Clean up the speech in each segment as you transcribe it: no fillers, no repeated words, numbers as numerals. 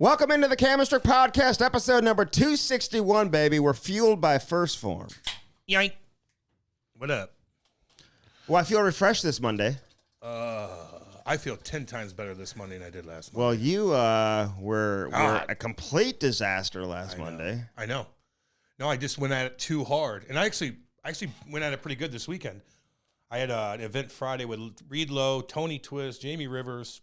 Welcome into the Cale Strick Podcast, episode number 261, baby. We're fueled by First Form. Yank. What up? Well, I feel refreshed this Monday. I feel 10 times better this Monday than I did last Monday. Well, you were a complete disaster last Monday. I know. No, I just went at it too hard. And I actually went at it pretty good this weekend. I had an event Friday with Reed Lowe, Tony Twist, Jamie Rivers,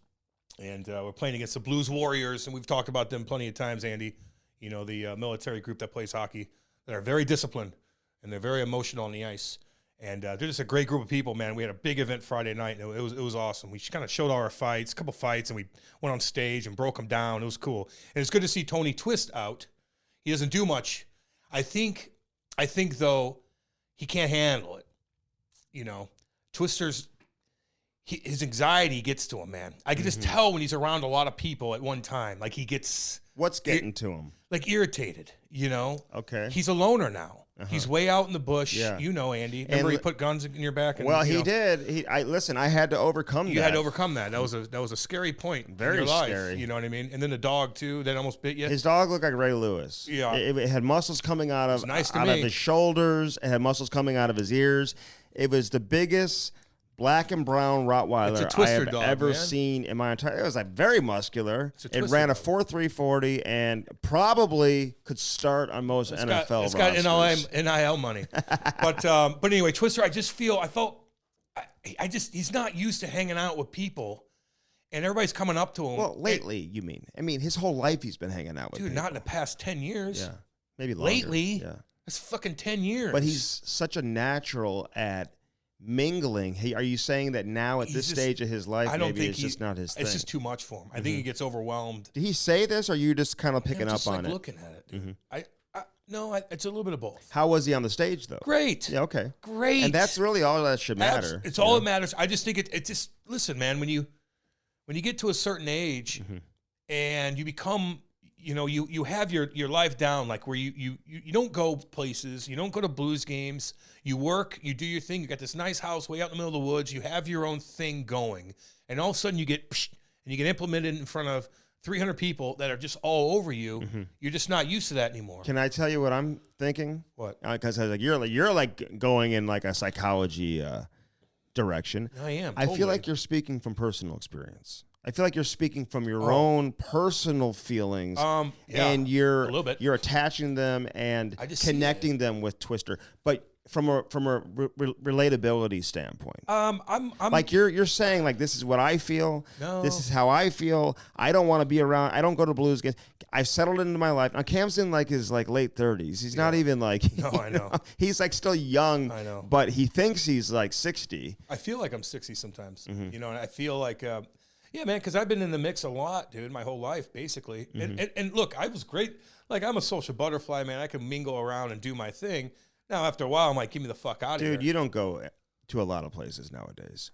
and we're playing against the Blues Warriors, and we've talked about them plenty of times, Andy. You know, the military group that plays hockey that are very disciplined, and they're very emotional on the ice. And they're just a great group of people, man. We had a big event Friday night, and it was awesome. We kind of showed all our fights, a couple fights, and we went on stage and broke them down. It was cool. And it's good to see Tony Twist out. He doesn't do much. I think though, he can't handle it. You know, Twister's, his anxiety gets to him, man. I can just tell when he's around a lot of people at one time. Like, he gets... What's getting to him? Like, irritated, you know? Okay. He's a loner now. He's way out in the bush. Yeah. You know, Andy. Remember, he put guns in your back? And, well, he did. Listen, I had to overcome that. You had to overcome that. That was a scary point Very in your life. scary. You know what I mean? And then the dog, too, that almost bit you. His dog looked like Ray Lewis. Yeah. It had muscles coming out of nice to of me. his shoulders. It had muscles coming out of his ears. It was the biggest black and brown Rottweiler I have ever seen in my entire. It was like very muscular. It ran a 4.3 40 and probably could start on most NFL rosters. It's got NIL money. but anyway, Twister, he's not used to hanging out with people, and everybody's coming up to him. Well, lately, you mean? I mean, his whole life he's been hanging out with dude, people. not in the past 10 years. Yeah, maybe longer. Lately, yeah. That's fucking 10 years. But he's such a natural at mingling. Hey, are you saying that now at this stage of his life, maybe it's just not his thing? It's just too much for him. I think he gets overwhelmed. Did he say this, or are you just kind of picking up on it? Looking at it, dude. No, it's a little bit of both. How was he on the stage, though? Great. Yeah, okay. Great. And that's really all that should matter. It's all that matters. I just think it just, listen, man, when you get to a certain age and you become, you know, you have your life down, like where you don't go places, you don't go to Blues games, you work, you do your thing, you got this nice house way out in the middle of the woods, you have your own thing going, and all of a sudden you get implemented in front of 300 people that are just all over you. You're just not used to that anymore. Can I tell you what I'm thinking? What? Because you're like going in like a psychology direction. I am. I feel like you're speaking from personal experience. I feel like you're speaking from your own personal feelings, and you're a little bit. You're attaching them and connecting them with Twister, but from a relatability standpoint. I'm like you're saying, like, this is what I feel. No. This is how I feel. I don't want to be around. I don't go to Blues games. I've settled into my life. Now Cam's in like his like late 30s. He's not even like I know. He's like still young. I know. But he thinks he's like 60. I feel like I'm 60 sometimes. You know, and I feel like yeah, man, because I've been in the mix a lot, dude, my whole life, basically. And look, I was great. Like, I'm a social butterfly, man. I can mingle around and do my thing. Now, after a while, I'm like, give me the fuck out of here. Dude, you don't go to a lot of places nowadays.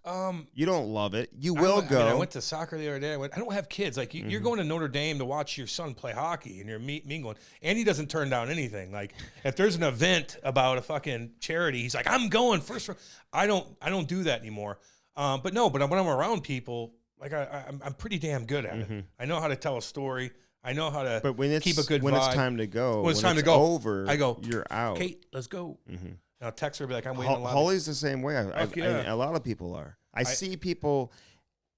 You don't love it. You will go. I mean, I went to soccer the other day. I don't have kids. Like, you're going to Notre Dame to watch your son play hockey, and you're mingling. Andy doesn't turn down anything. Like, if there's an event about a fucking charity, he's like, I'm going first. I don't do that anymore. But when I'm around people, like I'm pretty damn good at it. I know how to tell a story. I know how to keep a good vibe. When it's time to go, when it's time to go over, I go, you're out. Kate, let's go. And I'll text her, be like, I'm waiting a lot. Holly's the same way. A lot of people are. I see people,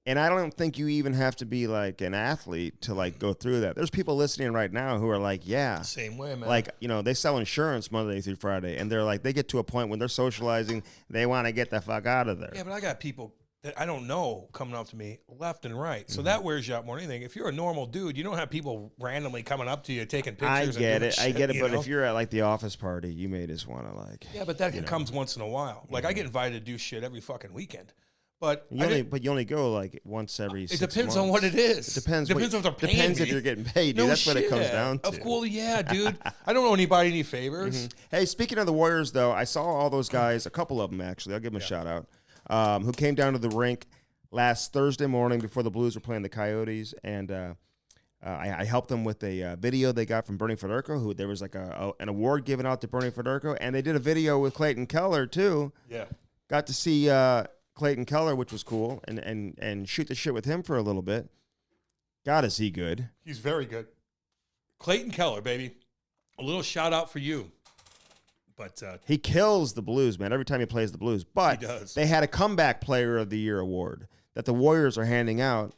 and I don't think you even have to be like an athlete to like go through that. There's people listening right now who are like, yeah. Same way, man. Like, you know, they sell insurance Monday through Friday, and they're like, they get to a point when they're socializing, they want to get the fuck out of there. Yeah, but I got people that I don't know coming up to me left and right. So that wears you out more than anything. If you're a normal dude, you don't have people randomly coming up to you, taking pictures. I get it. But if you're at like the office party, you may just want to like. Yeah, but that comes once in a while. Like I get invited to do shit every fucking weekend. But you only go like once every 6 months. It depends on what it is. It depends. Depends if they're paying Depends me. if you're getting paid. Dude. That's what it comes down to. Of course, yeah, dude. I don't owe anybody any favors. Hey, speaking of the Warriors, though, I saw all those guys, a couple of them actually. I'll give them a shout out. Who came down to the rink last Thursday morning before the Blues were playing the Coyotes, and I helped them with a video they got from Bernie Federko, who there was like an award given out to Bernie Federko, and they did a video with Clayton Keller too. Yeah. Got to see Clayton Keller, which was cool, and shoot the shit with him for a little bit. God, is he good? He's very good. Clayton Keller, baby. A little shout out for you. But he kills the Blues, man, every time he plays the Blues. But he does. they had a Comeback Player of the Year award that the Warriors are handing out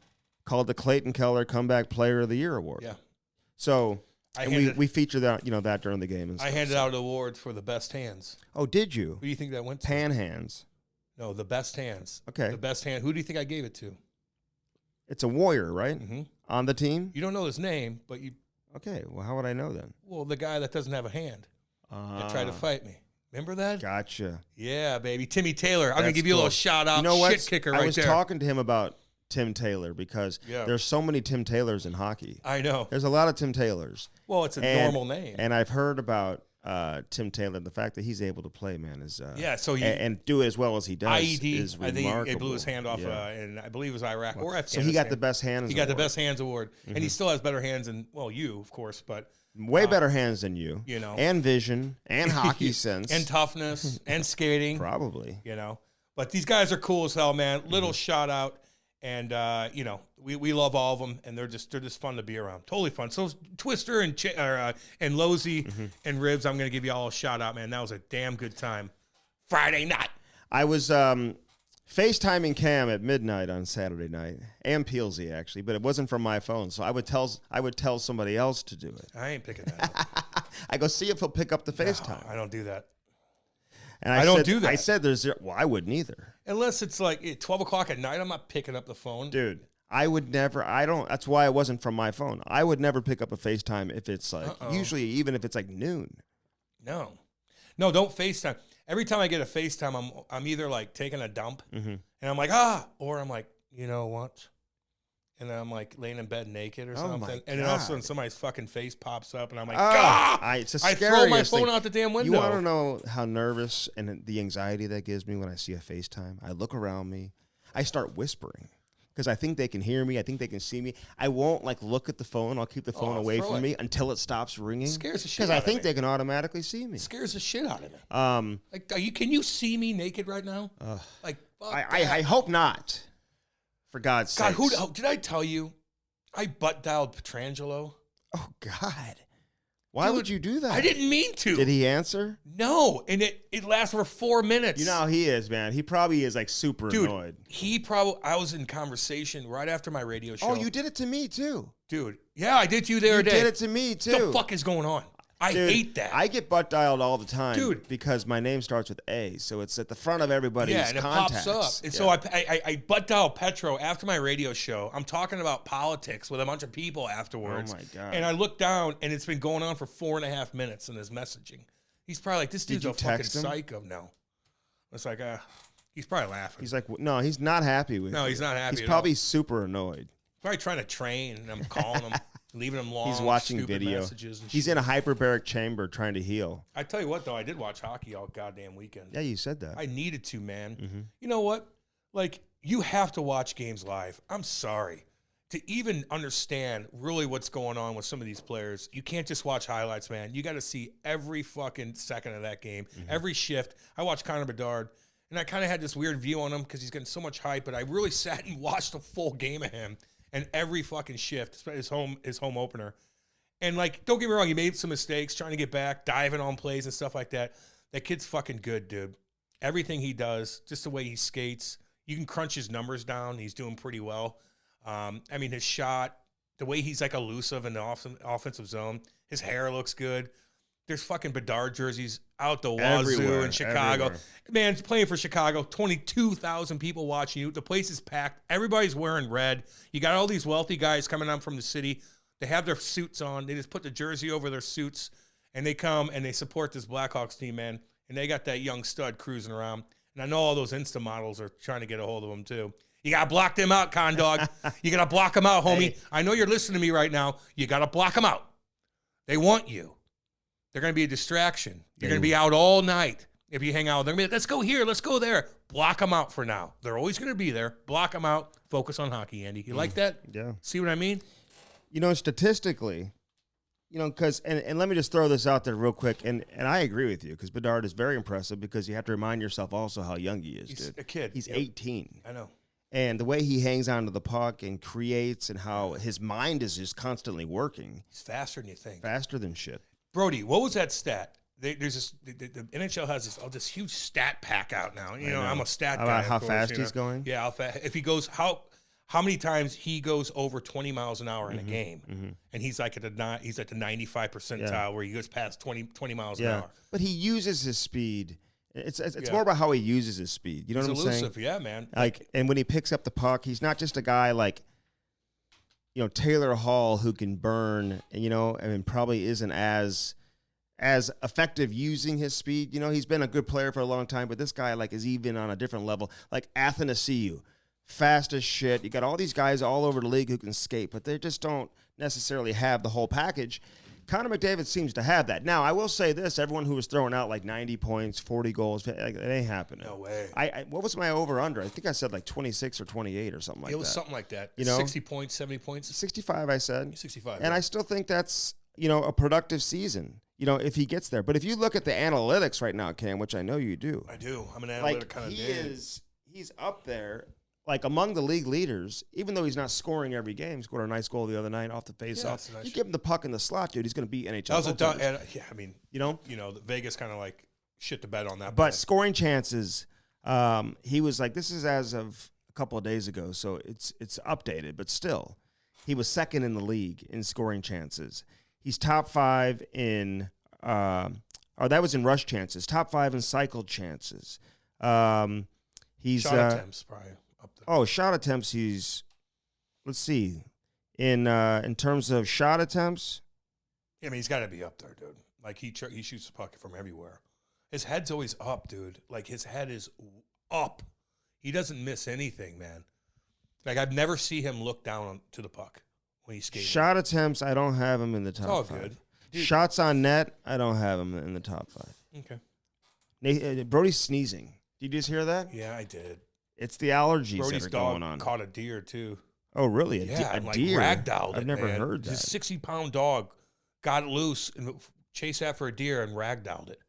called the Clayton Keller Comeback Player of the Year award. Yeah. So we feature that, that during the game. And stuff, I handed out an award for the best hands. Oh, did you? Who do you think that went to? Pan hands. No, the best hands. Okay. The best hand. Who do you think I gave it to? It's a Warrior, right? Mm-hmm. On the team? You don't know his name, but you... Okay, well, how would I know then? Well, the guy that doesn't have a hand that tried to fight me. Remember that? Gotcha. Yeah, baby. Timmy Taylor. I'm going to give you a little shout-out. You know what? Shit kicker right there. I was talking to him about Tim Taylor because there's so many Tim Taylors in hockey. I know. There's a lot of Tim Taylors. Well, it's a normal name. And I've heard about Tim Taylor. The fact that he's able to play, man, is so and do it as well as he does IED, is remarkable. I think he blew his hand off, and I believe it was Iraq or Afghanistan. So he got the best hands. He got the best hands award, and he still has better hands than you, of course, but way better hands than you, and vision, and hockey sense, and toughness, and skating, probably, But these guys are cool as hell, man. Little shout out. And we love all of them, and they're just fun to be around. Totally fun. So Twister and Losey and Reaves, I'm gonna give you all a shout out, man. That was a damn good time. Friday night. I was FaceTiming Cam at midnight on Saturday night, and Peelsy actually, but it wasn't from my phone, so I would tell somebody else to do it. I ain't picking that up. I go see if he'll pick up the FaceTime. No, I don't do that. And I don't do that. I said I wouldn't either. Unless it's like 12 o'clock at night, I'm not picking up the phone. Dude, I would never, that's why it wasn't from my phone. I would never pick up a FaceTime if it's like, usually even if it's like noon. No, don't FaceTime. Every time I get a FaceTime, I'm either like taking a dump and I'm like, or I'm like, you know what? And then I'm like laying in bed naked or something. And then all of a sudden somebody's fucking face pops up and I'm like, it's the I throw my phone thing. out the damn window. You want to know how nervous and the anxiety that gives me when I see a FaceTime? I look around me. I start whispering because I think they can hear me. I think they can see me. I won't look at the phone. I'll keep the phone away from me until it stops ringing. Scares the shit out of me. Because I think they can automatically see me. Scares the shit out of me. Can you see me naked right now? I hope not. For God's sake. God, did I tell you? I butt dialed Petrangelo. Oh, God. Why would you do that? I didn't mean to. Did he answer? No, and it lasted for 4 minutes. You know how he is, man. He probably is super annoyed. I was in conversation right after my radio show. Oh, you did it to me, too. Dude, yeah, I did to you the other day. You did it to me, too. What the fuck is going on? I hate that. I get butt dialed all the time, because my name starts with A, so it's at the front of everybody's contacts. It pops up. And so I butt dial Petro after my radio show. I'm talking about politics with a bunch of people afterwards. Oh, my God. And I look down, and it's been going on for 4.5 minutes in his messaging. He's probably like, this dude's a fucking psycho. No. It's like, he's probably laughing. He's like, no, he's not happy with you. No, he's not happy He's probably super annoyed. Probably trying to train, and I'm calling him. Leaving him long, he's watching video. Messages and he's in a hyperbaric chamber trying to heal. I tell you what, though, I did watch hockey all goddamn weekend. Yeah, you said that. I needed to, man. You know what? You have to watch games live. I'm sorry. To even understand really what's going on with some of these players, you can't just watch highlights, man. You got to see every fucking second of that game, every shift. I watched Connor Bedard, and I kind of had this weird view on him because he's getting so much hype, but I really sat and watched a full game of him. And every fucking shift, his home opener. And, don't get me wrong, he made some mistakes trying to get back, diving on plays and stuff like that. That kid's fucking good, dude. Everything he does, just the way he skates, you can crunch his numbers down. He's doing pretty well. His shot, the way he's, elusive in the offensive zone, his hair looks good. There's fucking Bedard jerseys out the wazoo in Chicago. Everywhere. Man, playing for Chicago, 22,000 people watching you. The place is packed. Everybody's wearing red. You got all these wealthy guys coming out from the city. They have their suits on. They just put the jersey over their suits, and they come and they support this Blackhawks team, man. And they got that young stud cruising around. And I know all those Insta models are trying to get a hold of him, too. You got to block them out, Condog. You got to block them out, homie. Hey. I know you're listening to me right now. You got to block them out. They want you. They're going to be a distraction. You're going to be out all night if you hang out. They're going to be like, let's go here, let's go there. Block them out for now. They're always going to be there. Block them out. Focus on hockey, Andy. You like that? Yeah. See what I mean? Statistically, because, and let me just throw this out there real quick, and I agree with you, because Bedard is very impressive because you have to remind yourself also how young he is, He's dude. a kid. He's 18. I know. And the way he hangs onto the puck and creates, and how his mind is just constantly working. He's faster than you think. Faster than shit. Brody, what was that stat? There's this. The NHL has this huge stat pack out now. You know, I'm a stat guy. About how of course, fast he's going. Yeah, how fast. If he goes, how many times he goes over 20 miles an hour in a game, and he's like at the 95th percentile where he goes past 20 miles an hour. But he uses his speed. It's more about how he uses his speed. You know what I'm elusive, saying? yeah, man. Like, and when he picks up the puck, he's not just a guy like, you know, Taylor Hall who can burn, and you know, I mean, probably isn't as effective using his speed. You know, he's been a good player for a long time, but this guy like is even on a different level. Like Athanasiou, fast as shit. You got all these guys all over the league who can skate, but they just don't necessarily have the whole package. Connor McDavid seems to have that. Now, I will say this. Everyone who was throwing out like 90 points, 40 goals, it ain't happening. No way. What was my over-under? I think I said like 26 or 28 or something like that. It was something like that. You know? 60 points, 70 points. 65, I said. 65. And I still think that's, you know, a productive season, you know, if he gets there. But if you look at the analytics right now, Cam, which I know you do. I do. I'm an analytic kind of dude. He's up there. Like among the league leaders, even though he's not scoring every game, he scored a nice goal the other night off the face-off. Nice you give him the puck in the slot, dude, he's going to beat NHL. That was I mean, you know, Vegas kind of like shit the bed on that. But scoring chances, he was like, this is as of a couple of days ago, so it's updated, but still, he was second in the league in scoring chances. He's top 5 in, that was in rush chances, top 5 in cycled chances. He's shot attempts probably. Up there. Oh, shot attempts. Let's see, in terms of shot attempts. I mean, he's got to be up there, dude. Like he shoots the puck from everywhere. His head's always up, dude. Like his head is up. He doesn't miss anything, man. Like I've never seen him look down to the puck when he's skating. Shot attempts, I don't have him in the top 5. It's all good. Dude. Shots on net, I don't have him in the top 5. Okay. Brody's sneezing. Did you just hear that? Yeah, I did. It's the allergies Brody's that are dog going on. Caught a deer too. Oh, really? A like deer? Ragdolled I've never heard that. His 60-pound dog got loose and chased after a deer and ragdolled it.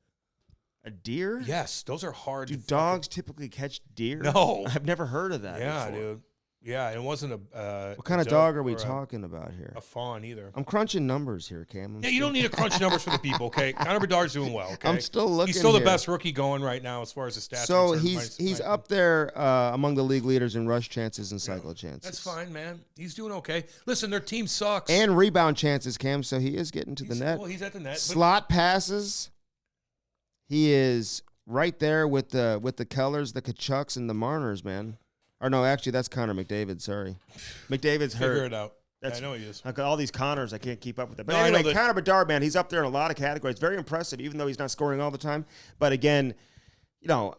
A deer? Yes, those are hard. Do dogs typically catch deer? No, I've never heard of that. Yeah, before. dude. Yeah, it wasn't a. What kind of dog are we talking about here? A fawn, either. I'm crunching numbers here, Cam. You don't need to crunch numbers for the people, okay? Connor Bedard's doing well, okay? I'm still looking. He's still here. the best rookie going right now as far as the stats. So he's up there among the league leaders in rush chances and cycle chances. That's fine, man. He's doing okay. Listen, their team sucks. And rebound chances, Cam. So he is getting to the net. Well, he's at the net. Slot passes. He is right there with the Kellers, the Kachucks, and the Marners, man. Or no, actually, that's Connor McDavid. Sorry, McDavid's hurt. Figure it out. I know he is. I got all these Connors. I can't keep up with it. But anyway, Connor Bedard, man, he's up there in a lot of categories. Very impressive, even though he's not scoring all the time. But again, you know,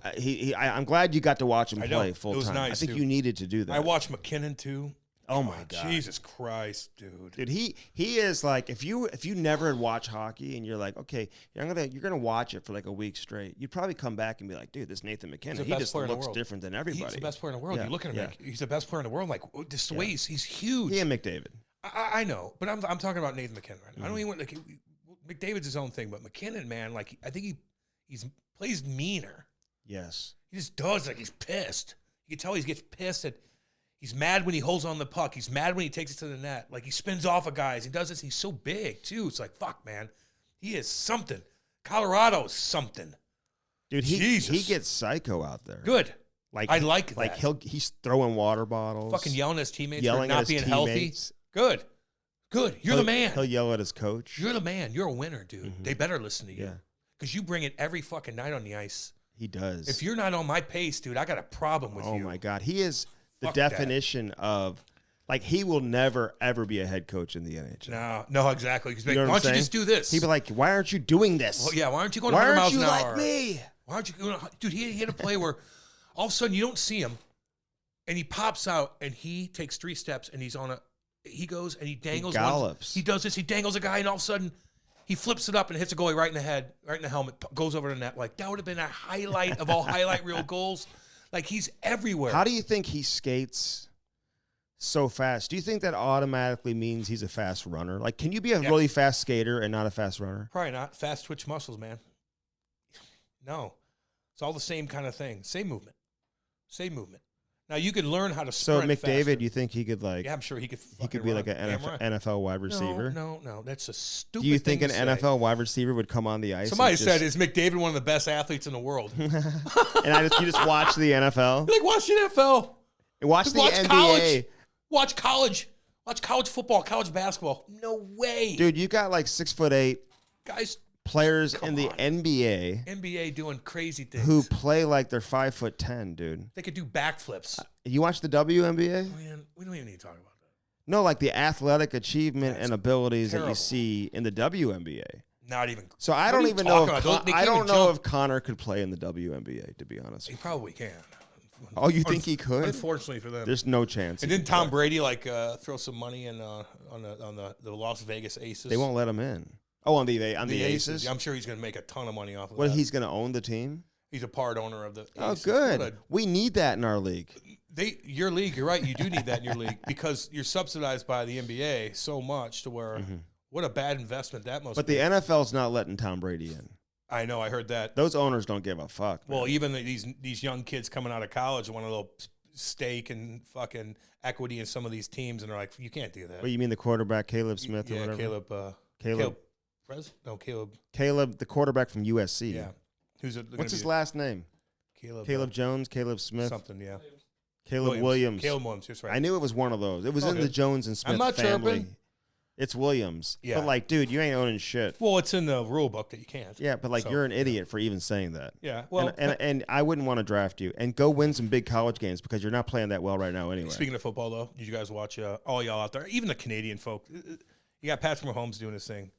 I'm glad you got to watch him play full time. It was nice. I think you needed to do that. I watched McKinnon too. Oh my God, Jesus Christ, dude! Dude, he is like if you never had watched hockey and you're like, okay, you're gonna watch it for like a week straight, you'd probably come back and be like, dude, this Nathan McKinnon, he just looks different than everybody. He's the best player in the world. Yeah, You look at him, like, he's the best player in the world. Like this way, he's huge. He and McDavid. I know, but I'm talking about Nathan McKinnon right now. I don't even want like McDavid's his own thing, but McKinnon, man, like I think he plays meaner. Yes, he just does. Like he's pissed. You can tell he gets pissed at. He's mad when he holds on the puck. He's mad when he takes it to the net. Like, he spins off of guys. He does this. He's so big, too. It's like, fuck, man. He is something. Colorado's something. Dude, he gets psycho out there. Good. Like I like that. Like he's throwing water bottles. Fucking yelling at his teammates for not being healthy. Good. You're the man. He'll yell at his coach. You're the man. You're a winner, dude. Mm-hmm. They better listen to you. Yeah. Because you bring it every fucking night on the ice. He does. If you're not on my pace, dude, I got a problem with you. Oh, my God. He is the definition of, like, he will never, ever be a head coach in the NHL. No, exactly. Because you know why don't you just do this? He'd be like, why aren't you doing this? Well, yeah, why aren't you going 100 miles an hour? Why aren't you like me? Why aren't you going? Dude, he had a play where all of a sudden you don't see him, and he pops out, and he takes 3 steps, and he goes, and he dangles. He gallops. He does this. He dangles a guy, and all of a sudden he flips it up and hits a goalie right in the head, right in the helmet, goes over the net. Like, that would have been a highlight of all highlight reel goals. Like, he's everywhere. How do you think he skates so fast? Do you think that automatically means he's a fast runner? Like, can you be a really fast skater and not a fast runner? Probably not. Fast twitch muscles, man. No. It's all the same kind of thing. Same movement. Now you could learn how to So sprint McDavid, faster. you think he could like? Yeah, I'm sure he could. He could be like an NFL wide receiver. No. That's a stupid. Do you think thing an to say. NFL wide receiver would come on the ice? Somebody said, "Is McDavid one of the best athletes in the world?" and you just watch the NFL. Like watch the NFL. Watch the NBA. College. Watch college. Watch college football, college basketball. No way, Dude. You got like 6'8" guys. players in the NBA. NBA doing crazy things. Who play like they're 5'10", dude. They could do backflips. You watch the WNBA? Man, we don't even need to talk about that. No, like the athletic achievement That's and abilities terrible. that you see in the WNBA. Not even. So I What don't are you even know. talking about? They I can't don't even know jump. if Connor could play in the WNBA. To be honest, He probably can. oh, you think he could? Unfortunately for them. There's no chance. And he didn't could Tom play. Brady like throw some money in on the Las Vegas Aces? They won't let him in. Oh, on the Aces. Aces. I'm sure he's going to make a ton of money off of Well, that. he's going to own the team. He's a part owner of the Oh, Aces. good. We need that in our league. Your league, you're right. You do need that in your league because you're subsidized by the NBA so much to where what a bad investment that must But be. the NFL's not letting Tom Brady in. I know. I heard that. Those owners don't give a fuck. Man. Well, even these young kids coming out of college want a little stake and fucking equity in some of these teams, and they're like, you can't do that. What, you mean the quarterback Caleb Smith or Yeah, whatever? Caleb. Caleb. Caleb, the quarterback from USC. Yeah. What's his last name? Caleb Jones, Caleb Smith, something, yeah. Caleb Williams. Caleb Williams, just right. I knew it was one of those. It was in Okay. the Jones and Smith I'm not family. chirping. It's Williams. Yeah. But like, dude, you ain't owning shit. Well, it's in the rule book that you can't. Yeah, but like, So, you're an idiot for even saying that. Yeah. Well, And I wouldn't want to draft you. And go win some big college games because you're not playing that well right now anyway. speaking of football, though, did you guys watch all y'all out there, even the Canadian folk? You got Patrick Mahomes doing his thing,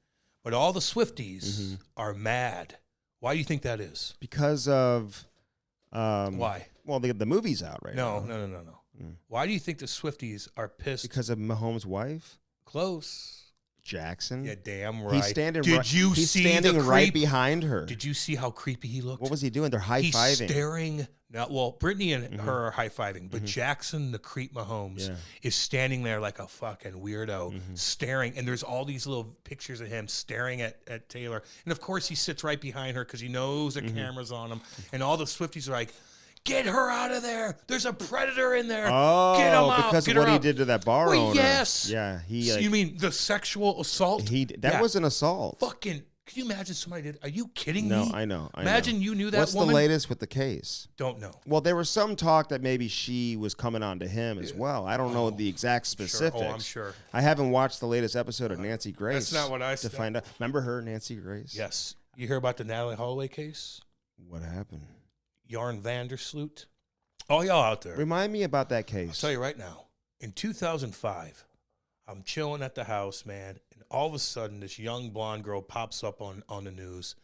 but all the Swifties are mad. Why do you think that is? Because of Why? Well, the movie's out right now. No. Why do you think the Swifties are pissed? Because of Mahomes' wife, Close. Jackson. Yeah, damn right. He's standing. He's standing the right creep? behind her. Did you see how creepy he looked? What was he doing? They're high He's fiving. staring. Now, well, Brittany and her are high fiving, but Jackson, the creep Mahomes, is standing there like a fucking weirdo, staring. And there's all these little pictures of him staring at Taylor. And of course, he sits right behind her because he knows the camera's on him. And all the Swifties are like, "Get her out of there! There's a predator in there! Oh, Get him out! because Get of what her he out." did to that bar Well, owner. yes. Yeah, he. So Like, you mean the sexual assault? that was an assault. Fucking. Can you imagine somebody did? Are you kidding No, me? I know. Imagine you knew that What's woman. the latest with the case? Don't know. Well, there was some talk that maybe she was coming on to him as well. I don't know the exact specifics. Oh, I'm sure. I haven't watched the latest episode of Nancy Grace. That's not what I to said. find out. Remember her, Nancy Grace? Yes. You hear about the Natalie Holloway case? What happened? Yarn Vandersloot? All y'all out there. Remind me about that I'll case. tell you right now. In 2005, I'm chilling at the house, man, and all of a sudden this young blonde girl pops up on the news,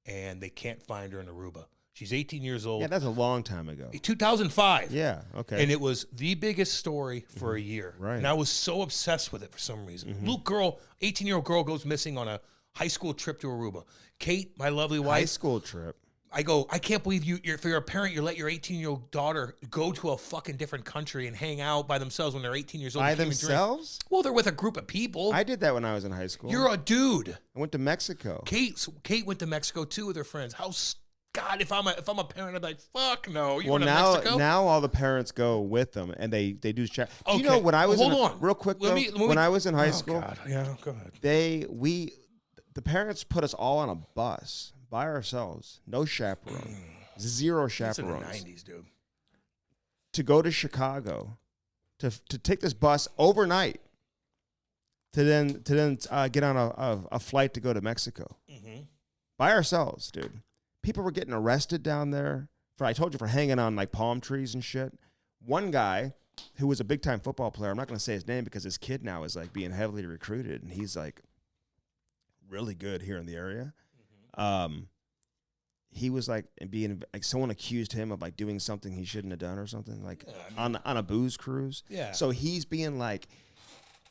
and they can't find her in Aruba. She's 18 years old. Yeah, that's a long time ago. 2005. Yeah, okay. And it was the biggest story for a year. Right. And I was so obsessed with it for some reason. 18-year-old girl goes missing on a high school trip to Aruba. Kate, my lovely High wife, school trip. I go, I can't believe if you're a parent, you let your 18-year-old daughter go to a fucking different country and hang out by themselves when they're 18 years old. By They can't even drink. themselves? Well, they're with a group of people. I did that when I was in high school. You're a dude. I went to Mexico. Kate went to Mexico too with her friends. God, if I'm a parent, I'm like, fuck no. You Well, went to Mexico? now all the parents go with them, and they do chat. Do you know Okay. when I was Hold on. real quick Let though? me- when I was in high Oh, school, God. Yeah, go ahead. the parents put us all on a bus by ourselves, no chaperone, zero It's in the chaperones, 90s, dude. to go to Chicago, to take this bus overnight, to then get on a flight to go to Mexico by ourselves, dude. People were getting arrested down there I told you, for hanging on like palm trees and shit. One guy who was a big time football player, I'm not going to say his name because his kid now is like being heavily recruited and he's like really good here in the area. He was like being like, someone accused him of like doing something he shouldn't have done or something, like on a booze cruise. Yeah. So he's being like,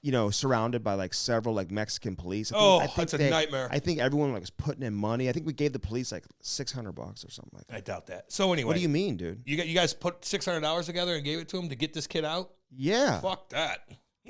you know, surrounded by like several like Mexican police. I think that's a nightmare. I think everyone like was putting in money. I think we gave the police like $600 or something like that. I doubt that. So anyway, What do you mean, dude? You guys put $600 together and gave it to him to get this kid out? Yeah, Fuck that.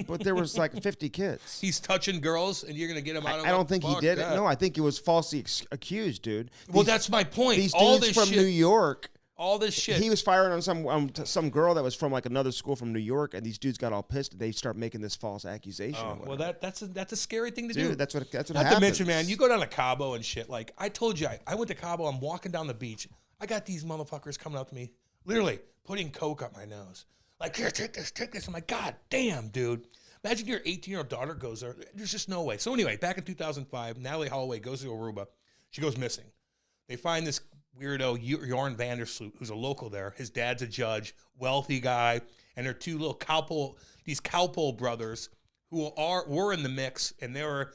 but there was like 50 kids. He's touching girls, and you're gonna get him out of it? I don't think he Fuck did that. it. No, I think he was falsely accused, dude. Well, that's my point. These All dudes this from shit. New York All this shit. He was firing on some girl that was from like another school from New York, and these dudes got all pissed. They start making this false accusation. Well, that's a scary thing to do. do. That's what Not happens. to mention, man, you go down to Cabo and shit. Like I told you, I went to Cabo. I'm walking down the beach. I got these motherfuckers coming up to me, literally putting coke up my nose. Like, here, take this. I'm like, God damn, dude. Imagine your 18-year-old daughter goes there. There's just no way. So anyway, back in 2005, Natalie Holloway goes to Aruba. She goes missing. They find this weirdo, Jorn Vandersloot, who's a local there. His dad's a judge, wealthy guy, and they're two little Cowpole brothers who were in the mix, and they're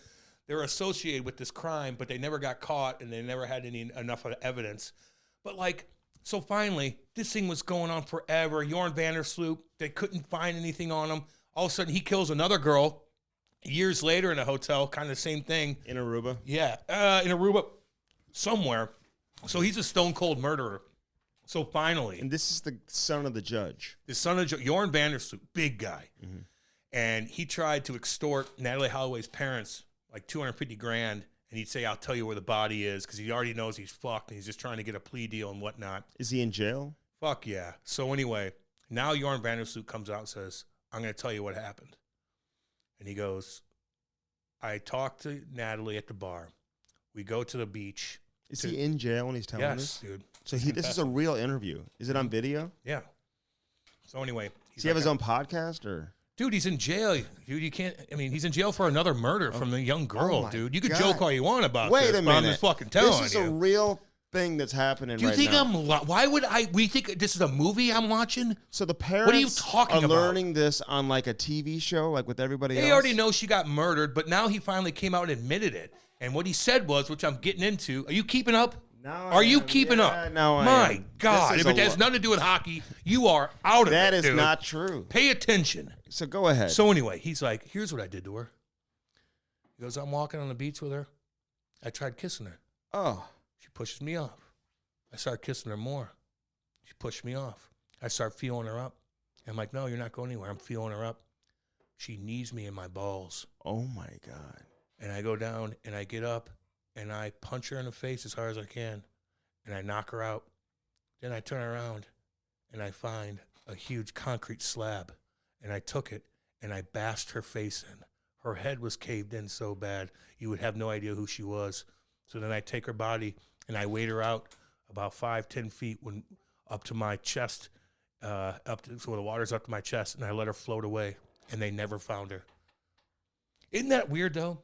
associated with this crime, but they never got caught, and they never had enough evidence. But like, so finally, this thing was going on forever. Jorn Vandersloot, they couldn't find anything on him. All of a sudden, he kills another girl years later in a hotel, kind of the same thing. In Aruba? Yeah, in Aruba, somewhere. So he's a stone cold murderer. So finally. And this is the son of the judge. The son of Jorn Vandersloot, big guy. Mm-hmm. And he tried to extort Natalie Holloway's parents like $250,000. And he'd say, I'll tell you where the body is, because he already knows he's fucked, and he's just trying to get a plea deal and whatnot. Is he in jail? Fuck yeah. So anyway, now Jorn Vandersloot comes out and says, I'm going to tell you what happened. And he goes, I talked to Natalie at the bar. We go to the beach. Is he in jail when he's telling Yes, this? dude. So this is a real interview. Is it on video? Yeah. So anyway. Does he have his own podcast or? Dude, he's in jail. Dude, you can't. I mean, he's in jail for another murder from a young girl, dude. You could joke all you want about Wait this, a but I'm minute. just fucking telling you. This is a real thing that's happening right now. Do you think why would we think this is a movie I'm watching? So the parents what are you talking about? Learning this on like a TV show, like with everybody else? They already know she got murdered, but now he finally came out and admitted it. And what he said was, which I'm getting into, are you keeping up? No, are you keeping up? No, I My am. God. If it has nothing to do with hockey, you are out of it, That is dude. not true. Pay attention. So go ahead. So anyway, he's like, here's what I did to her. He goes, I'm walking on the beach with her. I tried kissing her. Oh. She pushes me off. I start kissing her more. She pushed me off. I start feeling her up. I'm like, no, you're not going anywhere. I'm feeling her up. She knees me in my balls. Oh, my God. And I go down and I get up and I punch her in the face as hard as I can. And I knock her out. Then I turn around and I find a huge concrete slab. And I took it and I bashed her face in. Her head was caved in so bad, you would have no idea who she was. So then I take her body and I wade her out about 5-10 feet up to my chest, so the water's up to my chest, and I let her float away, and they never found her. Isn't that weird, though?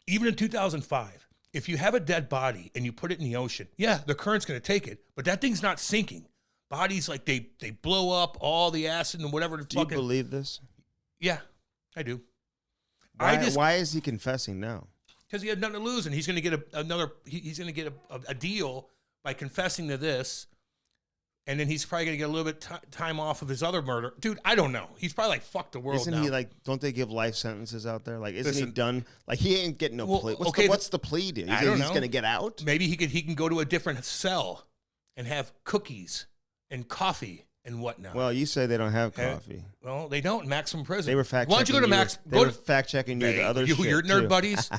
Even in 2005, if you have a dead body and you put it in the ocean, yeah, the current's going to take it, but that thing's not sinking. Bodies, like, they blow up, all the acid and whatever. Do you believe this? Yeah, I do. Why is he confessing now? Because he had nothing to lose, and he's going to get he's going to get a deal by confessing to this, and then he's probably going to get a little bit time off of his other murder. Dude, I don't know. He's probably like, fuck the world. Isn't he like, don't they give life sentences out there? Like, isn't he done? Like, he ain't getting no plea. What's the plea deal? I don't know. He's going to get out? Maybe he can go to a different cell and have cookies and coffee and whatnot. Well, you say they don't have coffee. Well, they don't in maximum prison. They were fact-checking. Why don't you go to Max? They were fact-checking you the other shit, your nerd too. buddies.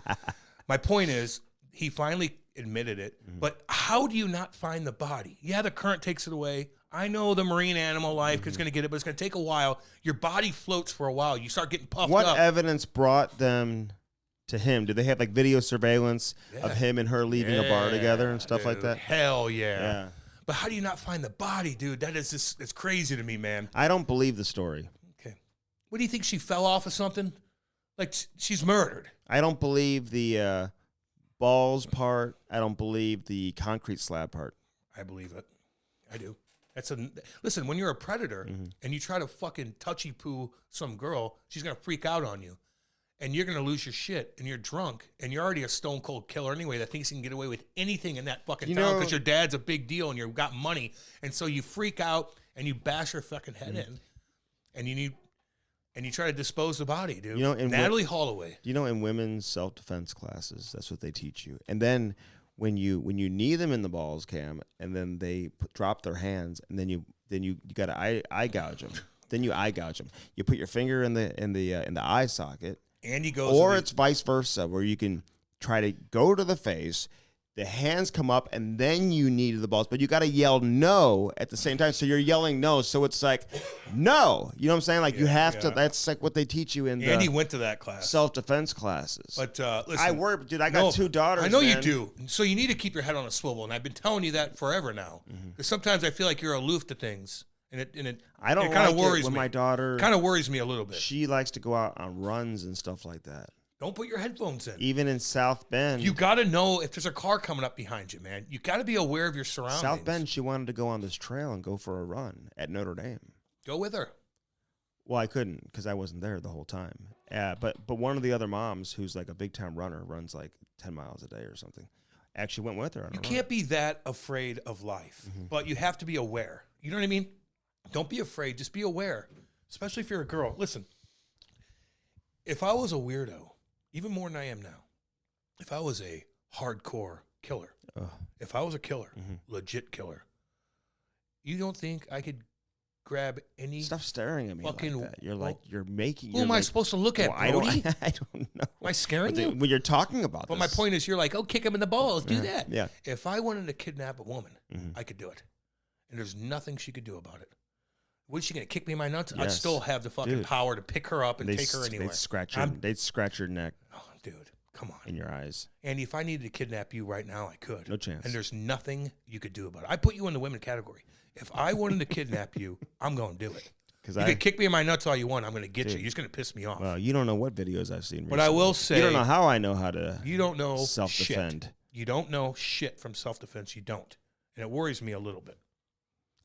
My point is, he finally admitted it, but how do you not find the body? Yeah, the current takes it away. I know the marine animal life is going to get it, but it's going to take a while. Your body floats for a while. You start getting puffed up. What evidence brought them to him? Did they have like video surveillance of him and her leaving a bar together and stuff like that? Hell yeah. But how do you not find the body, dude? That is just, it's crazy to me, man. I don't believe the story. Okay. What do you think? She fell off of something? Like, she's murdered. I don't believe the balls part. I don't believe the concrete slab part. I believe it. I do. Listen, when you're a predator and you try to fucking touchy-poo some girl, she's going to freak out on you. And you're going to lose your shit, and you're drunk, and you're already a stone-cold killer anyway that thinks he can get away with anything in that fucking town because your dad's a big deal and you've got money. And so you freak out, and you bash her fucking head in, and you try to dispose the body, dude. Natalie Holloway. In women's self-defense classes, that's what they teach you. And then when you knee them in the balls, Cam, and then they drop their hands, and then you got to eye gouge them. Then you eye gouge them. You put your finger in the eye socket. And he goes, or it's vice versa, where you can try to go to the face, the hands come up, and then you knee to the balls. But you got to yell no at the same time. So you're yelling no. So it's like, no. You know what I'm saying? Like, you have to. That's like what they teach you in Andy went to that class. Self-defense classes. But listen. I work, dude. I got 2 daughters. I know man. you do. So you need to keep your head on a swivel. And I've been telling you that forever now. Because sometimes I feel like you're aloof to things. And it I don't kind of like worries it when me. my daughter kind of worries me a little bit. She likes to go out on runs and stuff like that. Don't put your headphones in. Even in South Bend. You got to know if there's a car coming up behind you, man. You got to be aware of your surroundings. South Bend, she wanted to go on this trail and go for a run at Notre Dame. Go with her. Well, I couldn't because I wasn't there the whole time. But one of the other moms, who's like a big-time runner, runs like 10 miles a day or something, actually went with her on a run. You can't be that afraid of life, but you have to be aware. You know what I mean? Don't be afraid. Just be aware, especially if you're a girl. Listen, if I was a weirdo, even more than I am now, if I was a hardcore killer, if I was a killer, legit killer, you don't think I could grab any? Stop staring at me like that. You're like, you're making. Who am I supposed to look at, well, Brody? I don't know. Am I scaring you? When you're talking about But this. my point is, you're like, oh, kick him in the balls, do that. Yeah. If I wanted to kidnap a woman, I could do it. And there's nothing she could do about it. What is she going to kick me in my nuts? Yes. I'd still have the fucking power to pick her up and take her anywhere. They'd scratch your neck. Oh, dude, come on. In your eyes. Andy, if I needed to kidnap you right now, I could. No chance. And there's nothing you could do about it. I put you in the women category. If I wanted to kidnap you, I'm going to do it. You can kick me in my nuts all you want. I'm going to get you. You're just going to piss me off. Well, you don't know what videos I've seen recently. But I will say. You don't know how I know how to You don't know self-defend. Shit. You don't know shit from self-defense. You don't. And it worries me a little bit.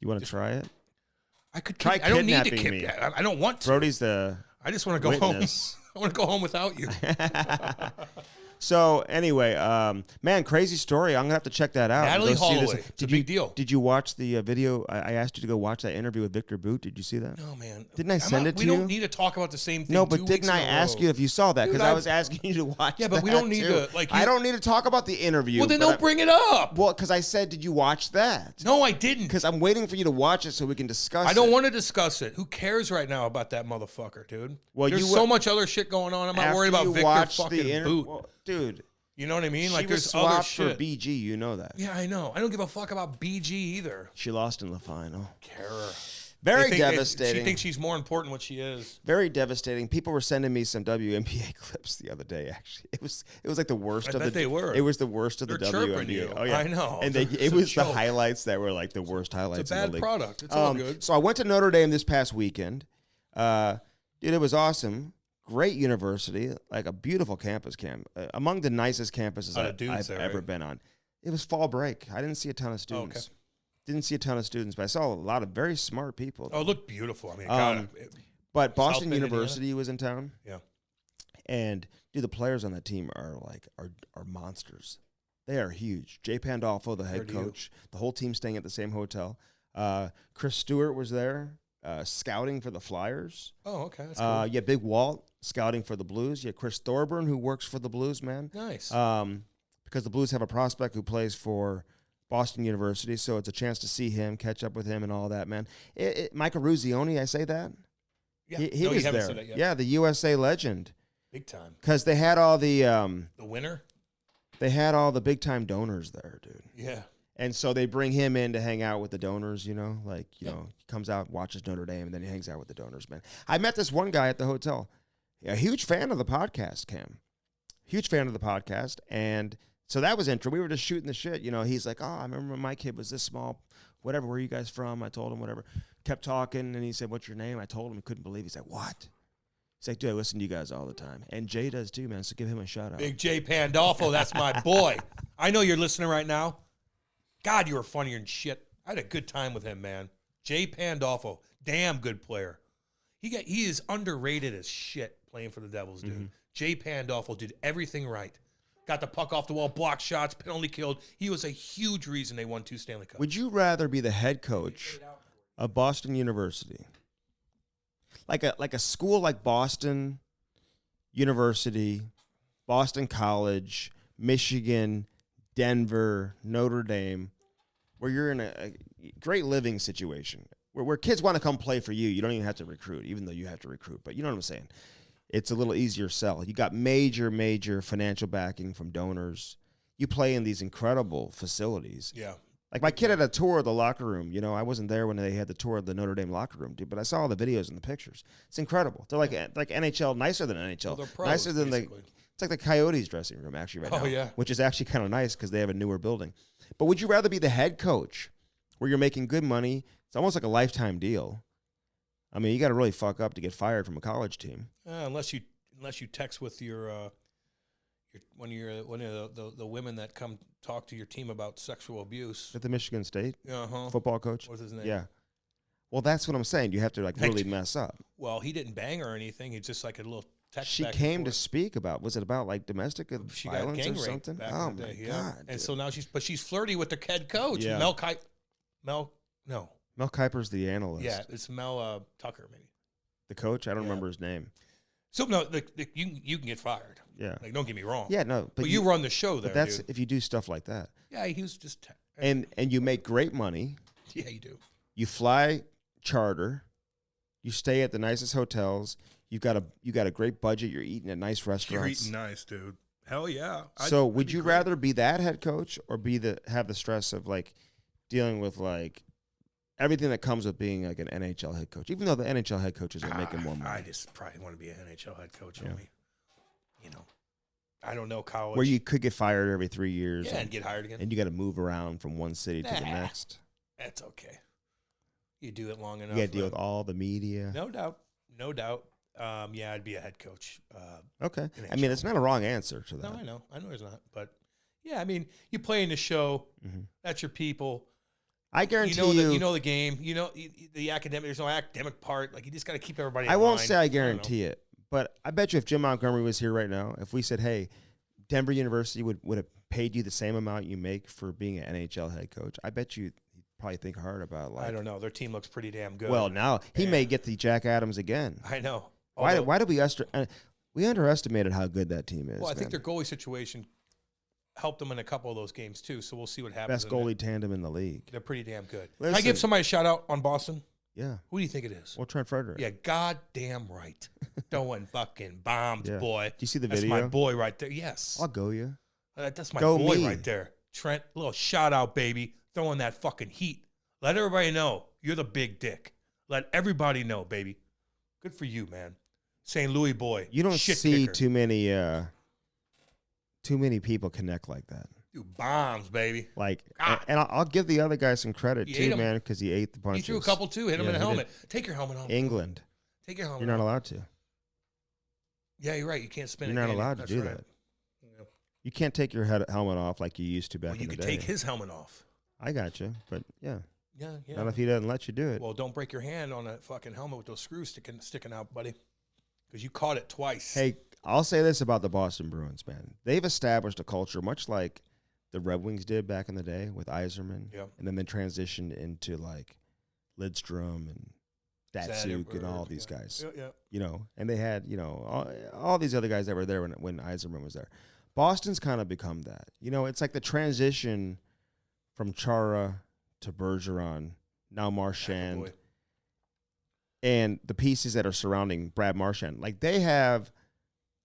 You want to try it? I could try. I don't need to kidnapping me. I don't want to. Brody's the. I just want to go witness. home. I want to go home without you. So anyway, man, crazy story. I'm gonna have to check that out. Natalie Go see Holloway. this. It's a big deal. Did you watch the video? I asked you to go watch that interview with Victor Boot. Did you see that? No, man. Didn't I send it to you? We don't need to talk about the same thing. No, but didn't I ask you if you saw that? Because I was asking you to watch. Yeah, but we don't need to. Like, I don't need to talk about the interview. Well, then don't bring it up. Well, because I said, did you watch that? No, I didn't. Because I'm waiting for you to watch it so we can discuss it. I don't want to discuss it. Who cares right now about that motherfucker, dude? Well, there's so much other shit going on. I'm not worried about Victor fucking Boot. Well, dude. You know what I mean? Like, there's other other shit. for BG, you know that. Yeah, I know. I don't give a fuck about BG either. She lost in the final. Care. Very devastating. She thinks she's more important than what she is. Very devastating. People were sending me some WNBA clips the other day. Actually, it was like the worst of the. They were. It was the worst of the WNBA. You. Oh yeah, I know. And it was the highlights that were like the worst highlights. It's a bad in the league. product. It's all good. So I went to Notre Dame this past weekend. Dude, it was awesome. Great university, like a beautiful campus, among the nicest campuses I've ever been on. It was fall break. I didn't see a ton of students. Okay. Didn't see a ton of students, but I saw a lot of very smart people. Oh, it looked beautiful. I mean, but Boston University was in town. Yeah. And dude, the players on that team are monsters. They are huge. Jay Pandolfo, the head coach, the whole team staying at the same hotel. Chris Stewart was there, scouting for the Flyers. Oh, okay. That's cool. Yeah, Big Walt scouting for the Blues. Yeah, Chris Thorburn, who works for the Blues, man. Nice. Because the Blues have a prospect who plays for Boston University, so it's a chance to see him, catch up with him, and all that, man. Michael Ruzioni, I say that? Yeah. He was there. Said that yet. Yeah, the USA legend. Big time. Because they had all the winner? They had all the big-time donors there, dude. Yeah. And so they bring him in to hang out with the donors, you know? Like, you know, he comes out, watches Notre Dame, and then he hangs out with the donors, man. I met this one guy at the hotel. A huge fan of the podcast, Cam. Huge fan of the podcast. And so that was interesting. We were just shooting the shit. You know, he's like, oh, I remember when my kid was this small. Whatever, where are you guys from? I told him whatever. Kept talking, and he said, what's your name? I told him. He couldn't believe it. He's like, what? He's like, dude, I listen to you guys all the time. And Jay does too, man, so give him a shout-out. Big Jay Pandolfo, that's my boy. I know you're listening right now. God, you were funnier than shit. I had a good time with him, man. Jay Pandolfo, damn good player. He is underrated as shit playing for the Devils, dude. Mm-hmm. Jay Pandolfo did everything right. Got the puck off the wall, blocked shots, penalty killed. He was a huge reason they won 2 Stanley Cups. Would you rather be the head coach of Boston University, like a school like Boston University, Boston College, Michigan, Denver, Notre Dame, where you're in a great living situation, where kids want to come play for you? You don't even have to recruit, even though you have to recruit. But you know what I'm saying? It's a little easier sell. You got major financial backing from donors. you play in these incredible facilities. Yeah. Like my kid had a tour of the locker room. You know, I wasn't there when they had the tour of the Notre Dame locker room, dude. But I saw all the videos and the pictures. It's incredible. They're like NHL, nicer than NHL, Well, they're pros, nicer than basically. It's like the Coyotes dressing room actually right now. Oh, yeah. Which is actually kind of nice because they have a newer building. But would you rather be the head coach where you're making good money? It's almost like a lifetime deal. I mean, you got to really fuck up to get fired from a college team. Unless you text with your one of the women that come talk to your team about sexual abuse At the Michigan State uh-huh. football coach. What's his name? Yeah. Well, that's what I'm saying. You have to really mess up. Well, he didn't bang her or anything. It's just like a little text. She back she and forth. speak about, was it about like domestic She violence got gang or raped something? back Oh in the my day, yeah. God. And dude. so now she's flirty with the head coach, Yeah. Mel Kuiper's the analyst. Yeah, it's Mel Tucker maybe. The coach? I don't Yeah. remember his name. So no, you can get fired. Yeah. Like, don't get me wrong. Yeah, no. but you run the show there. But that's dude. if you do stuff like that. Yeah, he was just. And you make great money. Yeah, you do. You fly charter. You stay at the nicest hotels. You got a great budget. You're eating at nice restaurants. You're eating nice, dude. Hell yeah. So would you rather be that head coach or have the stress of like dealing with like everything that comes with being like an NHL head coach? Even though the NHL head coaches are making more money. I just probably want to be an NHL head coach only. You know, I don't know college. Where you could get fired every 3 years. Yeah, and get hired again. And you got to move around from one city to the next. That's okay. You do it long enough. You got to deal with all the media. No doubt. No doubt. Yeah, I'd be a head coach. Okay. I mean, it's not a wrong answer to that. No, I know. I know it's not. But, yeah, I mean, you play in the show. Mm-hmm. That's your people. I guarantee you know the game. You know the academic. There's no academic part. Like, you just got to keep everybody in I won't line. say I guarantee it, but I bet you if Jim Montgomery was here right now, if we said, hey, Denver University would have paid you the same amount you make for being an NHL head coach, I bet you he'd probably think hard about like. I don't know. Their team looks pretty damn good. Well, now he may get the Jack Adams again. I know. Why did we underestimated how good that team is? Well, I think man. their goalie situation helped them in a couple of those games too. So we'll see what happens. Best goalie tandem in the league. They're pretty damn good. Listen. Can I give somebody a shout out on Boston? Yeah. Who do you think it is? Well, Trent Frederick. Yeah, goddamn right. Throwing fucking bombs, boy. Do you see the That's video? my boy right there. Yes. I'll go you. That's my Go boy me. right there. Trent, little shout out, baby. Throwing that fucking heat. Let everybody know you're the big dick. Let everybody know, baby. Good for you, man. St. Louis boy. You don't Shit see kicker. too many people connect like that. Dude, bombs, baby. Like, God. and I'll give the other guy some credit He too, ate 'em. man, because he ate the punches. He threw a couple too. Hit him in the he helmet. Take your helmet off. England. Take your helmet You're not off. allowed to. Yeah, you're right. You can't spin You're it. not can you? allowed to That's do right. that. You can't take your helmet off like you used to back Well, in you the could day. take his helmet off. I got you, but yeah. Yeah, yeah. Not if he doesn't let you do it. Well, don't break your hand on a fucking helmet with those screws sticking out, buddy. Because you caught it twice. Hey, I'll say this about the Boston Bruins, man. They've established a culture much like the Red Wings did back in the day with Yzerman. Yeah. And then they transitioned into like Lidstrom and Datsuk and all these guys. Yeah, yeah. You know, and they had, you know, all these other guys that were there when Yzerman was there. Boston's kind of become that. You know, it's like the transition from Chara to Bergeron, now Marchand, boy. and the pieces that are surrounding Brad Marchand. Like, they have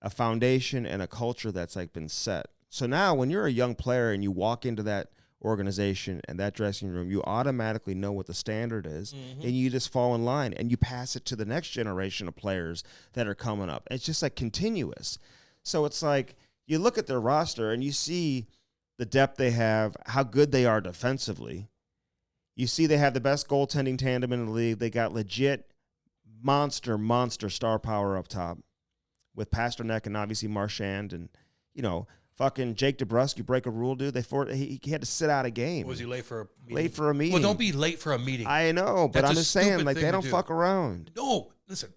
a foundation and a culture that's like been set. So now when you're a young player and you walk into that organization and that dressing room, you automatically know what the standard is, and you just fall in line and you pass it to the next generation of players that are coming up. It's just like continuous. So it's like you look at their roster and you see the depth they have, how good they are defensively. You see they have the best goaltending tandem in the league. They got legit monster star power up top with Pasternak and obviously Marchand and, you know, fucking Jake DeBrusk, you break a rule, dude. He had to sit out a game. Was he late for a meeting? Late for a meeting. Well, don't be late for a meeting. I know, but That's I'm a just saying, stupid like, thing they to don't do. fuck around. No, listen.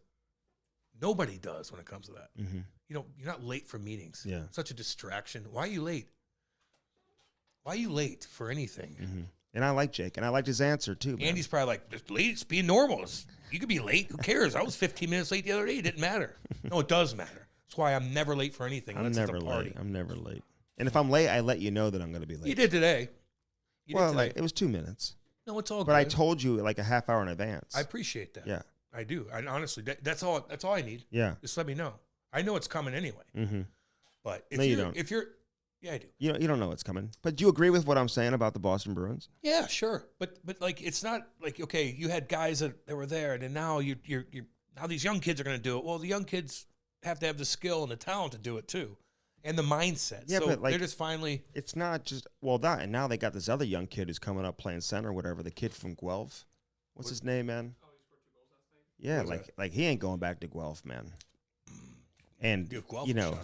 Nobody does when it comes to that. Mm-hmm. You know, you're not late for meetings. Yeah. Such a distraction. Why are you late? Why are you late for anything? Mm-hmm. And I like Jake, and I liked his answer, too, man. Andy's probably like, "Just late, it's being normal. You could be late. Who cares? I was 15 minutes late the other day. It didn't matter." No, it does matter. That's why I'm never late for anything. I'm unless it's never a party. late. I'm never late. And if I'm late, I let you know that I'm going to be late. You did today. You well, did today. like, it was 2 minutes. No, it's all But good. I told you like a half hour in advance. I appreciate that. Yeah. I do. And honestly, that's all I need. Yeah. Just let me know. I know it's coming anyway. Mm-hmm. But if No, you don't. if you're Yeah, I do. You don't know what's coming. But do you agree with what I'm saying about the Boston Bruins? Yeah, sure. But like, it's not like, okay, you had guys that were there, and then now you're now these young kids are going to do it. Well, the young kids have to have the skill and the talent to do it too, and the mindset. Yeah, so but like, they're just finally. It's not just that, and now they got this other young kid who's coming up playing center, whatever. The kid from Guelph, what's his name, man? Oh, he scored 2 goals last night. Yeah, like he ain't going back to Guelph, man. And Guelph, you know,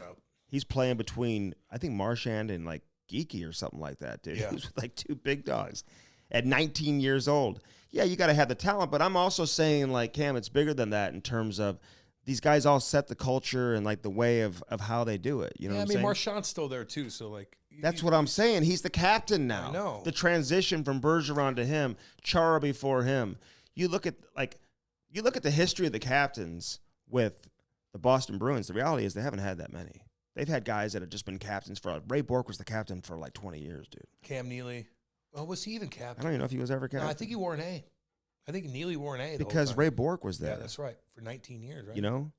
he's playing between I think Marchand and like Geeky or something like that, dude. Yeah. He's with like 2 big dogs at 19 years old. Yeah, you got to have the talent, but I'm also saying like Cam, it's bigger than that in terms of these guys all set the culture and like the way of how they do it. You know what I'm saying? Marchand's still there too, so like that's what I'm saying. He's the captain now. I know. The transition from Bergeron to him, Chara before him. You look at the history of the captains with the Boston Bruins. The reality is they haven't had that many. They've had guys that have just been captains for. Ray Bourque was the captain for like 20 years, dude. Cam Neely. Well, was he even captain? I don't even know if he was ever captain. No, I think he wore an A. I think Neely wore an A because Ray Bourque was there. Yeah, that's right. For 19 years, right? You know?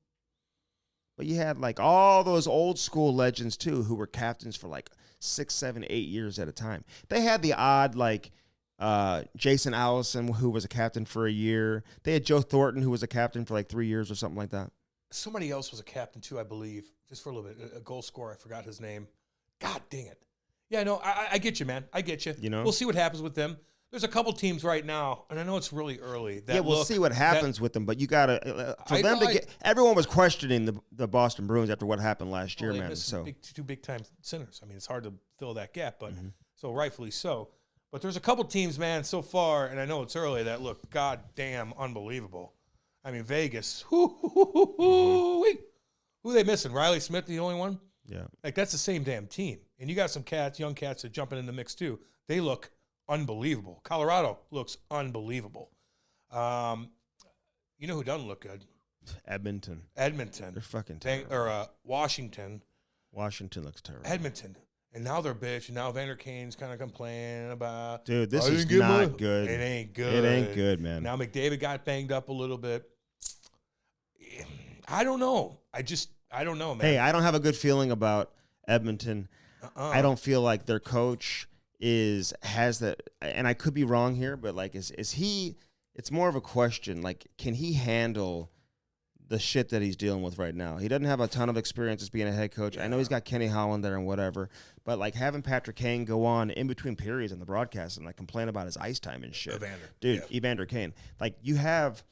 But you had like all those old school legends too who were captains for like 6, 7, 8 years at a time. They had the odd like Jason Allison who was a captain for a year. They had Joe Thornton who was a captain for like 3 years or something like that. Somebody else was a captain too, I believe, just for a little bit. A goal scorer, I forgot his name. God dang it. Yeah, no, I get you, man. I get you. You know? We'll see what happens with them. There's a couple teams right now, and I know it's really early. That we'll see what happens with them, but you got to get. Everyone was questioning the Boston Bruins after what happened last year, man. So 2 big time sinners. I mean, it's hard to fill that gap, but so rightfully so. But there's a couple teams, man, so far, and I know it's early, that look goddamn unbelievable. I mean, Vegas. Who they missing? Riley Smith, the only one? Yeah. Like, that's the same damn team. And you got some young cats that jumping in the mix, too. They look unbelievable. Colorado looks unbelievable. You know who doesn't look good? Edmonton. They're fucking terrible. Washington. Washington looks terrible. Edmonton. And now they're bitch. And now Vander Kane's kind of complaining about. Dude, this is not good. It ain't good. It ain't good, man. Now McDavid got banged up a little bit. I don't know. I don't know, man. Hey, I don't have a good feeling about Edmonton. I don't feel like their coach has that, and I could be wrong here, but like, is he? It's more of a question. Like, can he handle the shit that he's dealing with right now? He doesn't have a ton of experience as being a head coach. Yeah. I know he's got Kenny Holland there and whatever, but like having Patrick Kane go on in between periods in the broadcast and like complain about his ice time and shit, Evander Kane. Like you have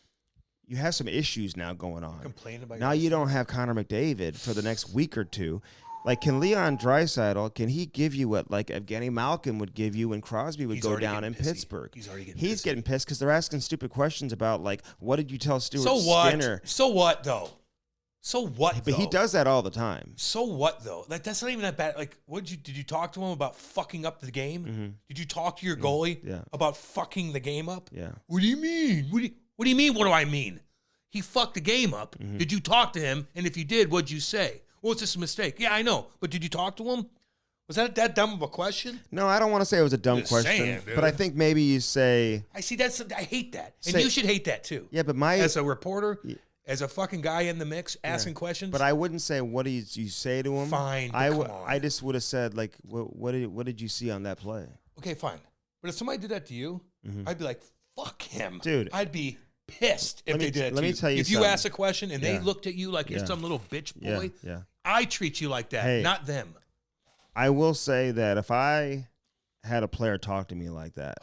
some issues now going on. Complain about now you don't have Connor McDavid for the next week or two. Like, can Leon Draisaitl, can he give you what, like, Evgeny Malkin would give you when Crosby would go down in Pittsburgh? He's already getting pissed because they're asking stupid questions about, like, what did you tell Stuart Skinner? So what, though? But he does that all the time. So what, though? Like, that's not even that bad. Like, did you talk to him about fucking up the game? Mm-hmm. Did you talk to your goalie about fucking the game up? Yeah. What do you mean? What do you mean, what do I mean? He fucked the game up. Mm-hmm. Did you talk to him? And if you did, what'd you say? Well, it's just a mistake. Yeah, I know. But did you talk to him? Was that dumb of a question? No, I don't want to say it was a dumb question. But I think maybe you say... I hate that. And you should hate that, too. Yeah, but as a reporter, as a fucking guy in the mix, asking questions. But I wouldn't say, what did you say to him? Fine, come on. I just would have said, like, what did you see on that play? Okay, fine. But if somebody did that to you, I'd be like, fuck him. Dude. I'd be pissed if they did that to you. Let me tell you if you asked a question and they looked at you like you're some little bitch boy, I treat you like that, not them. I will say that if I had a player talk to me like that,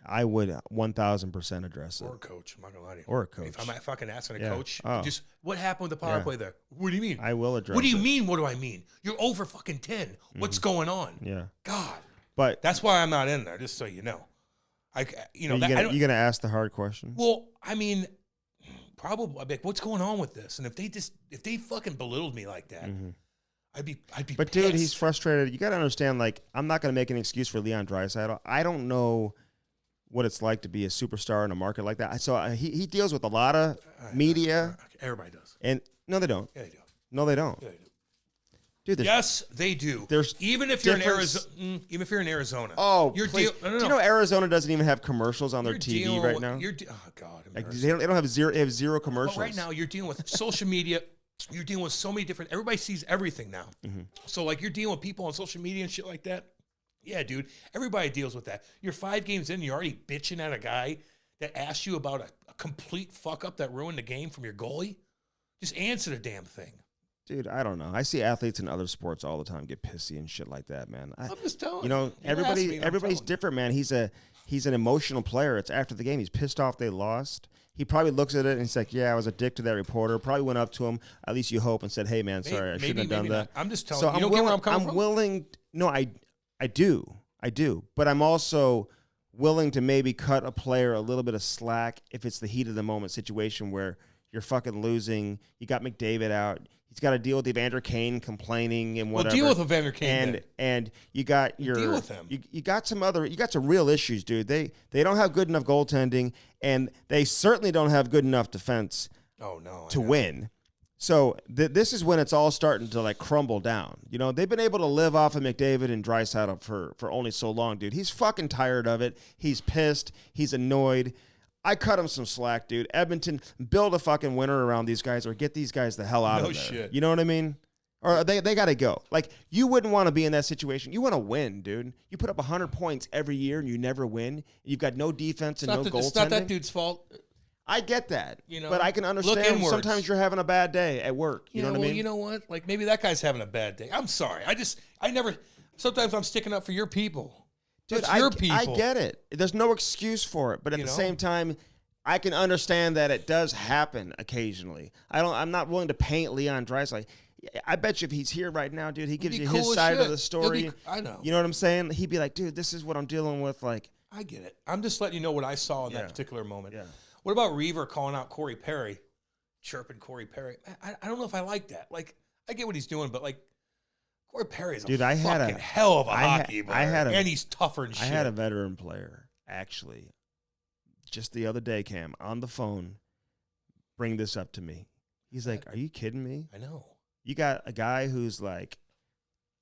I would 1,000% address it. Or a coach, I'm not going to lie to you. Or a coach. If I'm fucking asking a coach, just what happened with the power play there? What do you mean? I will address it. What do you mean, what do I mean? You're over fucking 10. What's going on? Yeah. God. But that's why I'm not in there, just so you know. You're going to ask the hard questions? Well, I mean... Probably, I'd be like, what's going on with this? And if they fucking belittled me like that, I'd be. But pissed. Dude, he's frustrated. You got to understand. Like, I'm not going to make an excuse for Leon Draisaitl. I don't know what it's like to be a superstar in a market like that. So he deals with a lot of media. Everybody does. And no, they don't. Yeah, they do. No, they don't. Yeah, they do. Dude, yes, they do. Even if you're in Arizona. Oh, you're please. Do you know Arizona doesn't even have commercials on their TV right now? Oh God, like, they don't have zero. They have zero commercials. But right now, you're dealing with social media. you're dealing with so many different. Everybody sees everything now. Mm-hmm. So like you're dealing with people on social media and shit like that. Yeah, dude. Everybody deals with that. You're 5 games in, you're already bitching at a guy that asked you about a complete fuck up that ruined the game from your goalie. Just answer the damn thing. Dude, I don't know. I see athletes in other sports all the time get pissy and shit like that, man. I'm just telling you. Know, everybody's different, man. He's an emotional player. It's after the game. He's pissed off they lost. He probably looks at it and he's like, yeah, I was a dick to that reporter. Probably went up to him, at least you hope, and said, hey, man, sorry, I shouldn't have done that. I'm just telling you. You don't get where I'm coming from? I'm willing. No, I do. But I'm also willing to maybe cut a player a little bit of slack if it's the heat of the moment situation where you're fucking losing. You got McDavid out. He's got to deal with Evander Kane complaining and whatever. Well, deal with Evander Kane. And you got your deal with him. You got some real issues, dude. They don't have good enough goaltending, and they certainly don't have good enough defense. To win. So this is when it's all starting to like crumble down. You know, they've been able to live off of McDavid and Draisaitl for only so long, dude. He's fucking tired of it. He's pissed. He's annoyed. I cut him some slack, dude. Edmonton, build a fucking winner around these guys or get these guys the hell out of there. Shit. You know what I mean? Or they got to go. Like, you wouldn't want to be in that situation. You want to win, dude. You put up 100 points every year and you never win. You've got no defense and no goaltending. It's not that dude's fault. I get that. You know, but I can understand sometimes you're having a bad day at work. You know what I mean? Well, you know what? Like, maybe that guy's having a bad day. I'm sorry. Sometimes I'm sticking up for your people. Dude, your people. I get it. There's no excuse for it. But at the same time, I can understand that it does happen occasionally. I'm not willing to paint Leon Draisaitl. I bet you if he's here right now, dude, he gives you his side of the story. I know. You know what I'm saying? He'd be like, dude, this is what I'm dealing with. Like, I get it. I'm just letting you know what I saw in that particular moment. Yeah. What about Reaves calling out Corey Perry, chirping Corey Perry? I don't know if I like that. Like, I get what he's doing, but like, Corey Perry is a fucking hell of a hockey player, and he's tougher than shit. I had a veteran player, actually, just the other day, Cam, on the phone, bring this up to me. He's like, are you kidding me? I know. You got a guy who's like,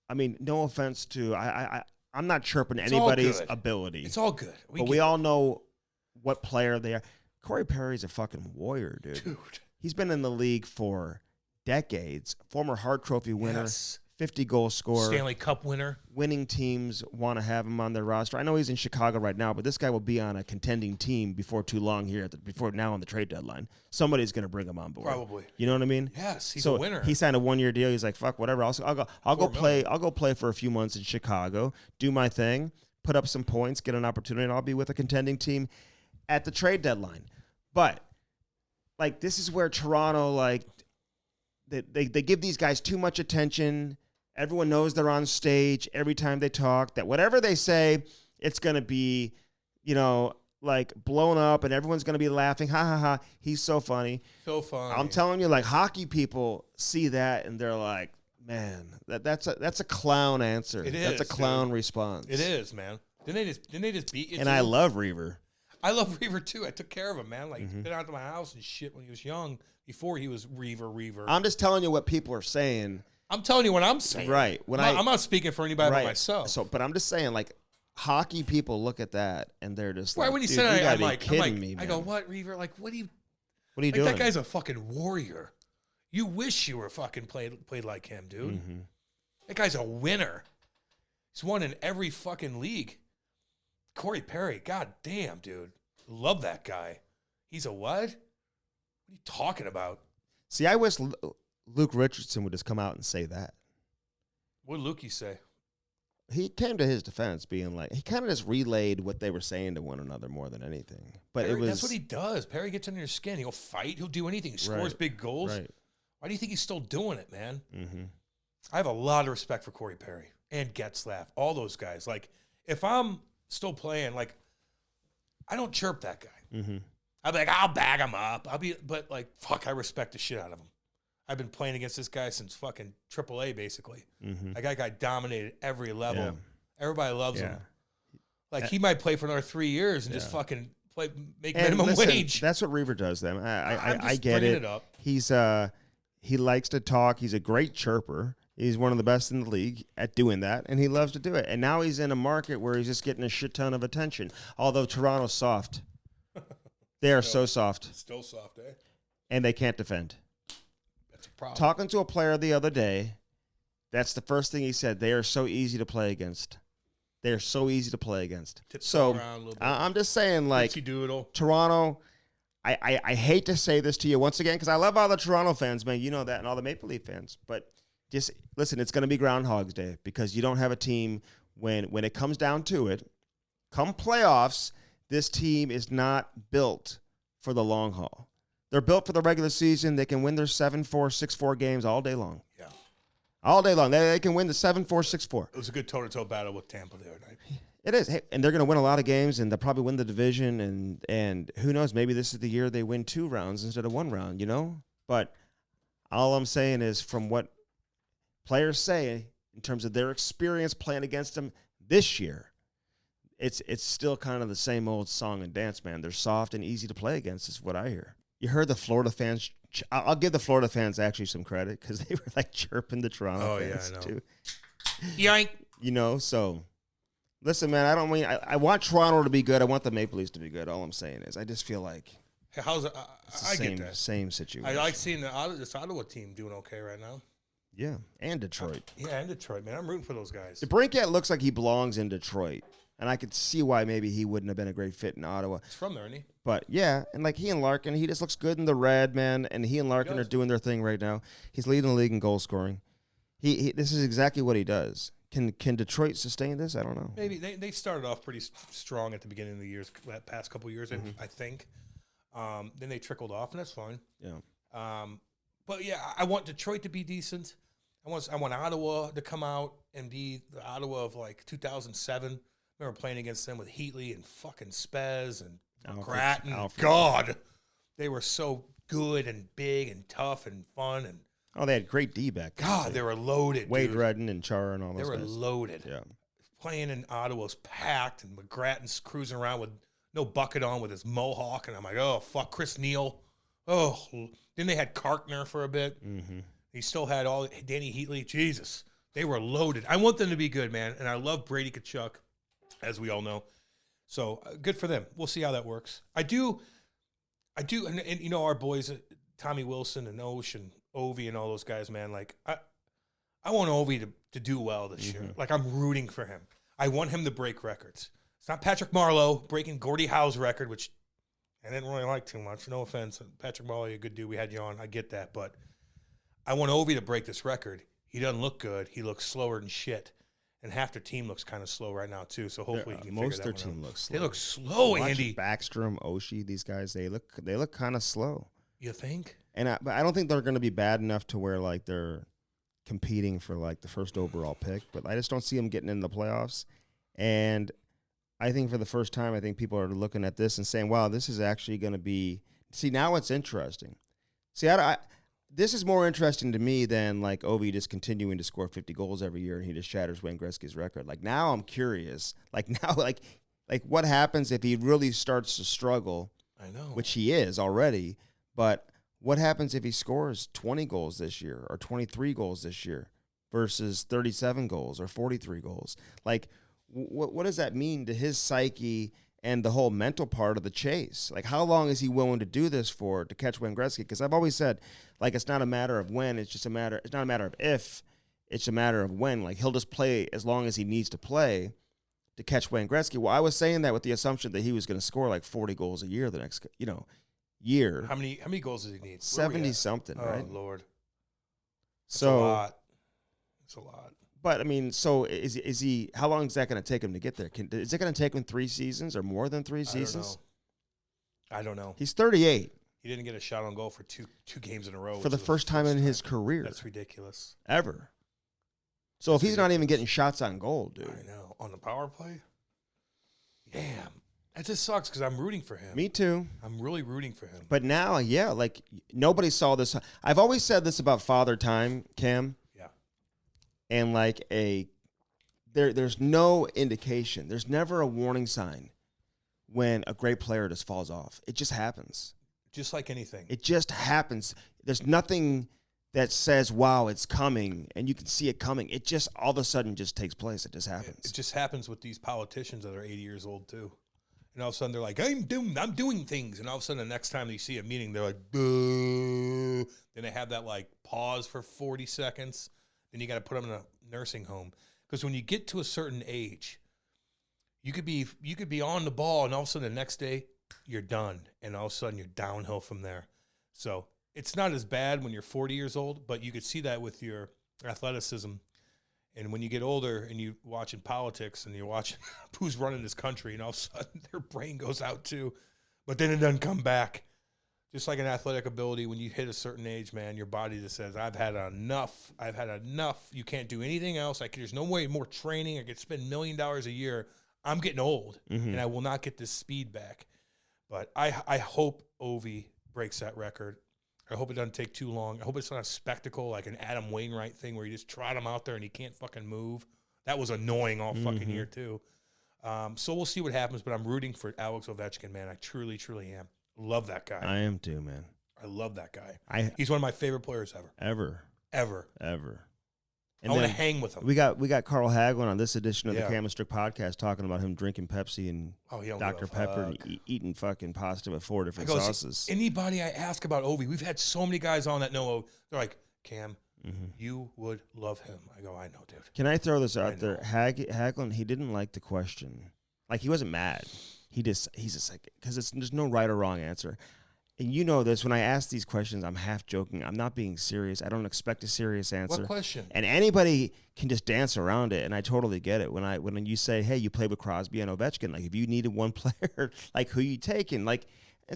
I mean, no offense to, I'm not chirping anybody's ability. It's all good. We all know what player they are. Corey Perry's a fucking warrior, dude. He's been in the league for decades. Former Hart Trophy winner, 50-goal scorer. Stanley Cup winner. Winning teams want to have him on their roster. I know he's in Chicago right now, but this guy will be on a contending team before too long here, before now on the trade deadline. Somebody's going to bring him on board. Probably. You know what I mean? Yes, he's a winner. He signed a 1-year deal. He's like, fuck, whatever. I'll go play for a few months in Chicago, do my thing, put up some points, get an opportunity, and I'll be with a contending team at the trade deadline. But like, this is where Toronto, like, they give these guys too much attention. Everyone knows they're on stage every time they talk, that whatever they say, it's going to be, you know, like blown up and everyone's going to be laughing. Ha, ha, ha. He's so funny. So funny. I'm telling you, like, hockey people see that and they're like, man, that's a clown answer. It is. That's a clown response. It is, man. Didn't they just beat you? And I love Reaves. I love Reaves too. I took care of him, man. Like, he's been out to my house and shit when he was young, before he was Reaves. I'm just telling you what people are saying. I'm telling you what I'm saying. Right. I'm not speaking for anybody but myself. So, but I'm just saying, like, hockey people look at that and they're just like, when he said it, I'm like, me, I go, what, Reaves? Like, what are you doing? That guy's a fucking warrior. You wish you were fucking played like him, dude. Mm-hmm. That guy's a winner. He's won in every fucking league. Corey Perry, god damn, dude. Love that guy. He's a what? What are you talking about? See, I wish Luke Richardson would just come out and say that. What did Lukey say? He came to his defense being like, he kind of just relayed what they were saying to one another more than anything. But Perry, that's what he does. Perry gets under your skin. He'll fight. He'll do anything. He scores big goals. Right. Why do you think he's still doing it, man? Mm-hmm. I have a lot of respect for Corey Perry and Getzlaff, all those guys. Like, if I'm still playing, like, I don't chirp that guy. Mm-hmm. I'll be like, I'll bag him up. But like, fuck, I respect the shit out of him. I've been playing against this guy since fucking AAA, basically. Mm-hmm. That guy dominated every level. Yeah. Everybody loves him. Like, he might play for another 3 years and just fucking make minimum wage. That's what Reaves does, then. I get it. He likes to talk. He's a great chirper. He's one of the best in the league at doing that, and he loves to do it. And now he's in a market where he's just getting a shit ton of attention. Although Toronto's soft. They are so soft. Still soft, eh? And they can't defend. problem. Talking to a player the other day, that's the first thing he said. They are so easy to play against. They are so easy to play against. So I'm just saying, like, Toronto, I hate to say this to you once again because I love all the Toronto fans, man. You know that, and all the Maple Leaf fans. But just listen, it's going to be Groundhog's Day because you don't have a team when it comes down to it. Come playoffs, this team is not built for the long haul. They're built for the regular season. They can win their 7-4, 6-4 games all day long. Yeah. All day long. They can win the 7-4, 6-4. It was a good toe-to-toe battle with Tampa the other night. It is. Hey, and they're going to win a lot of games, and they'll probably win the division. And who knows, maybe this is the year they win 2 rounds instead of 1 round, you know? But all I'm saying is from what players say in terms of their experience playing against them this year, it's still kind of the same old song and dance, man. They're soft and easy to play against is what I hear. You heard the Florida fans. I'll give the Florida fans actually some credit because they were like chirping the Toronto fans too. Yoink. You know, so listen, man, I want Toronto to be good. I want the Maple Leafs to be good. All I'm saying is I just feel like how's it? I get that. Same situation. I like seeing this Ottawa team doing okay right now. Yeah, and Detroit. And Detroit, man. I'm rooting for those guys. DeBrincat looks like he belongs in Detroit. And I could see why maybe he wouldn't have been a great fit in Ottawa. He's from there, isn't he? But, yeah, and like he and Larkin, he just looks good in the red, man. And he and Larkin are doing their thing right now. He's leading the league in goal scoring. This is exactly what he does. Can Detroit sustain this? I don't know. Maybe. They started off pretty strong at the beginning of the years, past couple of years, I think. Then they trickled off, and that's fine. Yeah. But, yeah, I want Detroit to be decent. I want Ottawa to come out and be the Ottawa of, like, 2007. I remember playing against them with Heatley and fucking Spez and Grattan. God, they were so good and big and tough and fun. And they had great D back then. God, they were loaded. Wade Redden and Chara and all those guys. They were loaded. Yeah. Playing in Ottawa was packed, and McGrattan's cruising around with no bucket on with his mohawk. And I'm like, oh, fuck, Chris Neal. Oh, then they had Karkner for a bit. Mm-hmm. He still had Danny Heatley. Jesus, they were loaded. I want them to be good, man. And I love Brady Tkachuk, as we all know. So good for them. We'll see how that works. I do, and you know our boys, Tommy Wilson and Osh and Ovi and all those guys, man. Like I want Ovi to do well this year. Like I'm rooting for him. I want him to break records. It's not Patrick Marleau breaking Gordie Howe's record, which I didn't really like too much. No offense, Patrick Marleau, you're a good dude. We had you on. I get that, but I want Ovi to break this record. He doesn't look good. He looks slower than shit. And half their team looks kind of slow right now, too. So hopefully you can figure that one out. Most of their team looks slow. They look slow, Andy. Backstrom, Oshie, these guys, they look kind of slow. You think? But I don't think they're going to be bad enough to where, like, they're competing for, like, the first overall pick. But I just don't see them getting in the playoffs. And I think for the first time, I think people are looking at this and saying, wow, this is actually going to be – see, now it's interesting. See, this is more interesting to me than, like, Ovi just continuing to score 50 goals every year and he just shatters Wayne Gretzky's record. Like, now I'm curious. Like, now, like what happens if he really starts to struggle? I know. Which he is already. But what happens if he scores 20 goals this year or 23 goals this year versus 37 goals or 43 goals? Like, what does that mean to his psyche and the whole mental part of the chase? Like, how long is he willing to do this for to catch Wayne Gretzky? Because I've always said, like, it's not a matter of when, it's not a matter of if, it's a matter of when. Like, he'll just play as long as he needs to play to catch Wayne Gretzky. Well, I was saying that with the assumption that he was going to score like 40 goals a year the next, year. How many goals does he need? 70-something, right? Oh, Lord. That's so a lot. It's a lot. But, I mean, so is he – how long is that going to take him to get there? Is it going to take him 3 seasons or more than 3 seasons? I don't know. He's 38. He didn't get a shot on goal for two games in a row. For the first time in his career. That's ridiculous. Ever. So if he's not even getting shots on goal, dude. I know. On the power play? Damn. That just sucks because I'm rooting for him. Me too. I'm really rooting for him. But now, yeah, like nobody saw this. I've always said this about Father Time, Cam. Yeah. And like there's no indication. There's never a warning sign when a great player just falls off. It just happens. Just like anything. It just happens. There's nothing that says, wow, it's coming, and you can see it coming. It just all of a sudden just takes place. It just happens. It just happens with these politicians that are 80 years old, too. And all of a sudden they're like, I'm doing things. And all of a sudden the next time they see a meeting, they're like, boo. Then they have that like pause for 40 seconds. Then you got to put them in a nursing home. Because when you get to a certain age, you could be on the ball, and all of a sudden the next day you're done. And all of a sudden you're downhill from there. So it's not as bad when you're 40 years old, but you could see that with your athleticism. And when you get older and you're watching politics and you're watching who's running this country, and all of a sudden their brain goes out too, but then it doesn't come back. Just like an athletic ability, when you hit a certain age, man, your body just says, I've had enough. I've had enough. You can't do anything else. There's no way more training. I could spend $1 million a year. I'm getting old, and I will not get this speed back. But I hope Ovi breaks that record. I hope it doesn't take too long. I hope it's not a spectacle like an Adam Wainwright thing where you just trot him out there and he can't fucking move. That was annoying all fucking year, too. So we'll see what happens, but I'm rooting for Alex Ovechkin, man. I truly, truly am. Love that guy. I am too, man. I love that guy. He's one of my favorite players ever. Ever. And I want to hang with him. We got Carl Hagelin on this edition of the Cale Strick podcast talking about him drinking Pepsi and Dr. Pepper and eating fucking pasta with 4 different sauces. Anybody I ask about Ovi, we've had so many guys on that know, they're like, Cam, you would love him. I go, I know, dude. Can I throw this out there? Hagelin, he didn't like the question. Like, he wasn't mad. He's just like, because there's no right or wrong answer. And you know this, when I ask these questions, I'm half joking. I'm not being serious. I don't expect a serious answer. What question? And anybody can just dance around it, and I totally get it. When you say, hey, you played with Crosby and Ovechkin, like if you needed one player, like who you taking? Like,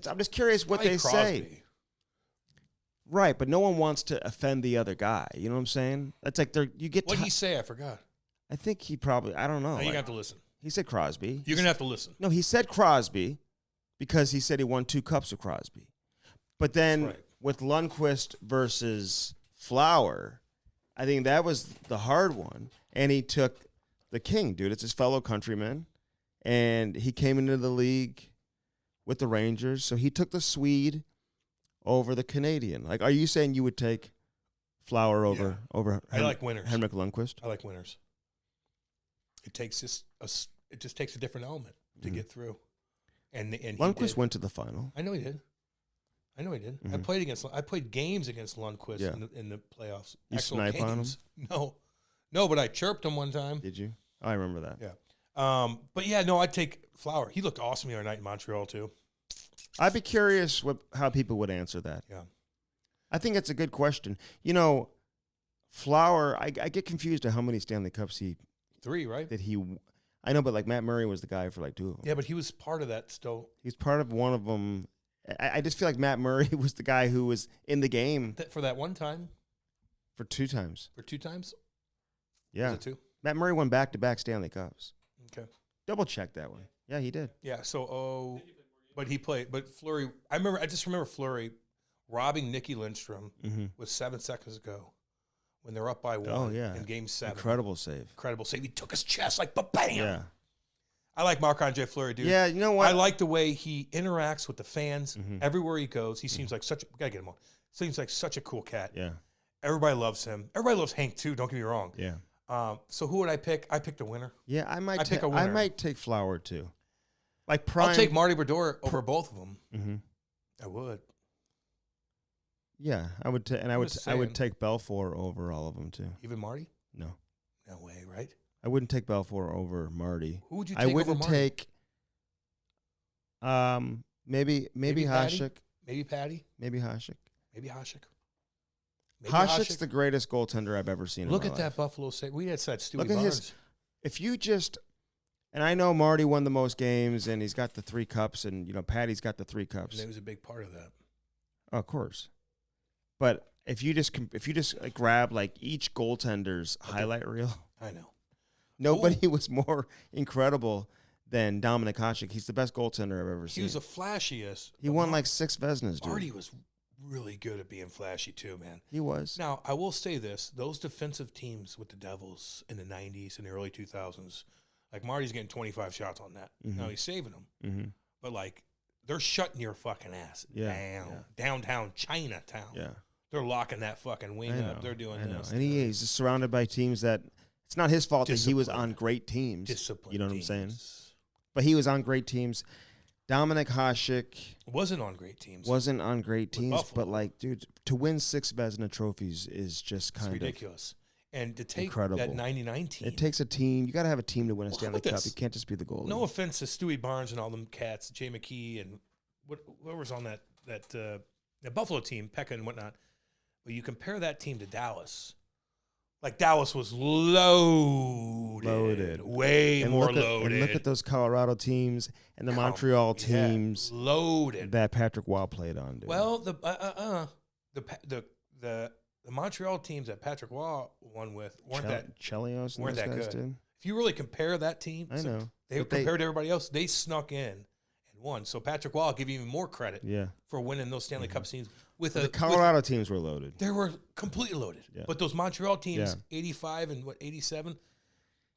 I'm just curious what they say. Right, but no one wants to offend the other guy. You know what I'm saying? That's like you get. What did he say? I forgot. I think he probably. I don't know. Now you have to listen. He said Crosby. You're gonna have to listen. No, he said Crosby because he said he won 2 cups with Crosby. But then with Lundqvist versus Flower, I think that was the hard one. And he took the king, dude. It's his fellow countryman. And he came into the league with the Rangers. So he took the Swede over the Canadian. Like, are you saying you would take Flower over I like winners. Henrik Lundqvist? I like winners. It just takes a different element to get through. And Lundqvist went to the final. I know he did. I played games against Lundqvist in the playoffs. You snipe on him? No, but I chirped him one time. Did you? Oh, I remember that. Yeah. But yeah, no, I'd take Flower. He looked awesome the other night in Montreal too. I'd be curious how people would answer that. Yeah. I think it's a good question. You know, Flower, I get confused at how many Stanley Cups 3, right? I know, but like Matt Murray was the guy for like 2 of them. Yeah, but he was part of that still. He's part of one of them. I just feel like Matt Murray was the guy who was in the game. For that one time? For 2 times. For 2 times? Yeah. Was it 2? Matt Murray won back-to-back Stanley Cups. Okay. Double check that one. Yeah, he did. Yeah, but he played. But Fleury, I just remember Fleury robbing Nicky Lindstrom with 7 seconds to go when they're up by 1 in Game 7. Incredible save. He took his chest like, bam! Yeah. I like Marc-Andre Fleury, dude. Yeah, you know what? I like the way he interacts with the fans everywhere he goes. He seems like gotta get him on. Seems like such a cool cat. Yeah. Everybody loves him. Everybody loves Hank too, don't get me wrong. Yeah. So who would I pick? I picked a winner. Yeah, I might pick a winner. I might take Flower too. Like prime. I'll take Marty Brodeur over both of them. Mm-hmm. I would. Yeah, I would I would take Belfour over all of them too. Even Marty? No. No way, right? I wouldn't take Belfour over Marty. Who would you take over Marty? Take maybe Hasek. Maybe Patty. Maybe Hasek. Hasek's the greatest goaltender I've ever seen. Look in at my that life. Buffalo save. We had said Stewie Look at Barnes. If you just, and I know Marty won the most games and he's got the 3 cups, and you know Patty's got the 3 cups. And it was a big part of that. Oh, of course. But if you just like grab like each goaltender's highlight reel, I know. Nobody was more incredible than Dominik Hasek. He's the best goaltender I've ever seen. He was the flashiest. He won like 6 Vezinas, dude. Marty was really good at being flashy too, man. He was. Now, I will say this. Those defensive teams with the Devils in the 90s and the early 2000s, like Marty's getting 25 shots on that. Now he's saving them. Mm-hmm. But like, they're shutting your fucking ass down. Downtown Chinatown. Yeah. They're locking that fucking wing up. They're doing this. And he's just surrounded by teams that it's not his fault that he was on great teams. Disciplined You know what I'm saying? But he was on great teams. Dominik Hasek wasn't on great teams. But like, dude, to win 6 Vezina trophies is just kind of ridiculous. And to take incredible. that 99 team. It takes a team. You got to have a team to win a Stanley Cup. You can't just be the goalie. No offense to Stewie Barnes and all them cats, Jay McKee and whoever's on that Buffalo team, Pekka and whatnot. But you compare that team to Dallas. Like, Dallas was loaded. Way more loaded. And look at those Colorado teams and the Montreal teams. Loaded. That Patrick Waugh played on, dude. Well, the Montreal teams that Patrick Waugh won with weren't that good. Dude. If you really compare that team, compared to everybody else, they snuck in and won. So Patrick Waugh give you even more credit for winning those Stanley Cup teams. The Colorado teams were loaded. They were completely loaded. Yeah. But those Montreal teams, 85 and 87,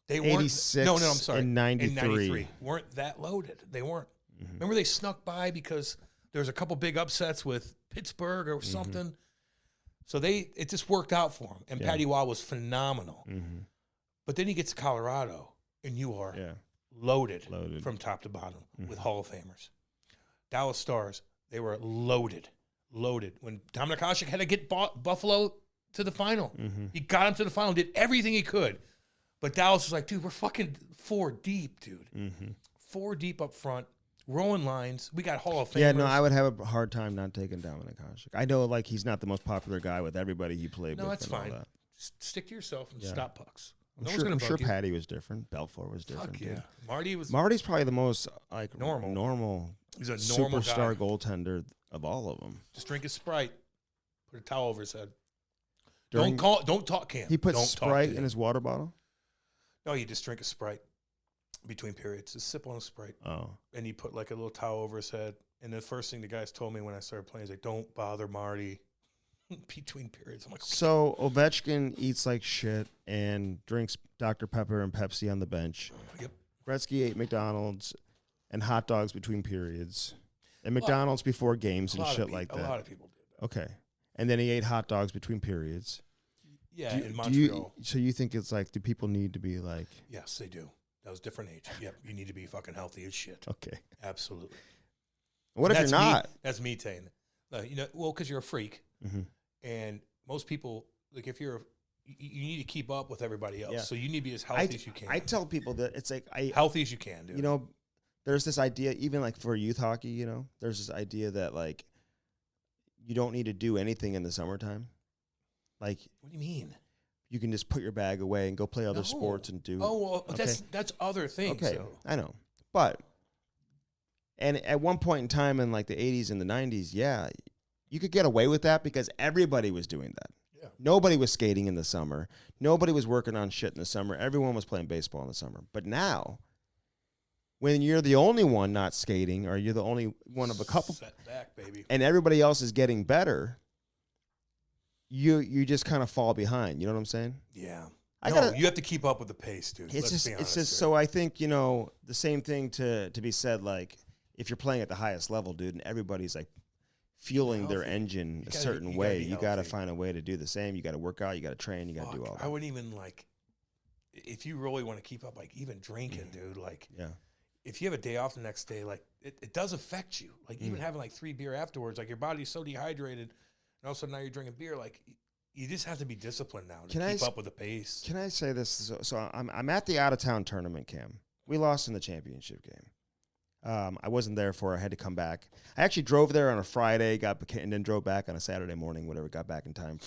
they weren't. 86 no, I'm sorry. And 93. Weren't that loaded. They weren't. Mm-hmm. Remember they snuck by because there was a couple big upsets with Pittsburgh or something. So it just worked out for him. And Patty Waugh was phenomenal. Mm-hmm. But then he gets to Colorado, and you are loaded from top to bottom with Hall of Famers. Dallas Stars, they were loaded. When Dominik Hasek had to get Buffalo to the final. Mm-hmm. He got him to the final, did everything he could. But Dallas was like, dude, we're fucking 4 deep, dude. Mm-hmm. 4 deep up front, rolling lines. We got Hall of Famers. Yeah, no, I would have a hard time not taking Dominik Hasek. I know, like, he's not the most popular guy with everybody he played with. No, that's fine. Stick to yourself and stop pucks. I'm sure Patty was different. Belfour was different. Fuck yeah. Marty's probably the most, like, normal. He's a normal superstar goaltender of all of them. Just drink his Sprite. Put a towel over his head. Don't talk, Cam. He put Sprite in his water bottle? No, you just drink a Sprite between periods. Just sip on a Sprite. Oh. And he put like a little towel over his head. And the first thing the guys told me when I started playing is like, don't bother Marty between periods. I'm like, okay. So Ovechkin eats like shit and drinks Dr. Pepper and Pepsi on the bench. Yep. Gretzky ate McDonald's and hot dogs between periods. And McDonald's before games and shit like that. A lot of people did that. Okay. And then he ate hot dogs between periods. Yeah, in Montreal. So you think it's like, do people need to be like... Yes, they do. That was a different age. Yep, you need to be fucking healthy as shit. Okay. Absolutely. What if you're not? That's me saying it. Because you're a freak. Mm-hmm. And most people, like, if you're... You need to keep up with everybody else. Yeah. So you need to be as healthy as you can. I tell people that it's like... healthy as you can, dude. You know, there's this idea, even like for youth hockey, you know, there's this idea that like you don't need to do anything in the summertime. Like, what do you mean? You can just put your bag away and go play other sports and do. Oh, well, okay. That's other things. Okay, though. I know, but and at one point in time in like the 80s and the 90s, yeah, you could get away with that because everybody was doing that. Yeah. Nobody was skating in the summer. Nobody was working on shit in the summer. Everyone was playing baseball in the summer. But now, when you're the only one not skating, or you're the only one of a couple, set back, baby, and everybody else is getting better, you just kind of fall behind. You know what I'm saying? Yeah. You have to keep up with the pace, dude. It's just so I think, you know, the same thing to be said, like, if you're playing at the highest level, dude, and everybody's like fueling their engine a certain way, you got to find a way to do the same. You got to work out, you got to train, you got to do all that. I wouldn't even, like, if you really want to keep up, like, even drinking, dude, like, if you have a day off the next day, like, it does affect you. Like, even having like 3 beer afterwards, like, your body's so dehydrated, and all of a sudden now you're drinking beer, like, you just have to be disciplined now to keep up with the pace. Can I say this? So I'm at the out-of-town tournament, Cam. We lost in the championship game. I wasn't there for it. I had to come back. I actually drove there on a Friday, and then drove back on a Saturday morning, whatever, got back in time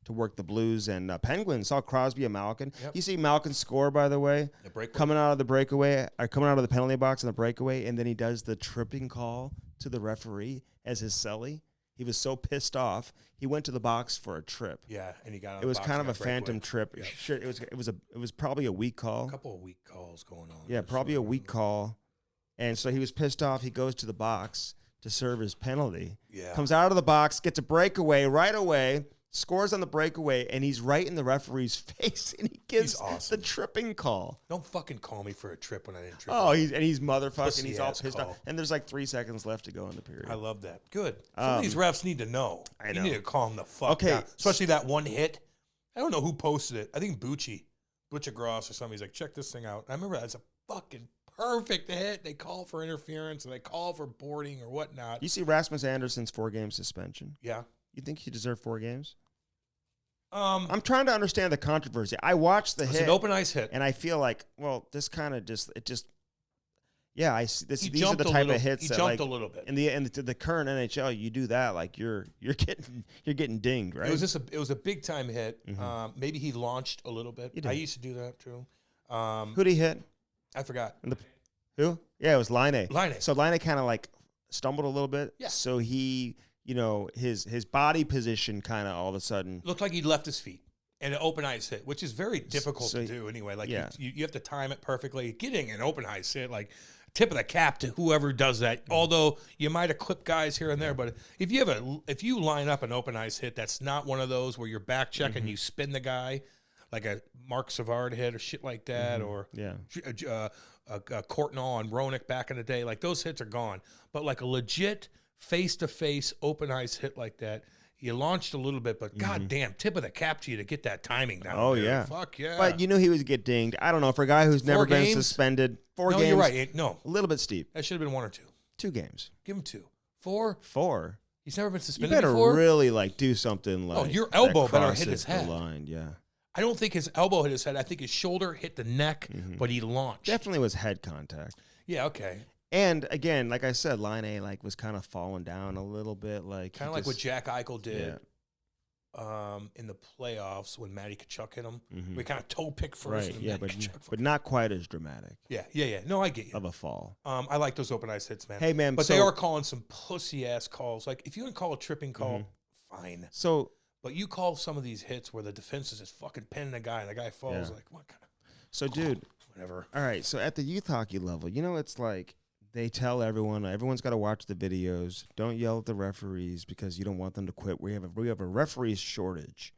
to work the Blues. And Penguins saw Crosby and Malkin. Yep. You see Malkin score, by the way, coming out of the breakaway, or coming out of the penalty box in the breakaway, and then he does the tripping call to the referee as his celly. He was so pissed off, he went to the box for a trip. Yeah, and he got out. It was kind of a phantom trip. Yeah. It was probably a weak call. A couple of weak calls going on. Yeah, probably a weak call. And so he was pissed off. He goes to the box to serve his penalty. Yeah. Comes out of the box, gets a breakaway right away, scores on the breakaway, and he's right in the referee's face, and he gives the tripping call. Don't fucking call me for a trip when I didn't trip. Oh, he's motherfucking. He's all pissed off. And there's like 3 seconds left to go in the period. I love that. Good. Some of these refs need to know. I know. You need to calm the fuck down. Especially that one hit. I don't know who posted it. I think Butcher Gross or something. He's like, check this thing out. And I remember that's a fucking perfect hit. They call for interference, and they call for boarding or whatnot. You see Rasmus Anderson's 4-game suspension. Yeah. You think he deserved 4 games? I'm trying to understand the controversy. I watched the hit. It's an open ice hit. And I feel like, well, this kind of just, yeah, I see this. These are the jumped type of hits He that, jumped like, a little bit. in the current NHL, you do that, like you're getting dinged, right? It was a big time hit. Maybe he launched a little bit. I used to do that too. Who'd he hit? I forgot. Who? Yeah, it was Line. Line. So Line kind of like stumbled a little bit. Yeah. So he, his body position kind of all of a sudden Looked like he'd left his feet. And an open ice hit, which is very difficult to do anyway. Like you have to time it perfectly. Getting an open ice hit, like tip of the cap to whoever does that. Although you might have clipped guys here and there, but if you line up an open ice hit, that's not one of those where you're back checking, you spin the guy like a Mark Savard hit or shit like that, or Courtnall on Roenick back in the day. Like those hits are gone. But like a legit face-to-face open ice hit like that. You launched a little bit, but goddamn, tip of the cap to you to get that timing down. Oh, dude. yeah. Fuck yeah. But you knew he would get dinged. I don't know. For a guy who's never been suspended, 4 games. No, you're right. No. A little bit steep. That should have been 1 or 2. 2 games. Give him 2. 4? 4. He's never been You suspended better before? really like do something like. Oh, your elbow that better hit crosses his the head. line, yeah. I don't think his elbow hit his head. I think his shoulder hit the neck, but he launched. Definitely was head contact. Yeah, okay. And again, like I said, Line A was kind of falling down a little bit, like Kind of like what Jack Eichel did. Yeah. In the playoffs when Matty Tkachuk hit him. We kind of toe pick first. Right, and yeah, Matty but not quite as dramatic. Yeah. No, I get you. Of a fall. I like those open ice hits, man. Hey, man, but they are calling some pussy ass calls. Like if you can call a tripping call, fine. So, but you call some of these hits where the defense is just fucking pinning a guy and the guy falls. Like what kind of? So, dude, whatever. All right. So at the youth hockey level, it's like they tell everyone's got to watch the videos. Don't yell at the referees because you don't want them to quit. We have a referee shortage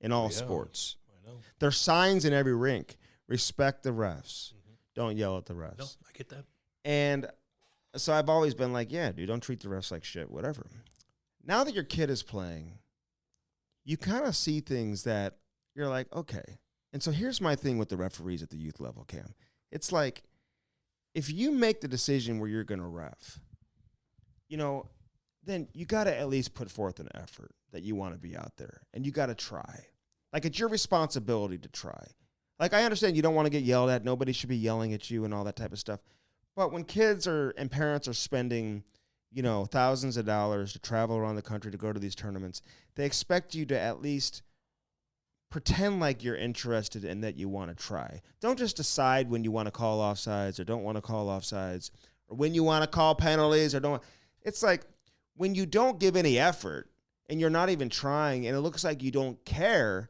in all sports. I know. There's signs in every rink. Respect the refs. Don't yell at the refs. No, I get that. And so I've always been like, yeah, dude, don't treat the refs like shit, whatever. Now that your kid is playing, you kind of see things that you're like, okay. And so here's my thing with the referees at the youth level, Cam. It's like, if you make the decision where you're going to ref, then you got to at least put forth an effort that you want to be out there. And you got to try. Like, it's your responsibility to try. Like, I understand you don't want to get yelled at. Nobody should be yelling at you and all that type of stuff. But when kids and parents are spending, thousands of dollars to travel around the country to go to these tournaments, they expect you to at least pretend like you're interested and that you want to try. Don't just decide when you want to call offsides or don't want to call offsides or when you want to call penalties or don't. It's like when you don't give any effort and you're not even trying and it looks like you don't care,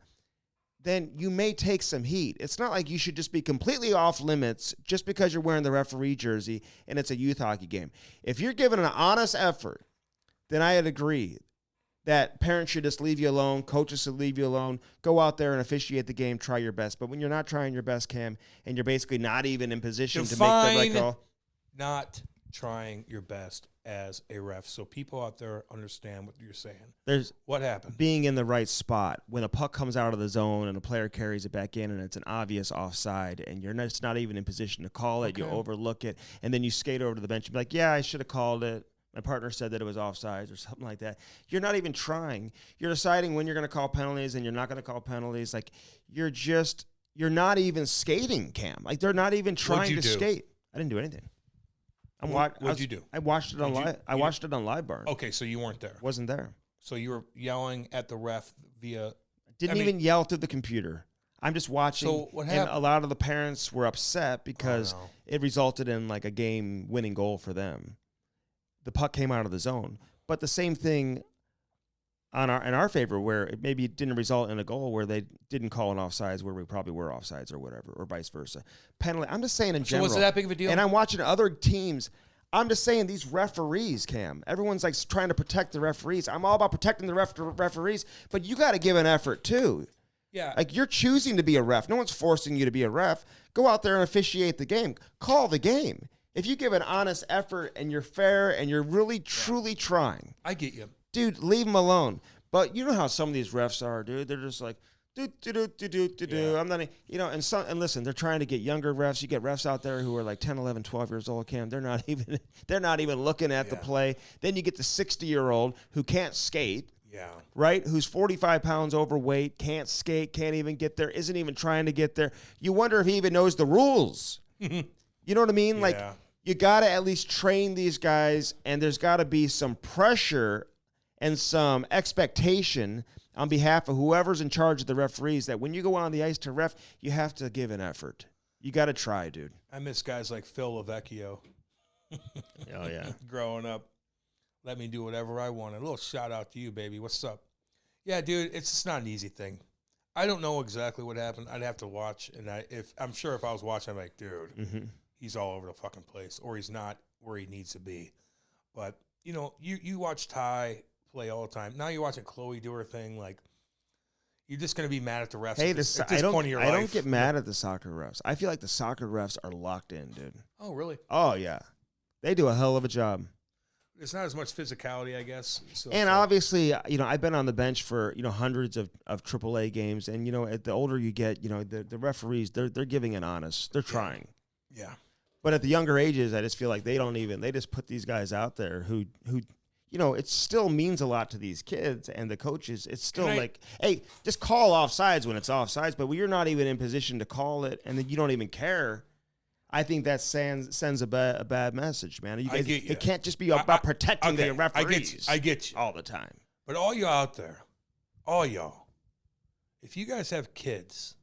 then you may take some heat. It's not like you should just be completely off limits just because you're wearing the referee jersey and it's a youth hockey game. If you're giving an honest effort, then I'd agree that parents should just leave you alone, coaches should leave you alone, go out there and officiate the game, try your best. But when you're not trying your best, Cam, and you're basically not even in position to make the right call. Not trying your best as a ref, so people out there understand what you're saying. There's what happened. Being in the right spot when a puck comes out of the zone and a player carries it back in and it's an obvious offside and you're not even in position to call it, you overlook it, and then you skate over to the bench and be like, yeah, I should have called it. My partner said that it was offsides or something like that. You're not even trying. You're deciding when you're going to call penalties and you're not going to call penalties. Like, you're not even skating, Cam. Like, they're not even trying to skate. I didn't do anything. What'd you do? I watched it on live. I watched it on Live Barn. Okay, so you weren't there. Wasn't there. So you were yelling at the ref via. Didn't even yell through the computer. I'm just watching. So what happened? And a lot of the parents were upset because it resulted in like a game-winning goal for them. The puck came out of the zone, but the same thing in our favor, where it maybe didn't result in a goal where they didn't call an offsides where we probably were offsides or whatever, or vice versa. Penalty. I'm just saying in general. So was it that big of a deal? And I'm watching other teams. I'm just saying these referees, Cam. Everyone's like trying to protect the referees. I'm all about protecting the referees, but you got to give an effort too. Yeah. Like, you're choosing to be a ref. No one's forcing you to be a ref. Go out there and officiate the game. Call the game. If you give an honest effort and you're fair and you're really, truly trying. I get you. Dude, leave them alone. But you know how some of these refs are, dude. They're just like, do. I'm not, and listen, they're trying to get younger refs. You get refs out there who are like 10, 11, 12 years old, Cam. They're not even looking at the play. Then you get the 60-year-old who can't skate. Yeah. Right? Who's 45 pounds overweight, can't skate, can't even get there, isn't even trying to get there. You wonder if he even knows the rules. You know what I mean? Yeah. Like, you got to at least train these guys, and there's got to be some pressure and some expectation on behalf of whoever's in charge of the referees that when you go on the ice to ref, you have to give an effort. You got to try, dude. I miss guys like Phil Lavecchio. Oh, yeah. Growing up. Let me do whatever I want. A little shout out to you, baby. What's up? Yeah, dude, it's just not an easy thing. I don't know exactly what happened. I'd have to watch, and I'm sure if I was watching, I'm like, dude, he's all over the fucking place, or he's not where he needs to be. But you watch Ty play all the time. Now you're watching Chloe do her thing. Like, you're just going to be mad at the refs. Hey, at this point in your life. I don't get mad at the soccer refs. I feel like the soccer refs are locked in, dude. Oh, really? Oh, yeah. They do a hell of a job. It's not as much physicality, I guess. So and obviously, I've been on the bench for, hundreds of AAA games. And, at the older you get, the referees, they're giving it honest. They're trying. Yeah. But at the younger ages, I just feel like they just put these guys out there who it still means a lot to these kids and the coaches. It's still hey, just call offsides when it's offsides. But when you're not even in position to call it and then you don't even care, I think that sends a bad message, man. I get you. It can't just be about protecting the referees. I get you all the time. But all you out there, all y'all, if you guys have kids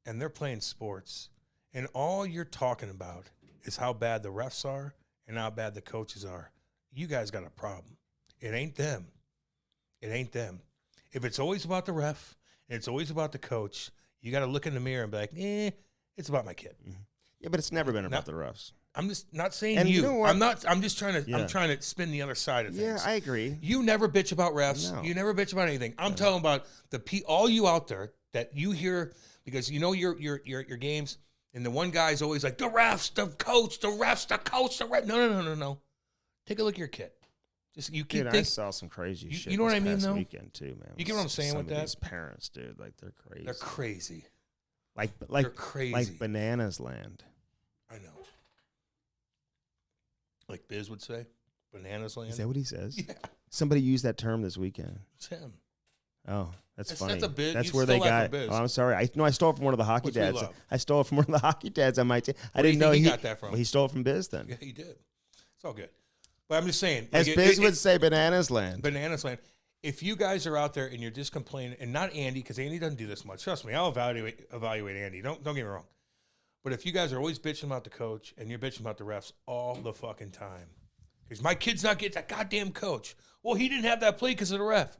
and they're playing sports and all you're talking about is how bad the refs are and how bad the coaches are, you guys got a problem. It ain't them. It ain't them. If it's always about the ref and it's always about the coach, you got to look in the mirror and be like, it's about my kid. Mm-hmm. Yeah, but it's never been about the refs. I'm just not saying and you. know what? I'm just trying to. I'm trying to spin the other side of things. Yeah, I agree. You never bitch about refs. No. You never bitch about anything. I'm talking about all you out there that you hear because your games and the one guy's always like the refs, the coach, the refs, the coach, the ref. No. Take a look at your kid. Just you keep. I saw some crazy shit. You know what I mean, though. Weekend too, man. You get what I'm saying with that? These parents, dude, like they're crazy. They're crazy. Like they're crazy. Like bananas land. I know. Like Biz would say, bananas land. Is that what he says? Yeah. Somebody used that term this weekend. It's him. Oh, that's funny. That's a bit. That's where they got it. Oh, I'm sorry. I stole it from one of the hockey dads. I stole it from one of the hockey dads on my team. I didn't know he got that from. Well, he stole it from Biz then. Yeah, he did. It's all good. But I'm just saying. As Biz would say, bananas land. Bananas land. If you guys are out there and you're just complaining, and not Andy, because Andy doesn't do this much. Trust me, I'll evaluate Andy. Don't get me wrong. But if you guys are always bitching about the coach and you're bitching about the refs all the fucking time, because my kid's not getting that goddamn coach. Well, he didn't have that play because of the ref.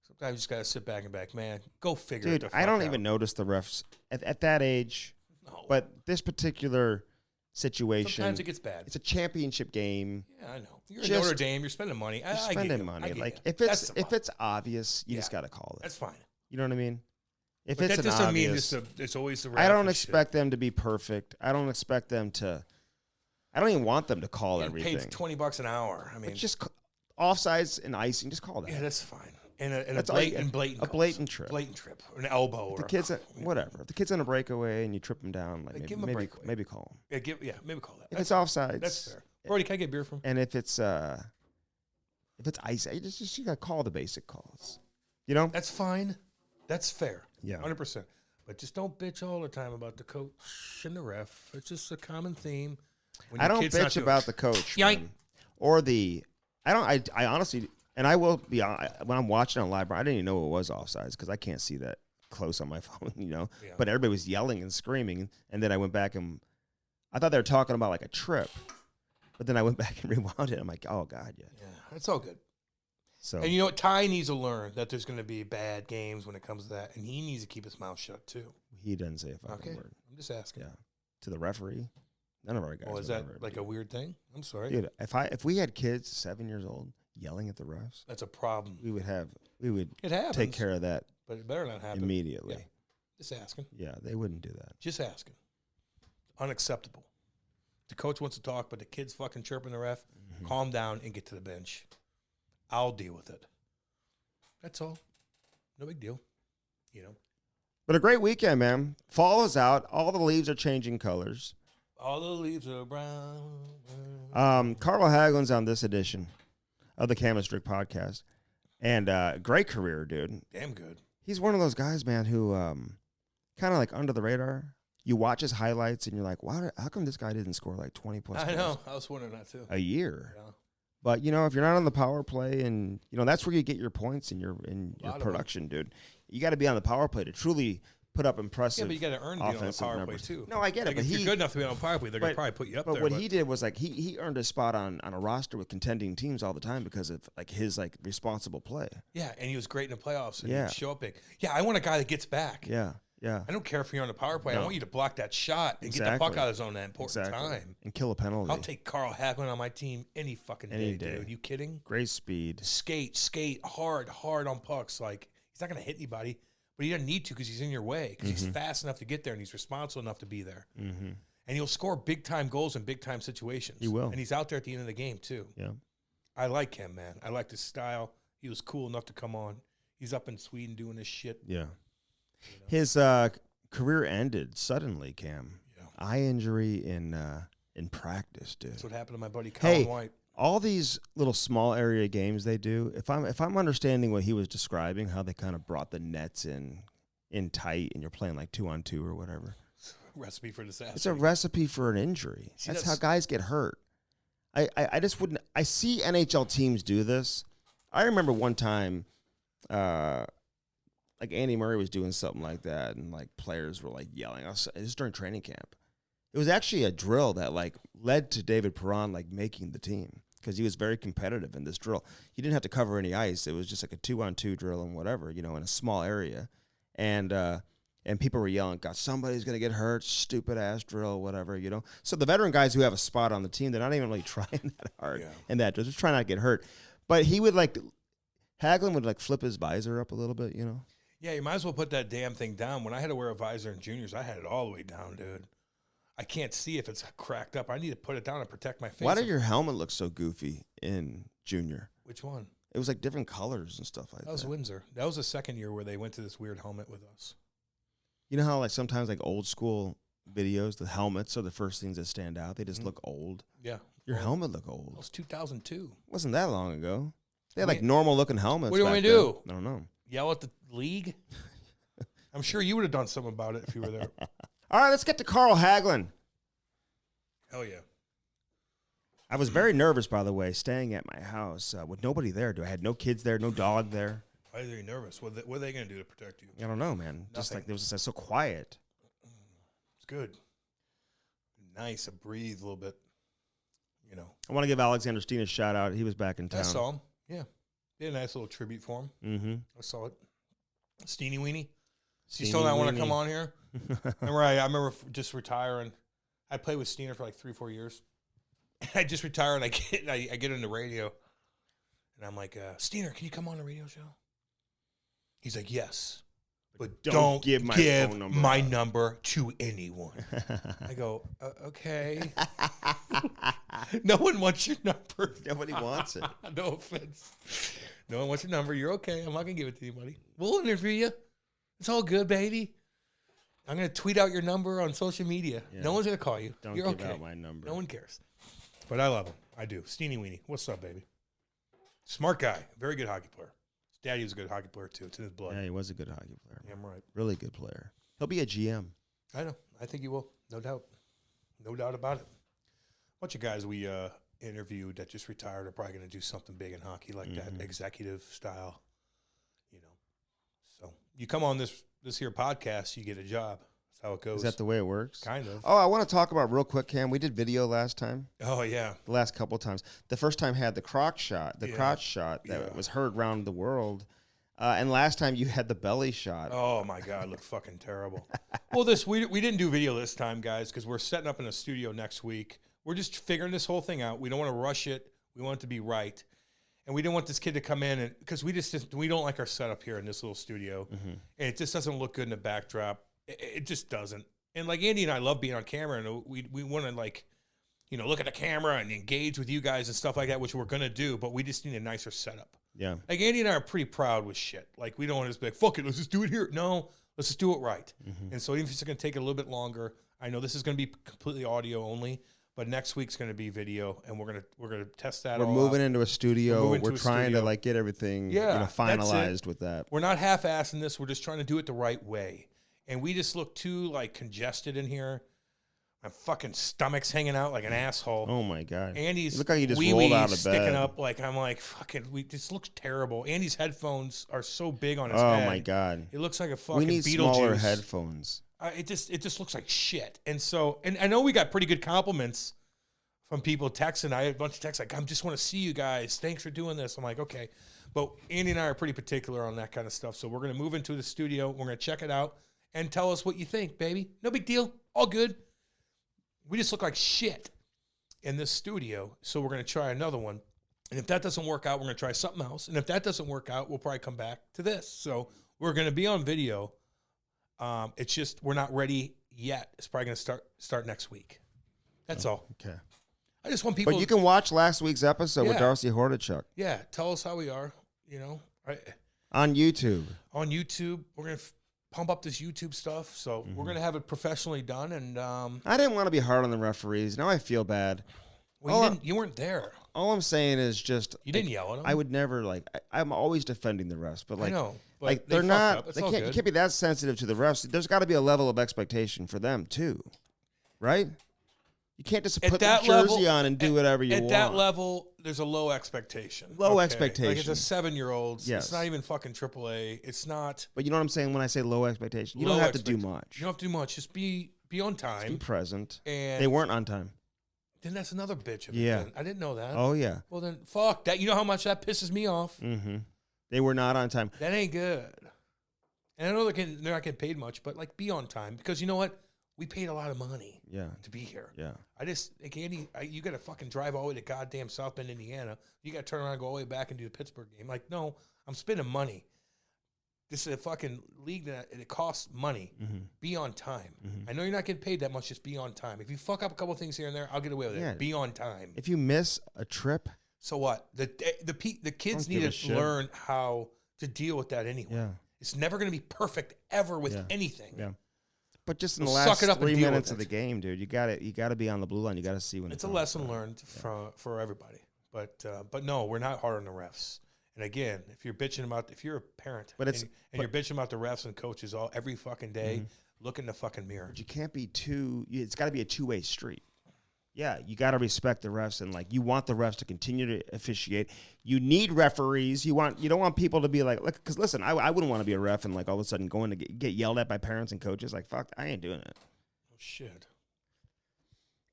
Sometimes you just got to sit back and back, man, go figure it the fuck out. I don't even notice the refs at that age. No. But this particular situation. Sometimes it gets bad. It's a championship game. Yeah, I know. You're in Notre Dame. You're spending money. You're spending money. Like if it's obvious, you just got to call it. That's fine. You know what I mean? If but it's that doesn't obvious, mean it's always the ref. I don't expect them to be perfect. I don't expect them to. I don't even want them to call everything. Paid $20 an hour. I mean, but just offsides and icing. Just call that. Yeah, that's fine. And a blatant trip, an elbow, or the kids. Whatever. If the kid's on a breakaway and you trip them down, like maybe call them. Maybe call that. If it's offsides, that's fair. Brody, can I get beer from? And if it's ice, you gotta call the basic calls. You know, that's fine. That's fair. Yeah, 100%. But just don't bitch all the time about the coach and the ref. It's just a common theme. I don't bitch about the coach or the. I honestly, and I will be when I'm watching on live. I didn't even know it was offsides because I can't see that close on my phone. Yeah. But everybody was yelling and screaming, and then I went back and I thought they were talking about like a trip, but then I went back and rewound it. I'm like, oh god, yeah. Yeah, it's all good. So, and you know what? Ty needs to learn that there's going to be bad games when it comes to that, and he needs to keep his mouth shut too. He doesn't say a fucking word. I'm just asking. Yeah, to the referee. None of our guys. Oh, is that like a weird thing? I'm sorry, dude. If we had kids 7 years old yelling at the refs, that's a problem. We would it take care of that, but it better not happen immediately. Yeah. Just asking. Yeah, they wouldn't do that. Just asking. Unacceptable. The coach wants to talk, but the kid's fucking chirping the ref. Mm-hmm. Calm down and get to the bench. I'll deal with it. That's all. No big deal. You know. But a great weekend, man. Fall is out. All the leaves are changing colors. All the leaves are brown. Carl Hagelin's on this edition of the Cale Strick podcast. And great career, dude. Damn good. He's one of those guys, man, who kind of like under the radar. You watch his highlights and you're like, wow, how come this guy didn't score like 20 plus I goals know. I was wondering that too. a year? Yeah. But, you know, if you're not on the power play and, you know, that's where you get your points in your production, dude. You got to be on the power play to truly put up impressive. Yeah, but you got to earn to be on the power play too. No, I get it. Like but if you're good enough to be on the power play, they're going to probably put you up there. But what he did was like he earned a spot on a roster with contending teams all the time because of like his like responsible play. Yeah, and he was great in the playoffs and Yeah. he'd show up big. Yeah, I want a guy that gets back. Yeah, yeah. I don't care if you're on the power play. No. I want you to block that shot and get the puck out of the zone at that important time. And kill a penalty. I'll take Carl Hagelin on my team any fucking day, dude. You kidding? Great speed. Skate hard on pucks. Like, he's not going to hit anybody, but he doesn't need to because he's in your way because he's fast enough to get there and he's responsible enough to be there. Mm-hmm. And he'll score big-time goals in big-time situations. He will. And he's out there at the end of the game, too. Yeah. I like him, man. I like his style. He was cool enough to come on. He's up in Sweden doing this shit. Yeah. You know? His career ended suddenly, Cam. Yeah. Eye injury in practice, dude. That's what happened to my buddy Colin White. All these little small area games they do, if I'm understanding what he was describing, how they kind of brought the nets in tight and you're playing like 2-on-2 or whatever. Recipe for disaster. It's a recipe for an injury. That's how guys get hurt. I just wouldn't. I see NHL teams do this. I remember one time, like Andy Murray was doing something like that, and like players were like yelling. It was during training camp. It was actually a drill that like led to David Perron like making the team because he was very competitive in this drill. He didn't have to cover any ice. It was just like a 2-on-2 drill and whatever, you know, in a small area, and people were yelling, "God, somebody's gonna get hurt! Stupid ass drill, whatever," you know. So the veteran guys who have a spot on the team, they're not even really trying that hard, and that just trying not to get hurt. But he would like Hagelin would like flip his visor up a little bit, you know. Yeah, you might as well put that damn thing down. When I had to wear a visor in juniors, I had it all the way down, dude. I can't see if it's cracked up. I need to put it down and protect my face. Why did your helmet look so goofy in junior? Which one? It was like different colors and stuff like that. That was Windsor. That was the second year where they went to this weird helmet with us. You know how like sometimes like old school videos, the helmets are the first things that stand out. They just look old. Yeah. Your helmet looked old. That was 2002. Wasn't that long ago. They had like normal looking helmets. What do you want me to do? I don't know. Yell at the league? I'm sure you would have done something about it if you were there. All right, let's get to Carl Hagelin. Hell yeah. I was very nervous, by the way, staying at my house with nobody there. I had no kids there, no dog there. Why are they nervous? What are they going to do to protect you? I don't know, man. Just like it was just so quiet. It's good. Nice to breathe a little bit. You know. I want to give Alexander Steen a shout out. He was back in town. I saw him. Yeah. Did a nice little tribute for him. Mm-hmm. I saw it. Steenie Weenie. He still not want to come on here. Remember, I remember just retiring. I played with Steiner for like 3-4 years. I just retire and I get on the radio, and I'm like, Steiner, can you come on the radio show? He's like, yes, but don't give my number to anyone. I go, okay. No one wants your number. Nobody wants it. No offense. No one wants your number. You're okay. I'm not going to give it to anybody. We'll interview you. It's all good, baby. I'm going to tweet out your number on social media. Yeah. No one's going to call you. Don't You're give okay. out my number. No one cares. But I love him. I do. Steenie Weenie. What's up, baby? Smart guy. Very good hockey player. His daddy was a good hockey player, too. It's in his blood. Yeah, he was a good hockey player. Yeah, I'm right. Really good player. He'll be a GM. I know. I think he will. No doubt. No doubt about it. A bunch of guys we interviewed that just retired are probably going to do something big in hockey like that, executive style. You know. So you come on this here podcast, you get a job. That's how it goes. Is that the way it works? Kind of. Oh, I want to talk about real quick, Cam. We did video last time. Oh, yeah. The last couple of times. The first time had the crotch shot that was heard around the world. And last time you had the belly shot. Oh, my God. It looked fucking terrible. Well, we didn't do video this time, guys, because we're setting up in a studio next week. We're just figuring this whole thing out. We don't want to rush it. We want it to be right. And we didn't want this kid to come in because we don't like our setup here in this little studio. Mm-hmm. And it just doesn't look good in the backdrop. It just doesn't. And like Andy and I love being on camera, and we want to like, you know, look at the camera and engage with you guys and stuff like that, which we're gonna do. But we just need a nicer setup. Yeah. Like Andy and I are pretty proud with shit. Like we don't want to just be like, fuck it, let's just do it here. No, Let's just do it right. And so even if it's going to take a little bit longer, I know this is going to be completely audio only, but next week's going to be video, and we're gonna test that. We're moving into a studio. We're trying to like get everything finalized with that. We're not half-assing this. We're just trying to do it the right way. And we just look too like congested in here. My fucking stomach's hanging out like an asshole. Oh my God. Andy's look how you just rolled out of bed. Sticking up like I'm like fucking. This looks terrible. Andy's headphones are so big on his head. Oh my God. It looks like a fucking. We need Beetlejuice. smaller headphones. It just looks like shit. And so, and I know we got pretty good compliments from people texting. I had a bunch of texts like, I just want to see you guys. Thanks for doing this. I'm like, okay. But Andy and I are pretty particular on that kind of stuff. So we're going to move into the studio. We're going to check it out and tell us what you think, baby. No big deal. All good. We just look like shit in this studio. So we're going to try another one. And if that doesn't work out, we're going to try something else. And if that doesn't work out, we'll probably come back to this. So we're going to be on video. It's just we're not ready yet. It's probably going to start next week. That's all. Okay. I just want people. But you can watch last week's episode with Darcy Hordachuk. Yeah, tell us how we are. On YouTube. On YouTube, we're gonna pump up this YouTube stuff. So we're gonna have it professionally done. And I didn't want to be hard on the referees. Now I feel bad. Well, you weren't there. All I'm saying is just you didn't yell at them. I would never I'm always defending the refs, but like I know, but like they're not. They you can't be that sensitive to the refs. There's got to be a level of expectation for them too, right? You can't just put the jersey on and do whatever you want. At that level, there's a low expectation. Low expectation. Like it's a 7-year-old. Yes. It's not even fucking AAA. It's not. But you know what I'm saying when I say low expectation? You don't have to do much. You don't have to do much. Just be on time. Just be present. And they weren't on time. Then that's another bitch of it. Yeah. Then. I didn't know that. Oh, yeah. Well, then fuck that. You know how much that pisses me off? Mm-hmm. They were not on time. That ain't good. And I know they're not getting paid much, but like be on time because you know what? We paid a lot of money to be here. Yeah. I just, like, Andy, you got to fucking drive all the way to goddamn South Bend, Indiana. You got to turn around and go all the way back and do the Pittsburgh game. Like, no, I'm spending money. This is a fucking league that it costs money. Mm-hmm. Be on time. Mm-hmm. I know you're not getting paid that much. Just be on time. If you fuck up a couple things here and there, I'll get away with it. Be on time. If you miss a trip. So what? The kids need to learn how to deal with that anyway. Yeah. It's never going to be perfect ever with anything. Yeah. But just in the last 3 minutes of the game, dude, you got to be on the blue line. You got to see when it's a lesson learned for everybody. But no, we're not hard on the refs. And again, if you're a parent and you're bitching about the refs and coaches every fucking day, look in the fucking mirror. But you can't be it's got to be a two-way street. Yeah, you got to respect the refs and you want the refs to continue to officiate. You need referees. You don't want people to be because listen, I wouldn't want to be a ref and all of a sudden going to get yelled at by parents and coaches. Like, fuck, I ain't doing it. Oh shit.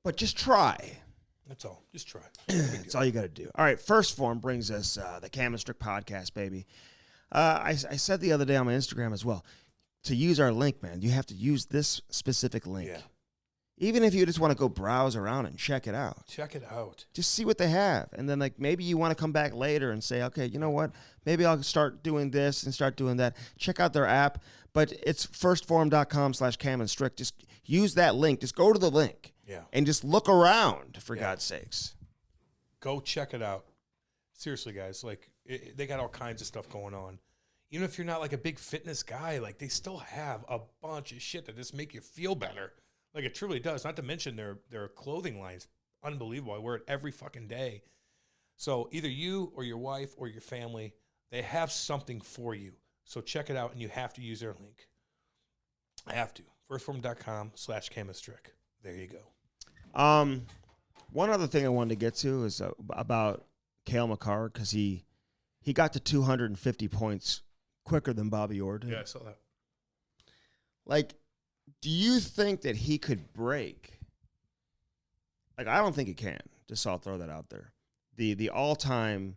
But just try. That's all. Just try. That's all you got to do. All right, First Form brings us the Cale Strick podcast, baby. I said the other day on my Instagram as well, to use our link, man, you have to use this specific link. Yeah. Even if you just want to go browse around and check it out. Check it out. Just see what they have. And then maybe you want to come back later and say, okay, you know what? Maybe I'll start doing this and start doing that. Check out their app. But it's firstforum.com/Cale Strick. Just use that link. Just go to the link. Yeah. And just look around, for God's sakes. Go check it out. Seriously, guys. They got all kinds of stuff going on. Even if you're not a big fitness guy, they still have a bunch of shit that just make you feel better. It truly does. Not to mention their clothing lines. Unbelievable. I wear it every fucking day. So either you or your wife or your family, they have something for you. So check it out, and you have to use their link. I have to. Firstform.com/Cale Strick. There you go. One other thing I wanted to get to is about Cale Makar, because he got to 250 points quicker than Bobby Orr did. Yeah, I saw that. Do you think that he could break? I don't think he can. Just I'll throw that out there. The all-time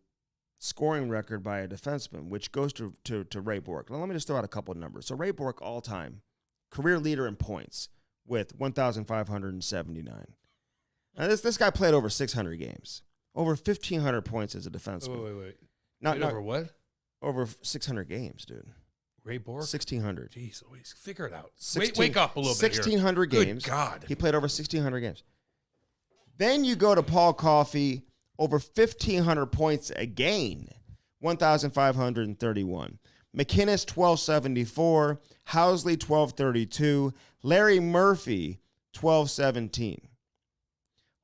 scoring record by a defenseman, which goes to Ray Bourque. Now, let me just throw out a couple of numbers. So Ray Bourque, all-time career leader in points with 1,579. Now this guy played over 600 games, over 1,500 points as a defenseman. Wait. Not over what? Over 600 games, dude. Ray Bourque? 1,600. Jeez Louise. Figure it out. Wake up a little bit 1,600 here. games. Good God. He played over 1,600 games. Then you go to Paul Coffey, over 1,500 points again, 1,531. McInnes, 1274. Housley, 1232. Larry Murphy, 1217.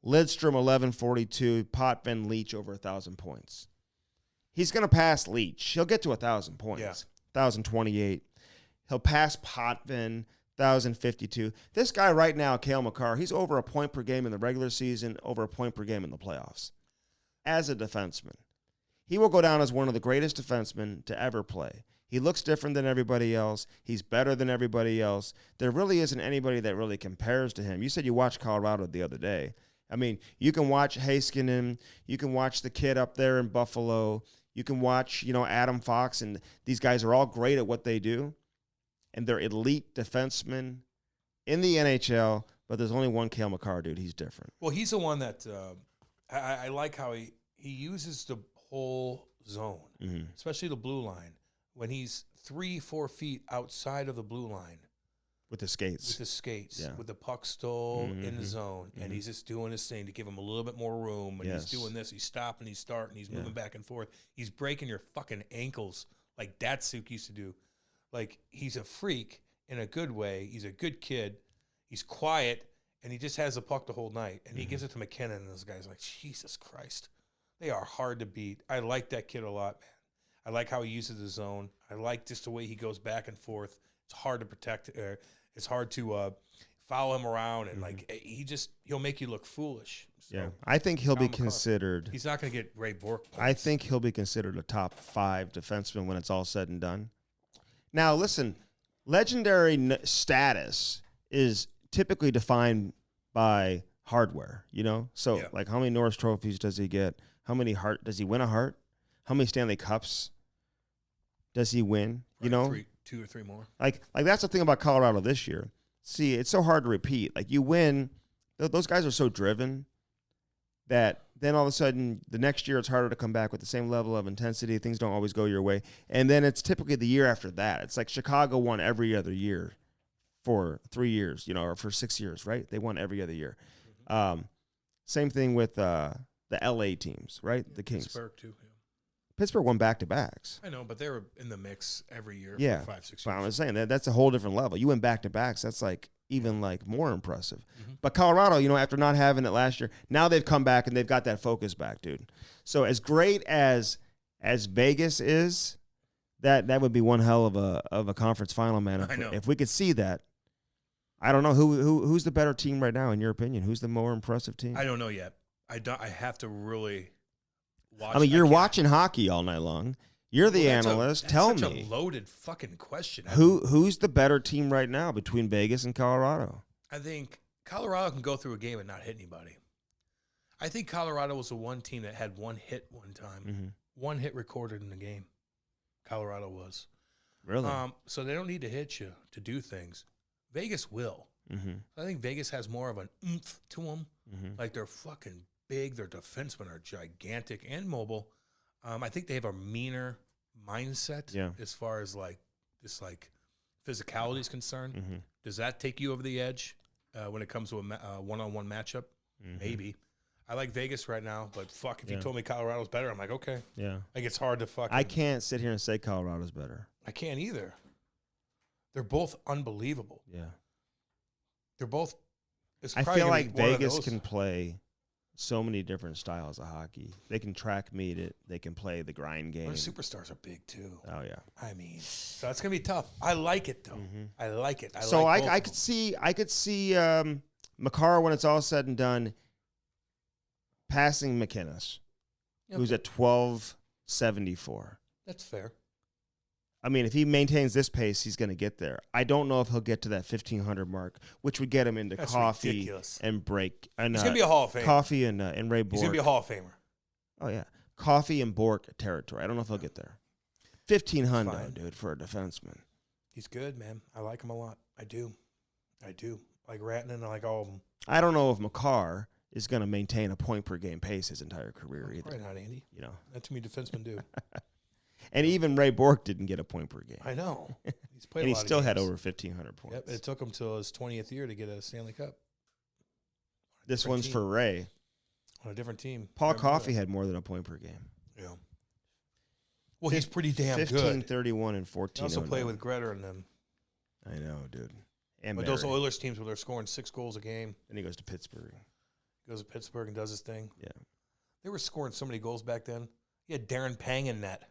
Lidstrom, 1142. Potvin, Leach, over 1,000 points. He's going to pass Leach. He'll get to 1,000 points. Yeah. 1,028. He'll pass Potvin, 1,052. This guy right now, Cale Makar, he's over a point per game in the regular season, over a point per game in the playoffs. As a defenseman, he will go down as one of the greatest defensemen to ever play. He looks different than everybody else. He's better than everybody else. There really isn't anybody that really compares to him. You said you watched Colorado the other day. I mean, you can watch Hagelin. You can watch the kid up there in Buffalo. You can watch, Adam Fox, and these guys are all great at what they do. And they're elite defensemen in the NHL, but there's only one Cale Makar, dude. He's different. Well, he's the one that I like how he uses the whole zone, especially the blue line, when he's 3-4 feet outside of the blue line. With the skates. With the puck still in the zone. And he's just doing his thing to give him a little bit more room. And he's doing this. He's stopping, he's starting, he's moving back and forth. He's breaking your fucking ankles like Datsuk used to do. Like, he's a freak in a good way. He's a good kid. He's quiet, and he just has the puck the whole night. And he gives it to McKinnon, and those guys are like, Jesus Christ. They are hard to beat. I like that kid a lot, man. I like how he uses the zone. I like just the way he goes back and forth. It's hard to protect. It's hard to follow him around, and he'll make you look foolish. So, yeah, I think he'll be considered. He's not going to get Ray Bourque points. I think he'll be considered a top 5 defenseman when it's all said and done. Now, listen, legendary status is typically defined by hardware, So, like, how many Norris trophies does he get? How many does he win a Hart? How many Stanley Cups does he win? Right, 2 or 3 more. Like that's the thing about Colorado this year. See, it's so hard to repeat. Like, you win, those guys are so driven that then all of a sudden the next year it's harder to come back with the same level of intensity. Things don't always go your way. And then it's typically the year after that. It's like Chicago won every other year for 3 years, or for 6 years, right? They won every other year. Same thing with the LA teams, right? The Kings. Pittsburgh, too. Yeah. Pittsburgh won back-to-backs. I know, but they were in the mix every year for 5-6 years. But I was saying that's a whole different level. You win back-to-backs. That's like even like more impressive. But Colorado, after not having it last year, now they've come back and they've got that focus back, dude. So as great as Vegas is, that would be one hell of a conference final, man. If we could see that. I don't know who's the better team right now in your opinion. Who's the more impressive team? I don't know yet. I have to really watch. I mean, you're watching hockey all night long. You're the analyst. Tell me. That's a loaded fucking question. Who's the better team right now between Vegas and Colorado? I think Colorado can go through a game and not hit anybody. I think Colorado was the one team that had one hit one time. One hit recorded in the game. Colorado was. Really? So they don't need to hit you to do things. Vegas will. I think Vegas has more of an oomph to them. Like, they're fucking big. Their defensemen are gigantic and mobile. I think they have a meaner mindset as far as physicality is concerned. Does that take you over the edge when it comes to a one-on-one matchup? Maybe. I like Vegas right now, but fuck, if you told me Colorado's better, I'm like, okay. Yeah. Like, it's hard to fucking. I can't sit here and say Colorado's better. I can't either. They're both unbelievable. Yeah. They're both. I feel like Vegas can play so many different styles of hockey. They can track meet it. They can play the grind game. Their superstars are big too. Oh yeah. I mean, so it's gonna be tough. I like it though. I like it. I could see Makar when it's all said and done passing McInnes, who's at 1274. That's fair. I mean, if he maintains this pace, he's going to get there. I don't know if he'll get to that 1,500 mark, which would get him into Coffee ridiculous. And break. And, he's going to be a Hall of Famer. Coffee and Ray Bourque. He's going to be a Hall of Famer. Oh, yeah. Coffee and Bourque territory. I don't know if he'll get there. 1,500, dude, for a defenseman. He's good, man. I like him a lot. I do. Like Ratnan, I like all of them. I don't know if Makar is going to maintain a point-per-game pace his entire career either. Probably not, Andy. Not too many defensemen do. And even Ray Bourque didn't get a point per game. I know. He's played and he a lot still of had games. over 1,500 points. Yep, it took him till his 20th year to get a Stanley Cup. This one's for Ray. On a different team. Paul Coffey had more than a point per game. Yeah. Well, he's pretty damn 15, good. 31, and 14. He also played with Greta and them. I know, dude. And But those Oilers teams where they're scoring 6 goals a game. Then he goes to Pittsburgh. Goes to Pittsburgh and does his thing. Yeah. They were scoring so many goals back then. He had Darren Pang in net.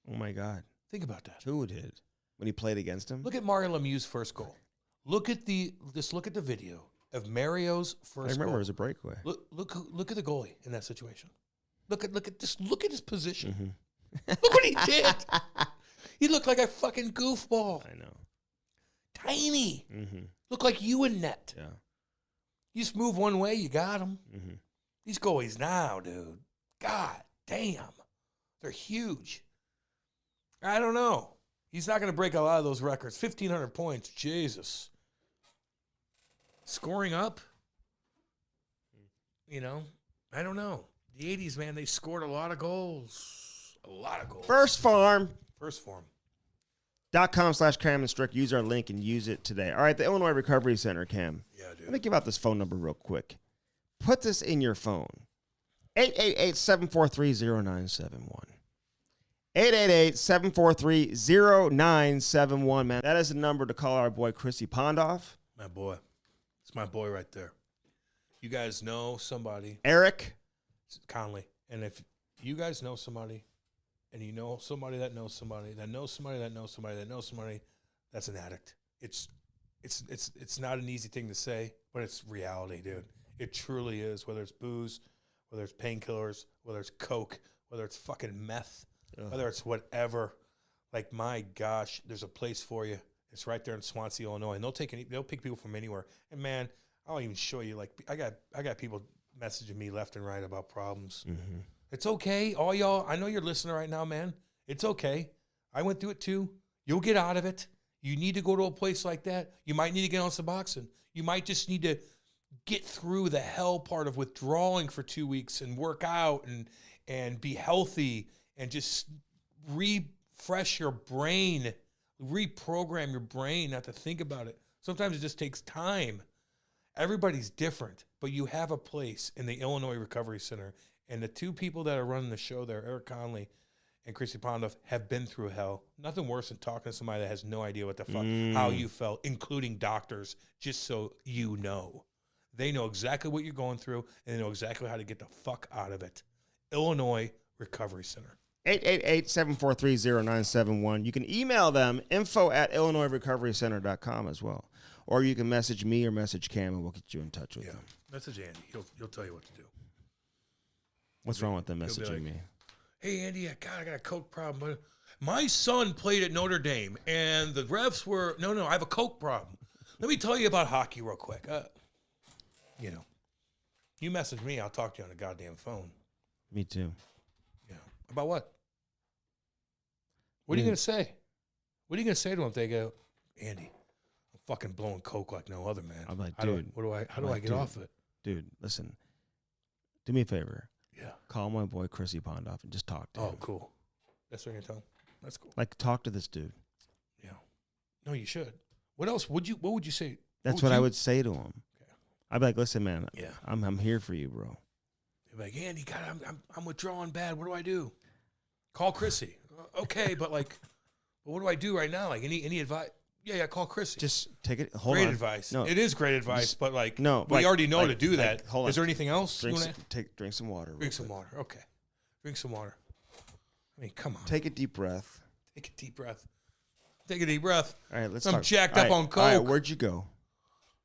Oh, my God. Think about that. Who would hit when he played against him? Look at Mario Lemieux's first goal. Look at the video of Mario's first goal. I remember it was a breakaway. Look at the goalie in that situation. Look at his position. Mm-hmm. Look what he did. He looked like a fucking goofball. I know. Tiny. Mm-hmm. Looked like you in net. Yeah. You just move one way, you got him. Mm-hmm. These goalies now, dude. God damn. They're huge. I don't know. He's not going to break a lot of those records. 1,500 points. Jesus. Scoring up? You know, I don't know. The 80s, man, they scored a lot of goals. A lot of goals. First Farm. .com/Cam and Strick. Use our link and use it today. All right, the Illinois Recovery Center, Cam. Yeah, dude. Let me give out this phone number real quick. Put this in your phone. 888-743-0971. 888-743-0971, man. That is the number to call our boy Chrissy Pondoff. My boy. It's my boy right there. You guys know somebody. Eric Conley. And if you guys know somebody, and you know somebody that knows somebody, that knows somebody that knows somebody that knows somebody, that's an addict. It's not an easy thing to say, but it's reality, dude. It truly is. Whether it's booze, whether it's painkillers, whether it's coke, whether it's fucking meth, whether it's whatever. Like, my gosh, there's a place for you. It's right there in Swansea, Illinois, and they'll pick people from anywhere. And man, I'll even show you. Like, I got people messaging me left and right about problems. Mm-hmm. It's okay. All y'all, I know you're listening right now, man. It's okay. I went through it too. You'll get out of it. You need to go to a place like that. You might need to get on Suboxone. You might just need to get through the hell part of withdrawing for 2 weeks and work out and be healthy and just refresh your brain, reprogram your brain not to think about it. Sometimes it just takes time. Everybody's different, but you have a place in the Illinois Recovery Center. And the two people that are running the show there, Eric Conley and Chrissy Pondoff, have been through hell. Nothing worse than talking to somebody that has no idea what the fuck, how you felt, including doctors, just so you know. They know exactly what you're going through, and they know exactly how to get the fuck out of it. Illinois Recovery Center. 888-743-0971. You can email them, info@illinoisrecoverycenter.com as well. Or you can message me or message Cam, and we'll get you in touch with them. Message Andy. He'll tell you what to do. What's wrong with them messaging like, me? Hey, Andy, I got a coke problem. But my son played at Notre Dame, and the refs were, no, I have a coke problem. Let me tell you about hockey real quick. You message me, I'll talk to you on the goddamn phone. Me too. Yeah. About what? What are you going to say? What are you going to say to them if they go, Andy, I'm fucking blowing coke like no other, man. I'm like, dude. How do I get off it? Dude, listen. Do me a favor. Yeah. Call my boy Chrissy Pondoff and just talk to him. Oh, cool. That's what you're going to tell him? That's cool. Like, talk to this dude. Yeah. No, you should. What else? What would you say? That's what I would say to him. Okay. I'd be like, listen, man. Yeah. I'm here for you, bro. You're like, Andy, God, I'm withdrawing bad. What do I do? Call Chrissy. Okay, but what do I do right now? Like, any advice? Yeah, call Chrissy. Just take it. Hold great on. advice. No. It is great advice, but no, we already know to do that. Hold on. Is there anything else? Drink some water. Drink some water. Okay. Drink some water. I mean, come on. Take a deep breath. Take a deep breath. Take a deep breath. All right, let's I'm talk. jacked up on coke. All right, where'd you go?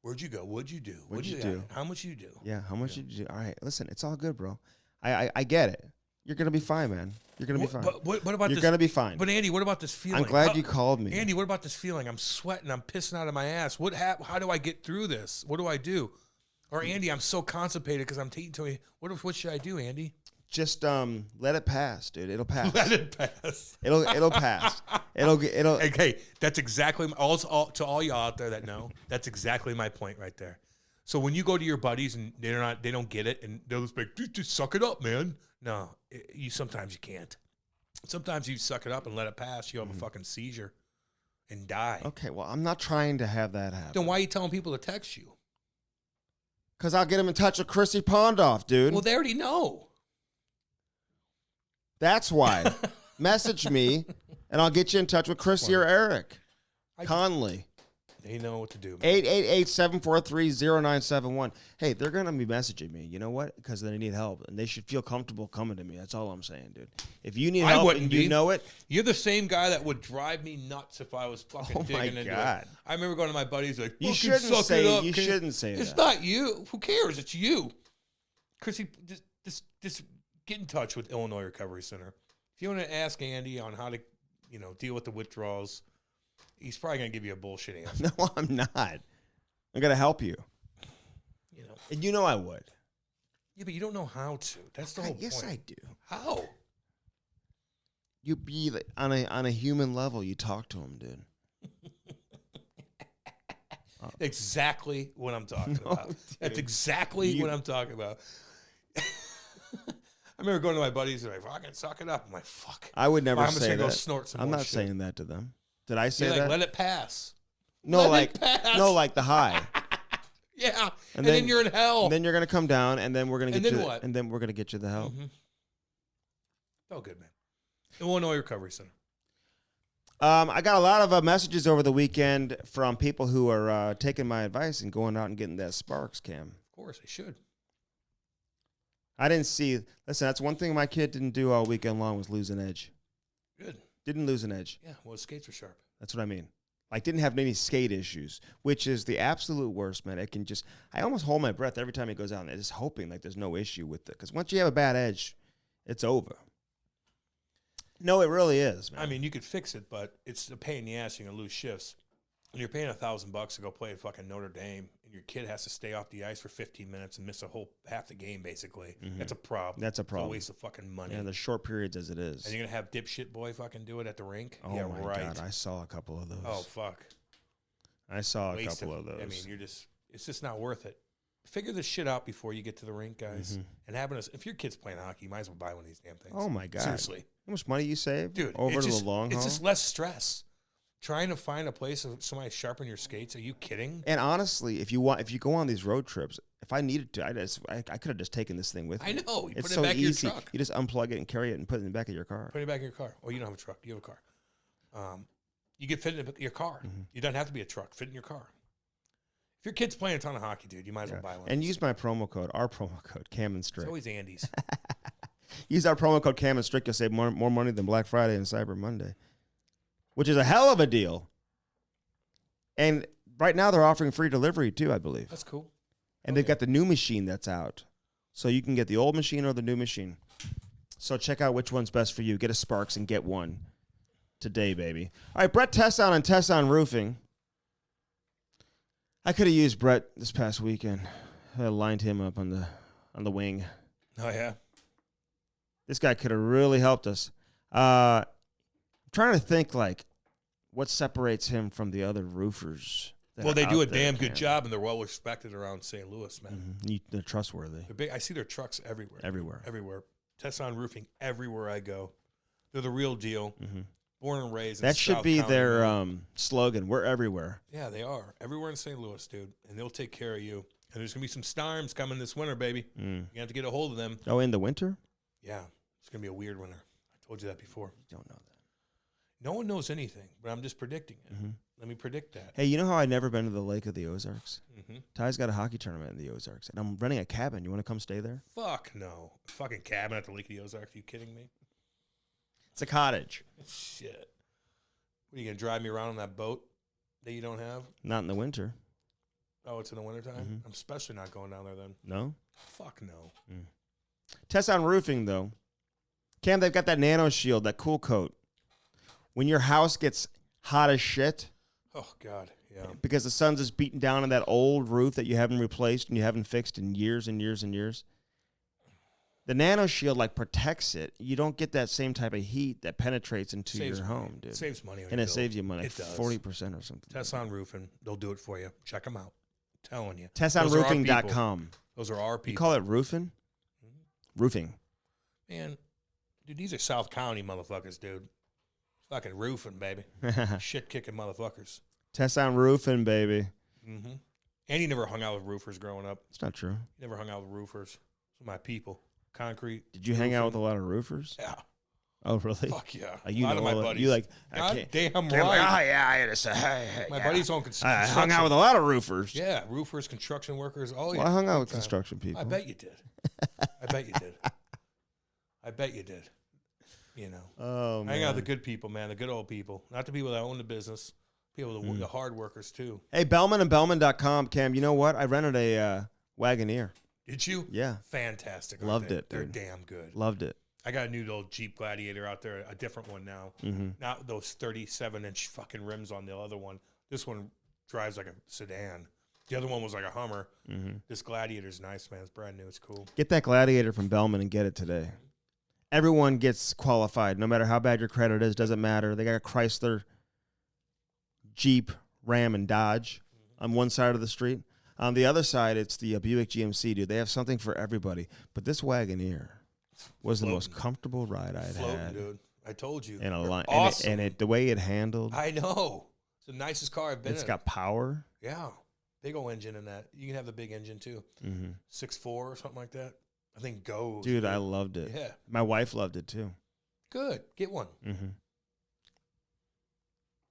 Where'd you go? What'd you do? What'd you do? How much you do? Yeah, how much did you do? All right, listen, it's all good, bro. I get it. You're going to be fine, man. You're going to be fine. But what about this? You're going to be fine. But, Andy, what about this feeling? I'm glad you called me. Andy, what about this feeling? I'm sweating. I'm pissing out of my ass. How do I get through this? What do I do? Or, Andy, I'm so constipated because I'm telling you, what should I do, Andy? Just let it pass, dude. It'll pass. Let it pass. It'll pass. It'll. Hey, that's exactly to all y'all out there that know. That's exactly my point right there. So when you go to your buddies and they don't get it, and they'll just be like, just suck it up, man. No, sometimes you can't. Sometimes you suck it up and let it pass. You have a fucking seizure and die. Okay, well, I'm not trying to have that happen. Then why are you telling people to text you? Because I'll get them in touch with Chrissy Pondoff, dude. Well, they already know. That's why. message me, and I'll get you in touch with Chrissy or Eric Conley. They know what to do. 888-743-0971. Hey, they're going to be messaging me. You know what? Because they need help, and they should feel comfortable coming to me. That's all I'm saying, dude. If you need help and you know it. You're the same guy that would drive me nuts if I was fucking digging into it. I remember going to my buddies like, you shouldn't say that. It's not you. Who cares? It's you. Chrissy, just get in touch with Illinois Recovery Center. If you want to ask Andy on how to, deal with the withdrawals, he's probably going to give you a bullshit answer. No, I'm not. I'm going to help you. And I would. Yeah, but you don't know how to. That's the whole point. Yes, I do. How? You be on a human level. You talk to him, dude. Exactly what I'm talking about. Dude. That's exactly what I'm talking about. I remember going to my buddies and like, fucking suck it up. I'm like, fuck. I would never say that. Go snort some I'm more not shit. saying that to them. Did I say You're that? Like, let it pass. No, let it pass. No, like the high. Yeah, and then you're in hell. And then you're gonna come down, and then we're gonna get you. What? And then we're gonna get you the help. Mm-hmm. Oh, good man. Illinois Recovery Center. I got a lot of messages over the weekend from people who are taking my advice and going out and getting that Sparks, Cam. Of course, they should. I didn't see. Listen, that's one thing my kid didn't do all weekend long was lose an edge. Good. Didn't lose an edge. Yeah, well, his skates were sharp. That's what I mean. Like, didn't have any skate issues, which is the absolute worst, man. I almost hold my breath every time he goes out, and just hoping like there's no issue with it. Because once you have a bad edge, it's over. No, it really is, man. I mean, you could fix it, but it's a pain in the ass. You're going to lose shifts. When you're paying $1,000 to go play at fucking Notre Dame, and your kid has to stay off the ice for 15 minutes and miss half the game, basically, that's a problem. That's a problem. It's a waste of fucking money. Yeah, the short periods as it is. And you're going to have dipshit boy fucking do it at the rink? Oh, yeah, my God. I saw a couple of those. Oh, fuck. I saw a couple of those. I mean, it's just not worth it. Figure this shit out before you get to the rink, guys. And if your kid's playing hockey, you might as well buy one of these damn things. Oh, my God. Seriously. How much money you save? Dude, over to the long haul? It's just less stress. Trying to find a place of somebody sharpen your skates. Are you kidding? And honestly, if you go on these road trips, if I needed to, I could have just taken this thing with me. I know. You it's put it so back in easy. your truck. You just unplug it and carry it and put it in the back of your car. Put it back in your car. Oh, you don't have a truck. You have a car. You get fit in your car. You don't have to be a truck. Fit in your car. If your kid's playing a ton of hockey, dude, you might as well buy one. And use my promo code, our promo code, Cam and Strick. It's always Andy's. Use our promo code, Cam and Strick. You'll save more money than Black Friday and Cyber Monday, which is a hell of a deal. And right now they're offering free delivery too, I believe. That's cool. And they've got the new machine that's out. So you can get the old machine or the new machine. So check out which one's best for you. Get a Sparks and get one today, baby. All right, Brett Tesson and Tesson Roofing. I could have used Brett this past weekend. I lined him up on the wing. Oh, yeah? This guy could have really helped us. I'm trying to think, like, what separates him from the other roofers? Well, they do a damn good job, and they're well respected around St. Louis, man. They're trustworthy. They're big. I see their trucks everywhere. Everywhere. Tesson Roofing, everywhere I go. They're the real deal. Born and raised in That should South be County. their slogan. We're everywhere. Yeah, they are. Everywhere in St. Louis, dude. And they'll take care of you. And there's going to be some storms coming this winter, baby. You have to get a hold of them. Oh, in the winter? Yeah. It's going to be a weird winter. I told you that before. You don't know that. No one knows anything, but I'm just predicting it. Let me predict that. Hey, you know how I've never been to the Lake of the Ozarks? Ty's got a hockey tournament in the Ozarks, and I'm renting a cabin. You want to come stay there? Fuck no. A fucking cabin at the Lake of the Ozarks. Are you kidding me? It's a cottage. Shit. What, are you going to drive me around on that boat that you don't have? Not in the winter. Oh, it's in the wintertime? I'm especially not going down there then. No? Fuck no. Tesson Roofing, though. Cam, they've got that nano shield, that cool coat. When your house gets hot as shit. Oh, God, yeah. Because the sun's just beating down on that old roof that you haven't replaced and you haven't fixed in years and years and years. The nano shield, like, protects it. You don't get that same type of heat that penetrates into your home, dude. It saves money. And it saves you money. It does. 40% or something. Tesson Roofing. They'll do it for you. Check them out. I'm telling you. TessonRoofing.com. Those are our people. You call it roofing? Roofing. Man, dude, these are South County motherfuckers, dude. Fucking roofing, baby. Shit-kicking motherfuckers. Tesson Roofing, baby. And he never hung out with roofers growing up. It's not true. He never hung out with roofers. Those are my people. Concrete. Did you hang out with a lot of roofers? Yeah. Oh, really? Fuck yeah. You a lot know, of my buddies. you like, God damn I'm right. like, oh, yeah, I had to say, hey, My yeah. buddies own I construction. hung out with a lot of roofers. Yeah, roofers, construction workers. Oh, yeah. Well, I hung out with Big time. construction people. I bet you did. I bet you did. I bet you did. You know. Oh, man. Hang out with the good people, man. The good old people. Not the people that own the business. People, the hard workers, too. Hey, Bellman and Bellman.com, Cam, you know what? I rented a Wagoneer. Did you? Yeah. Fantastic. Loved it, They're dude. damn good. Loved it. I got a new little Jeep Gladiator out there, a different one now. Mm-hmm. Not those 37-inch fucking rims on the other one. This one drives like a sedan. The other one was like a Hummer. Mm-hmm. This Gladiator's nice, man. It's brand new. It's cool. Get that Gladiator from Bellman and get it today. Everyone gets qualified, no matter how bad your credit is. Doesn't matter. They got a Chrysler, Jeep, Ram, and Dodge on one side of the street. On the other side, it's the Buick GMC, dude. They have something for everybody. But this Wagoneer was the most comfortable ride I'd had. Dude. I told you. In a line, awesome. and the way it handled. I know. It's the nicest car I've been in. It's got power. Yeah. Big old engine in that. You can have the big engine, too. 6.4 or something like that. I think goes. Dude, I loved it. Yeah. My wife loved it, too. Good. Get one.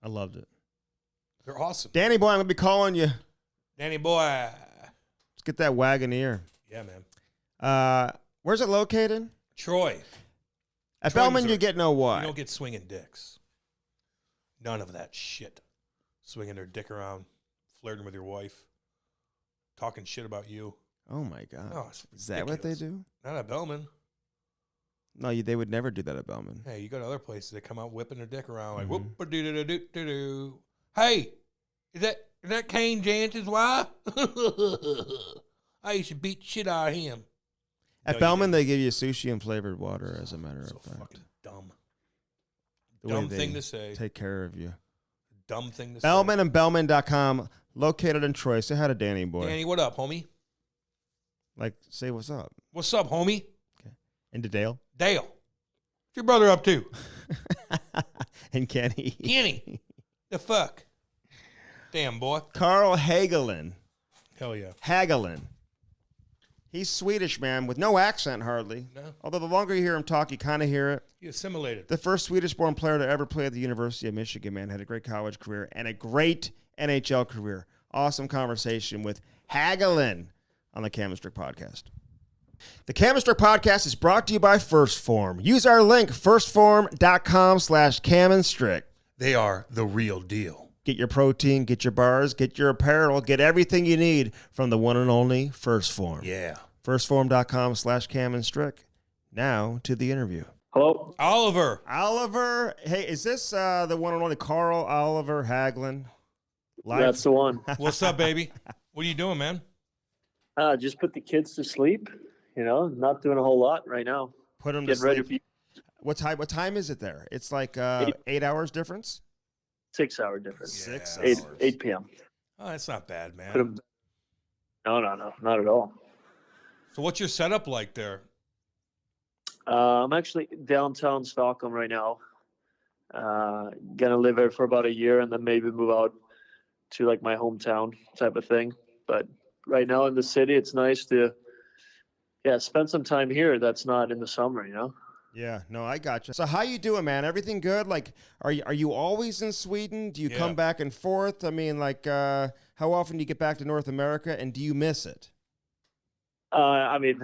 I loved it. They're awesome. Danny boy, I'm going to be calling you. Danny boy. Let's get that Wagoneer. Yeah, man. Where's it located? Troy. At Troy, Bellman, Missouri. you get no what? You don't get swinging dicks. None of that shit. Swinging their dick around, flirting with your wife, talking shit about you. Oh, my God. Oh, it's Is that what they do? Not at Bellman. No, they would never do that at Bellman. Hey, you go to other places, they come out whipping their dick around like, whoop-a-doo-doo-doo-doo-doo. Hey, is that Kane Jansen's wife? I used to beat the shit out of him. At Bellman, they give you sushi and flavored water, as a matter of fact. Fucking dumb. The Dumb way thing they to say. Take care of you. Dumb thing to Bellman say. and Bellman.com, located in Troy. Say hi to Danny boy. Danny, what up, homie? Like, say what's up. What's up, homie? Okay. And to Dale. Dale. What's your brother up to? And Kenny. Kenny. The fuck? Damn, boy. Carl Hagelin. Hell yeah. Hagelin. He's Swedish, man, with no accent hardly. No. Although the longer you hear him talk, you kind of hear it. You assimilated. The first Swedish-born player to ever play at the University of Michigan, man, had a great college career and a great NHL career. Awesome conversation with Hagelin on the Cam and Strick podcast. The Cam and Strick podcast is brought to you by First Form. Use our link, firstform.com/Cam and Strick. They are the real deal. Get your protein, get your bars, get your apparel, get everything you need from the one and only First Form. Yeah. Firstform.com/Cam and Strick. Now to the interview. Hello. Oliver. Hey, is this the one and only Carl Oliver Hagelin? That's the one. What's up, baby? What are you doing, man? Just put the kids to sleep. You know, not doing a whole lot right now. Put them to Getting ready sleep. for you. What time is it there? It's like 8 hours difference? 6 hour difference. 6 Yeah. hours. 8 p.m. Oh, that's not bad, man. Put 'em- No, not at all. So what's your setup like there? I'm actually downtown Stockholm right now. Gonna live there for about a year and then maybe move out to like my hometown type of thing. But right now in the city, it's nice to, spend some time here. That's not in the summer, you know? Yeah, no, I got you. So how you doing, man? Everything good? Like, are you always in Sweden? Do you come back and forth? I mean, like, how often do you get back to North America, and do you miss it? I mean,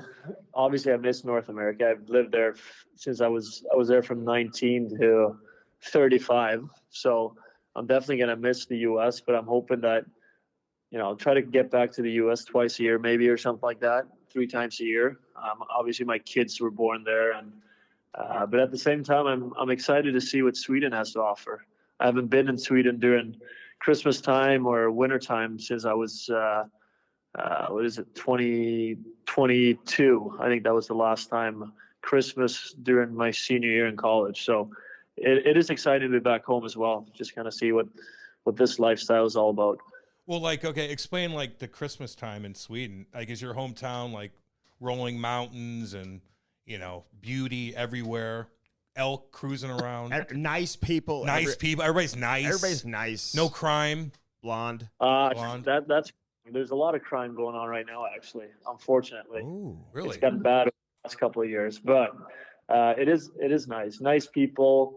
obviously, I miss North America. I've lived there since I was there from 19 to 35. So I'm definitely gonna miss the U.S. But I'm hoping that, I'll try to get back to the U.S. twice a year, maybe, or something like that, 3 times a year. Obviously, my kids were born there, and but at the same time, I'm excited to see what Sweden has to offer. I haven't been in Sweden during Christmas time or winter time since I was 2022. I think that was the last time Christmas during my senior year in college. So it is exciting to be back home as well. Just kind of see what this lifestyle is all about. Well, like, okay, explain like the Christmas time in Sweden. Like, is your hometown like rolling mountains and, beauty everywhere, elk cruising around, Nice people. people. Everybody's nice. Everybody's nice. No crime. Blonde. That's there's a lot of crime going on right now, actually, unfortunately. Ooh, Really? It's gotten bad over the last couple of years, but It is nice. Nice people.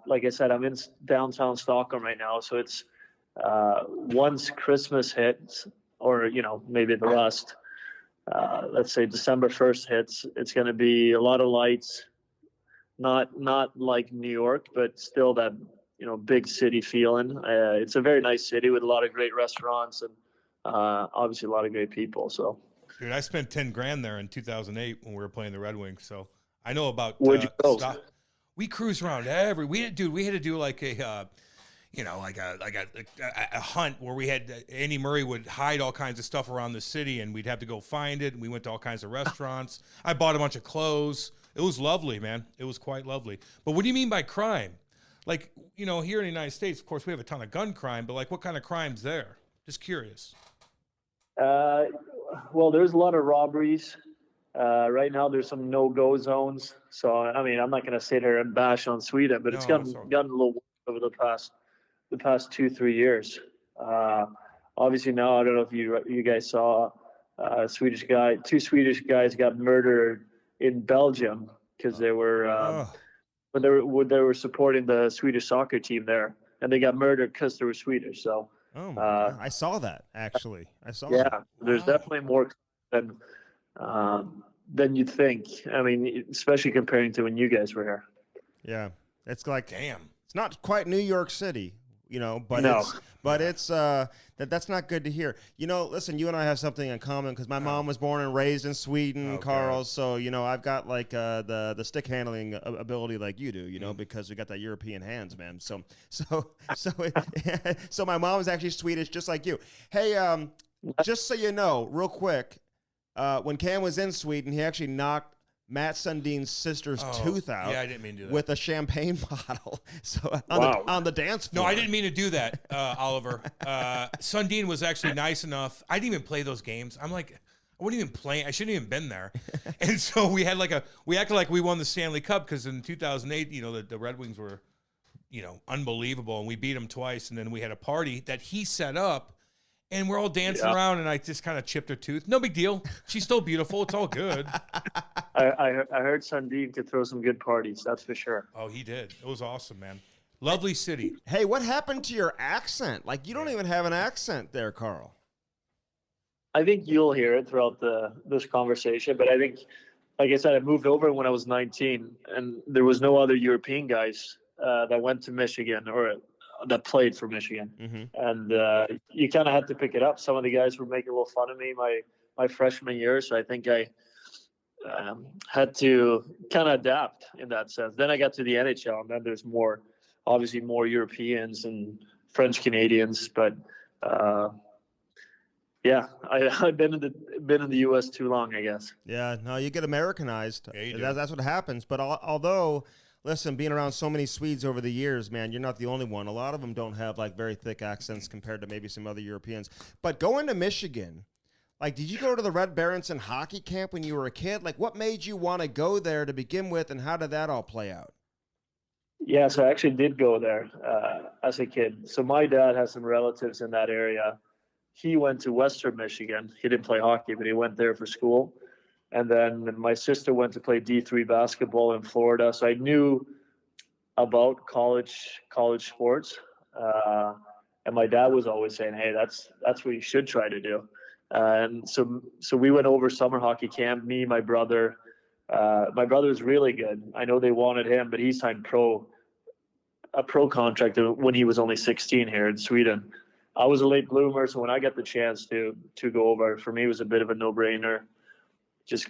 Like I said, I'm in downtown Stockholm right now, so it's once Christmas hits, or maybe the rest. Let's say December 1st hits, it's going to be a lot of lights. Not like New York, but still that big city feeling. It's a very nice city with a lot of great restaurants and obviously a lot of great people. So, dude, I spent $10,000 there in 2008 when we were playing the Red Wings. So I know about. Where'd you go? We cruised around we had to do like a. Like a hunt where we had Andy Murray would hide all kinds of stuff around the city, and we'd have to go find it. And we went to all kinds of restaurants. I bought a bunch of clothes. It was lovely, man. It was quite lovely. But what do you mean by crime? Like, here in the United States, of course, we have a ton of gun crime, but like, what kind of crime's there? Just curious. Well, there's a lot of robberies. Right now, there's some no-go zones. So, I mean, I'm not going to sit here and bash on Sweden, but it's gotten a little worse over the past 2-3 years. Obviously now, I don't know if you guys saw two Swedish guys got murdered in Belgium because they were when they were supporting the Swedish soccer team there, and they got murdered because they were Swedish. So I saw that actually. Yeah, there's definitely more than you'd think. I mean, especially comparing to when you guys were here. Yeah, it's like damn. It's not quite New York City. But no. it's that's not good to hear. Listen, you and I have something in common because my mom was born and raised in Sweden, Carl. God. So I've got like the stick handling ability like you do, because we got that European hands, man. So my mom is actually Swedish, just like you. Hey, just so you know, real quick, when Cam was in Sweden, he actually knocked Matt Sundin's sister's tooth out. Yeah, I didn't mean to do that. With a champagne bottle. So on the dance floor. No, I didn't mean to do that, Oliver. Sundin was actually nice enough. I didn't even play those games. I'm like, I wouldn't even play. I shouldn't even been there. And so we acted like we won the Stanley Cup because in 2008, the Red Wings were, unbelievable, and we beat them twice. And then we had a party that he set up. And we're all dancing around, and I just kind of chipped her tooth. No big deal. She's still beautiful. It's all good. I heard Sundin could throw some good parties. That's for sure. Oh, he did. It was awesome, man. Lovely city. Hey, what happened to your accent? Like, you don't even have an accent there, Carl. I think you'll hear it throughout this conversation, but I think, like I said, I moved over when I was 19, and there was no other European guys that went to Michigan or that played for Michigan. Mm-hmm. And you kind of had to pick it up. Some of the guys were making a little fun of me my freshman year, so I think I had to kind of adapt in that sense. Then I got to the NHL, and then there's obviously more Europeans and French Canadians, but I've been in the U.S. too long, I guess. Yeah, no, you get Americanized. Yeah, you do. That's what happens. But although, listen, being around so many Swedes over the years, man, you're not the only one. A lot of them don't have like very thick accents compared to maybe some other Europeans. But going to Michigan, like, did you go to the Red Berenson hockey camp when you were a kid? Like, what made you want to go there to begin with, and how did that all play out? Yeah, so I actually did go there as a kid. So my dad has some relatives in that area. He went to Western Michigan. He didn't play hockey, but he went there for school. And then my sister went to play D3 basketball in Florida. So I knew about college sports. And my dad was always saying, hey, that's what you should try to do. And so we went over summer hockey camp, me, my brother. My brother's really good. I know they wanted him, but he signed a pro contract when he was only 16 here in Sweden. I was a late bloomer, so when I got the chance to go over, for me it was a bit of a no-brainer. Just,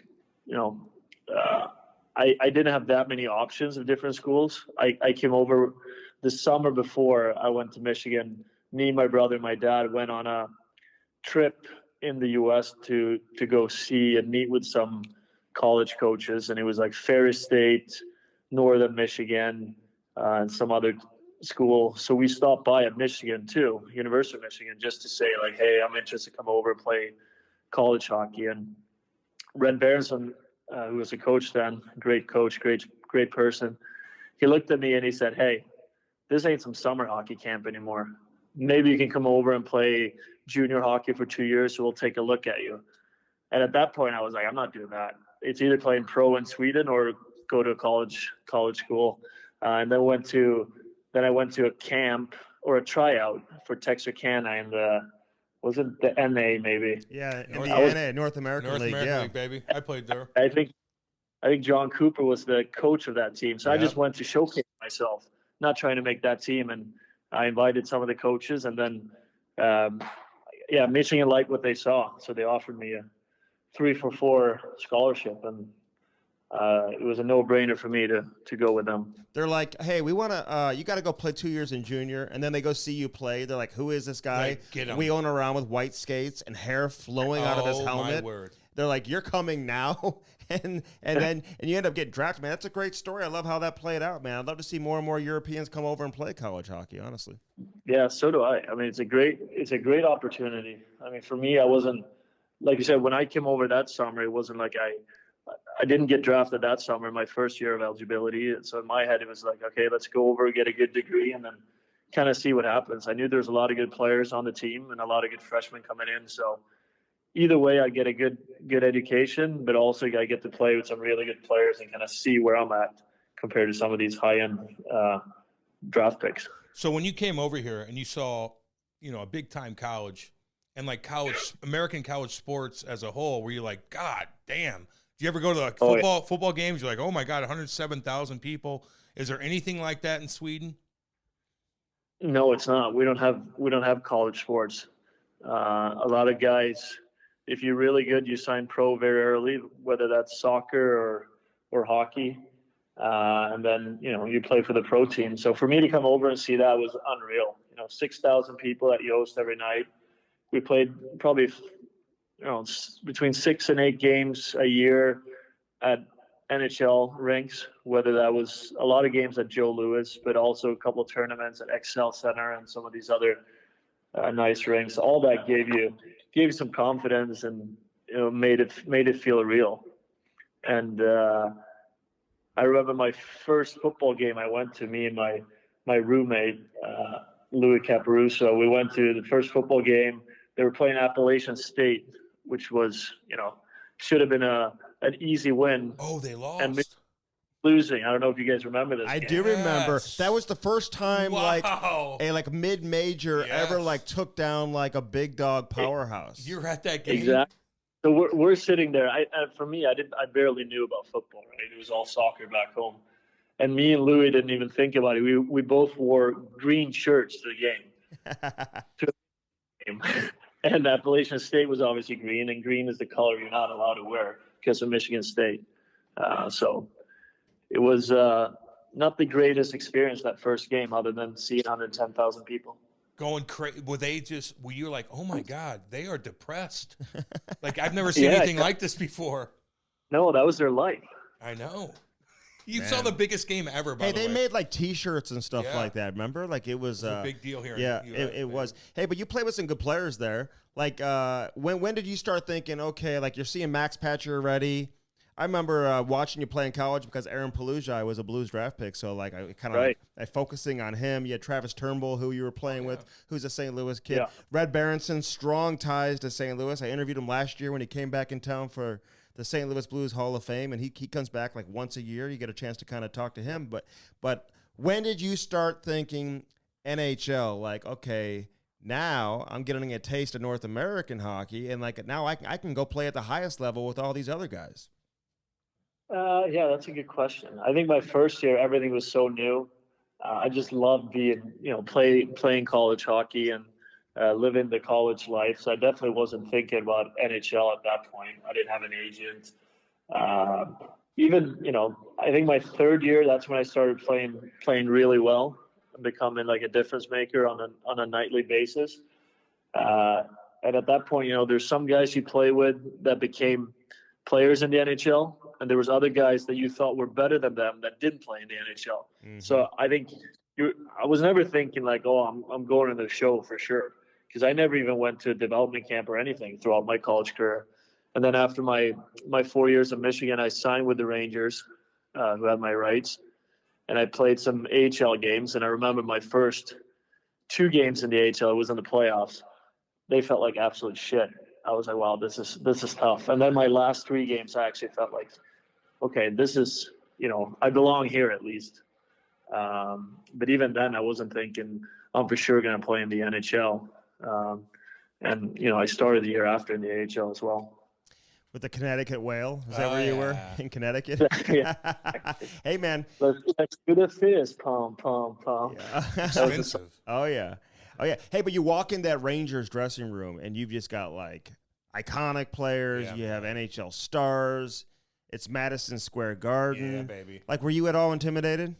I didn't have that many options of different schools. I came over the summer before I went to Michigan. Me, my brother, and my dad went on a trip in the U.S. to go see and meet with some college coaches, and it was like Ferris State, Northern Michigan, and some other school. So we stopped by at Michigan too, University of Michigan, just to say like, hey, I'm interested to come over and play college hockey. And Red Berenson, who was a coach then, great coach, great person, he looked at me and he said, hey, this ain't some summer hockey camp anymore. Maybe you can come over and play junior hockey for 2 years, so we'll take a look at you. And at that point, I was like, I'm not doing that. It's either playing pro in Sweden or go to a college school, and then I went to a camp or a tryout for Texarkana, and was it the NA maybe? Yeah, in North- the NA, North American North League. American Yeah. League, baby. I played there. I think John Cooper was the coach of that team, so I Yep. just went to showcase myself, not trying to make that team, and I invited some of the coaches, and then Michigan liked what they saw, so they offered me a 3-for-4 scholarship, and it was a no-brainer for me to go with them. They're like, hey, we want to, you got to go play 2 years in junior. And then they go see you play. They're like, who is this guy? Like, get him. Wheeling around with white skates and hair flowing out of his helmet. My word. They're like, you're coming now. and you end up getting drafted, man. That's a great story. I love how that played out, man. I'd love to see more and more Europeans come over and play college hockey, honestly. Yeah, so do I. I mean, it's a great opportunity. I mean, for me, I wasn't, like you said, when I came over that summer, it wasn't like I didn't get drafted that summer, my first year of eligibility. And so in my head, it was like, okay, let's go over, get a good degree, and then kind of see what happens. I knew there's a lot of good players on the team and a lot of good freshmen coming in. So either way, I get a good education, but also I get to play with some really good players and kind of see where I'm at compared to some of these high-end draft picks. So when you came over here and you saw, a big-time college and like American college sports as a whole, were you like, God damn? Do you ever go to like football games? You're like, oh my God, 107,000 people. Is there anything like that in Sweden? No, it's not. We don't have college sports. A lot of guys, if you're really good, you sign pro very early, whether that's soccer or hockey, and then you play for the pro team. So for me to come over and see that was unreal. 6,000 people at Yost every night. We played probably between 6 and 8 games a year at NHL rinks, whether that was a lot of games at Joe Louis, but also a couple of tournaments at Excel Center and some of these other nice rinks. All that gave you some confidence and made it feel real. And I remember my first football game I went to, me and my roommate Louis Caparuso. We went to the first football game. They were playing Appalachian State, which was should have been an easy win. Oh, they lost. And losing. I don't know if you guys remember this. I game. do remember. That was the first time Wow. a mid-major ever took down like a big dog powerhouse. You're at that game. Exactly. So we're sitting there. For me, I barely knew about football. Right, it was all soccer back home, and me and Louis didn't even think about it. We both wore green shirts to the game. And Appalachian State was obviously green, and green is the color you're not allowed to wear because of Michigan State. So it was not the greatest experience that first game, other than seeing 110,000 people. Going crazy. Were you like, oh my God, they are depressed? Like, I've never seen anything like this before. No, that was their life. I know. You saw the biggest game ever, by the way. They made like T-shirts and stuff like that. Remember? Like it was a big deal here. Yeah, it was. Hey, but you played with some good players there. Like, when did you start thinking, okay, like you're seeing Max Patcher already? I remember watching you play in college because Aaron Palujai was a Blues draft pick. So like I kind of like focusing on him. You had Travis Turnbull, who you were playing with, who's a St. Louis kid. Yeah. Red Berenson, strong ties to St. Louis. I interviewed him last year when he came back in town for the St. Louis Blues Hall of Fame, and he comes back like once a year. You get a chance to kind of talk to him. But when did you start thinking NHL? Like, okay, now I'm getting a taste of North American hockey, and like now I can go play at the highest level with all these other guys. Yeah, that's a good question. I think my first year, everything was so new. I just loved being, playing college hockey and living the college life. So I definitely wasn't thinking about NHL at that point. I didn't have an agent. I think my third year, that's when I started playing really well and becoming like a difference maker on a nightly basis. And at that point, there's some guys you play with that became players in the NHL, and there was other guys that you thought were better than them that didn't play in the NHL. Mm-hmm. So I think I was never thinking like, oh, I'm going to the show for sure, because I never even went to a development camp or anything throughout my college career. And then after my 4 years in Michigan, I signed with the Rangers, who had my rights, and I played some AHL games. And I remember my first 2 games in the AHL, it was in the playoffs. They felt like absolute shit. I was like, wow, this is tough. And then my last 3 games, I actually felt like, okay, this is I belong here at least. But even then, I wasn't thinking I'm for sure going to play in the NHL. And I started the year after in the AHL as well. With the Connecticut Whale? Is that where you were? In Connecticut? Yeah. Hey, man. Let's do the fist. Pom, pom, pom. Yeah. Expensive. Oh, yeah. Hey, but you walk in that Rangers dressing room, and you've just got, like, iconic players. You have NHL stars. It's Madison Square Garden. Yeah, baby. Like, were you at all intimidated?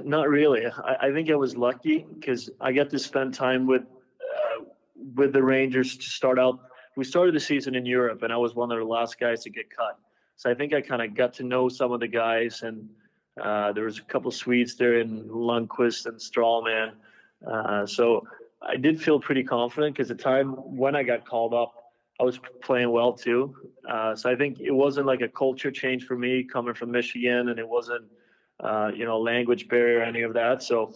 Not really. I think I was lucky because I got to spend time with the Rangers to start out. We started the season in Europe, and I was one of the last guys to get cut. So I think I kind of got to know some of the guys, and there was a couple Swedes there in Lundqvist and Strawman. So I did feel pretty confident because the time when I got called up, I was playing well too. So I think it wasn't like a culture change for me coming from Michigan, and it wasn't, language barrier or any of that. So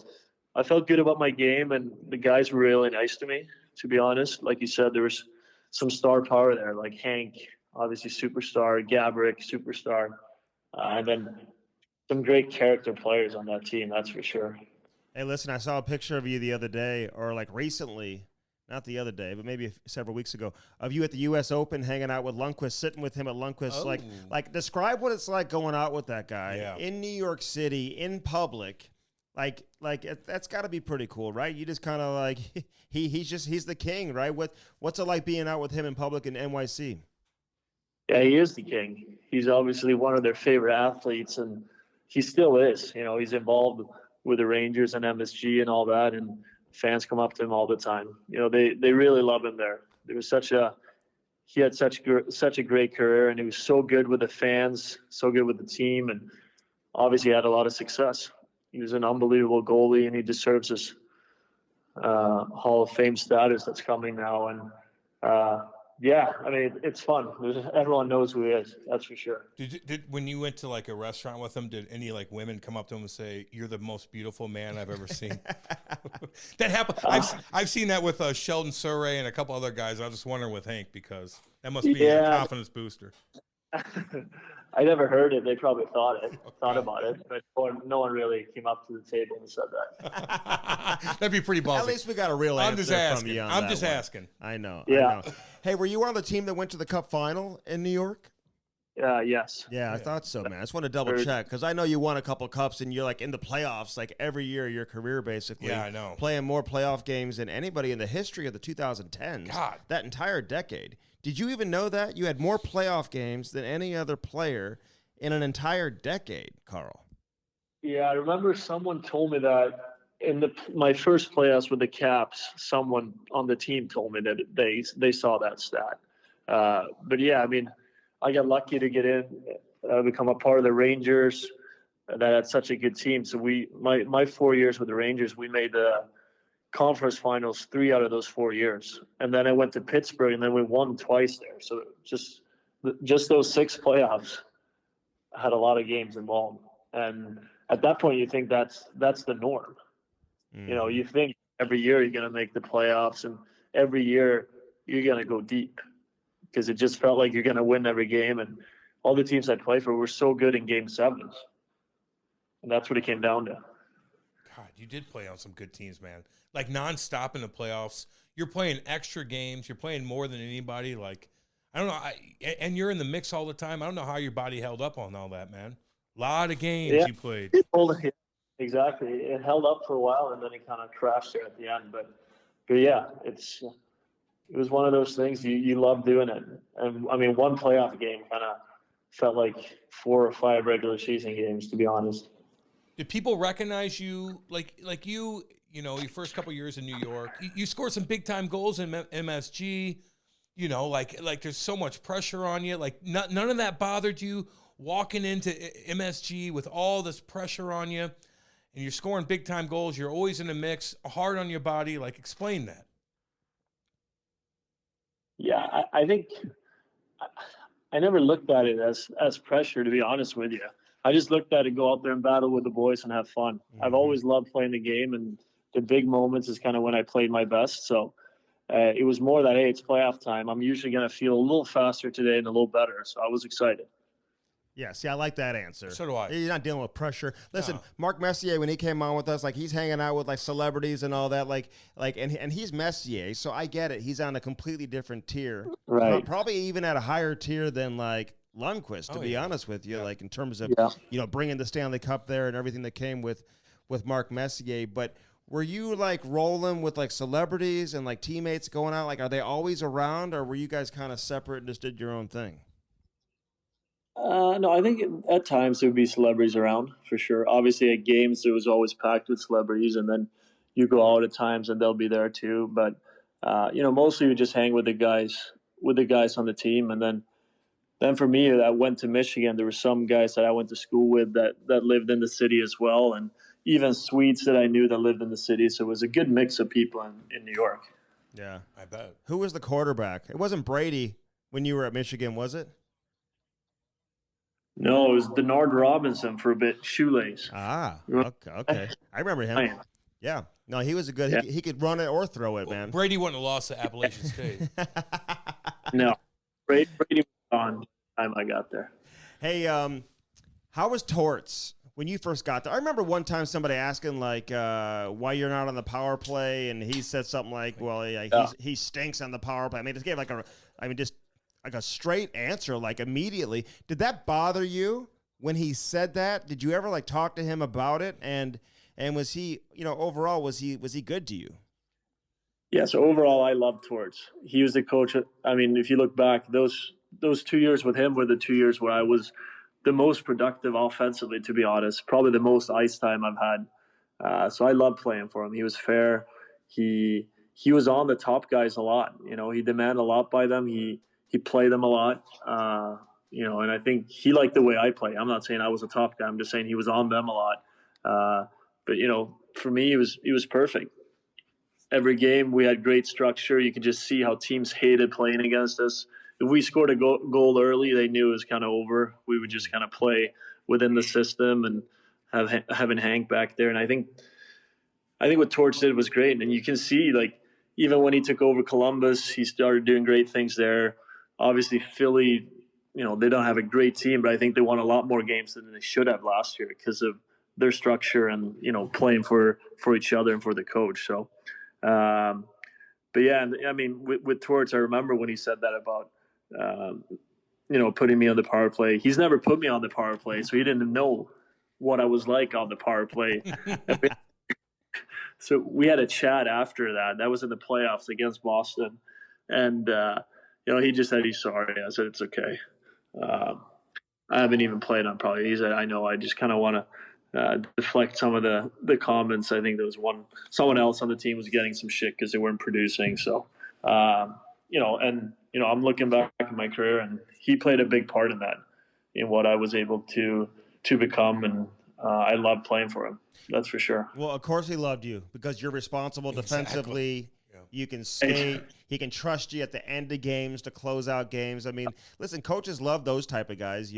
I felt good about my game, and the guys were really nice to me, to be honest. Like you said, there was some star power there, like Hank, obviously superstar, Gabrick, superstar, and then some great character players on that team, that's for sure. Hey, listen, I saw a picture of you the other day, or like recently, not the other day, but maybe several weeks ago, of you at the U.S. Open hanging out with Lundqvist, sitting with him at Lundqvist. Oh. Like describe what it's like going out with that guy in New York City, in public. Like that's got to be pretty cool, right? You just kind of like he's the king, right? What's it like being out with him in public in NYC? Yeah, he is the king. He's obviously one of their favorite athletes, and he still is. He's involved with the Rangers and MSG and all that, and fans come up to him all the time. They really love him there. He had such a great career, and he was so good with the fans, so good with the team, and obviously had a lot of success. He was an unbelievable goalie, and he deserves his Hall of Fame status that's coming now. And it's fun. Everyone knows who he is. That's for sure. Did when you went to like a restaurant with him, did any like women come up to him and say, "You're the most beautiful man I've ever seen"? That happened. I've seen that with Sheldon Surrey and a couple other guys. I was just wondering with Hank because that must be a confidence booster. I never heard it. They probably thought about it, but no one really came up to the table and said that. That'd be pretty ballsy. At least we got a real answer from you on I'm that just one. asking. I know. Yeah. I know. Hey, were you on the team that went to the Cup final in New York? Yes. Yeah, I thought so, man. I just want to double check because I know you won a couple cups and you're like in the playoffs like every year of your career, basically. Yeah, I know. Playing more playoff games than anybody in the history of the 2010s. God. That entire decade. Did you even know that? You had more playoff games than any other player in an entire decade, Carl. Yeah, I remember someone told me that in my first playoffs with the Caps, someone on the team told me that they saw that stat. But yeah, I mean, I got lucky to get in, become a part of the Rangers. That had such a good team. So my 4 years with the Rangers, we made the conference finals 3 out of those 4 years. And then I went to Pittsburgh, and then we won twice there. So just those 6 playoffs had a lot of games involved. And at that point, you think that's the norm. You think every year you're going to make the playoffs, and every year you're going to go deep because it just felt like you're going to win every game. And all the teams I played for were so good in game 7s. And that's what it came down to. God, you did play on some good teams, man. Like nonstop in the playoffs. You're playing extra games. You're playing more than anybody. Like, I don't know. And you're in the mix all the time. I don't know how your body held up on all that, man. A lot of games you played. Exactly. It held up for a while, and then it kind of crashed there at the end. But yeah, it was one of those things you love doing it. And I mean, one playoff game kind of felt like 4 or 5 regular season games, to be honest. Did people recognize you like you your first couple years in New York? You scored some big time goals in MSG. Like there's so much pressure on you. Like none of that bothered you walking into MSG with all this pressure on you, and you're scoring big time goals. You're always in the mix, hard on your body. Like, explain that. Yeah, I think I never looked at it as pressure, to be honest with you. I just looked at it, go out there and battle with the boys and have fun. Mm-hmm. I've always loved playing the game, and the big moments is kind of when I played my best. So it was more that, hey, it's playoff time. I'm usually going to feel a little faster today and a little better. So I was excited. Yeah, see, I like that answer. So do I. You're not dealing with pressure. Listen, No. Mark Messier, when he came on with us, like he's hanging out with like celebrities and all that, and he's Messier, so I get it. He's on a completely different tier, Right. Probably even at a higher tier than like Lundqvist, to be honest with you, like in terms of bringing the Stanley Cup there and everything that came with Mark Messier. But were you like rolling with like celebrities and like teammates going out? Like, are they always around, or were you guys kind of separate and just did your own thing? No, I think at times there would be celebrities around for sure. Obviously, at games it was always packed with celebrities, and then you go out at times and they'll be there too. But mostly we just hang with the guys on the team, and then for me, I went to Michigan. There were some guys that I went to school with that lived in the city as well, and even Swedes that I knew that lived in the city. So it was a good mix of people in New York. Yeah, I bet. Who was the quarterback? It wasn't Brady when you were at Michigan, was it? No, it was Denard Robinson for a bit. Shoelace. Ah, okay. I remember him. Yeah. No, he was a good. He could run it or throw it, man. Brady wouldn't have lost to Appalachian State. No, Brady was gone by the time I got there. Hey, how was Torts when you first got there? I remember one time somebody asking like why you're not on the power play, and he said something like, "Well, he stinks on the power play." I mean, just gave like a straight answer, like immediately. Did that bother you when he said that? Did you ever like talk to him about it? And was he, overall, was he good to you? Yeah, so overall, I loved Torts. He was the coach. I mean, if you look back, those 2 years with him were the 2 years where I was the most productive offensively, to be honest. Probably the most ice time I've had. So I loved playing for him. He was fair. He was on the top guys a lot. He demanded a lot by them. He played them a lot. And I think he liked the way I play. I'm not saying I was a top guy. I'm just saying he was on them a lot. But for me, he was perfect. Every game we had great structure. You could just see how teams hated playing against us. If we scored a goal early, they knew it was kind of over. We would just kind of play within the system and having Hank back there. And I think what Torch did was great. And you can see, like, even when he took over Columbus, he started doing great things there. Obviously, Philly, they don't have a great team, but I think they won a lot more games than they should have last year because of their structure and, playing for each other and for the coach. So, but yeah, I mean, with Torts, I remember when he said that about, putting me on the power play. He's never put me on the power play, so he didn't know what I was like on the power play. So we had a chat after that. That was in the playoffs against Boston. And, he just said he's sorry. I said, it's okay. I haven't even played on probably. He said, I know. I just kind of want to deflect some of the comments. I think there was someone else on the team was getting some shit because they weren't producing. So, I'm looking back at my career, and he played a big part in that, in what I was able to become. And I love playing for him. That's for sure. Well, of course he loved you because you're responsible defensively. Yeah. You can skate. He can trust you at the end of games to close out games. I mean, listen, coaches love those type of guys,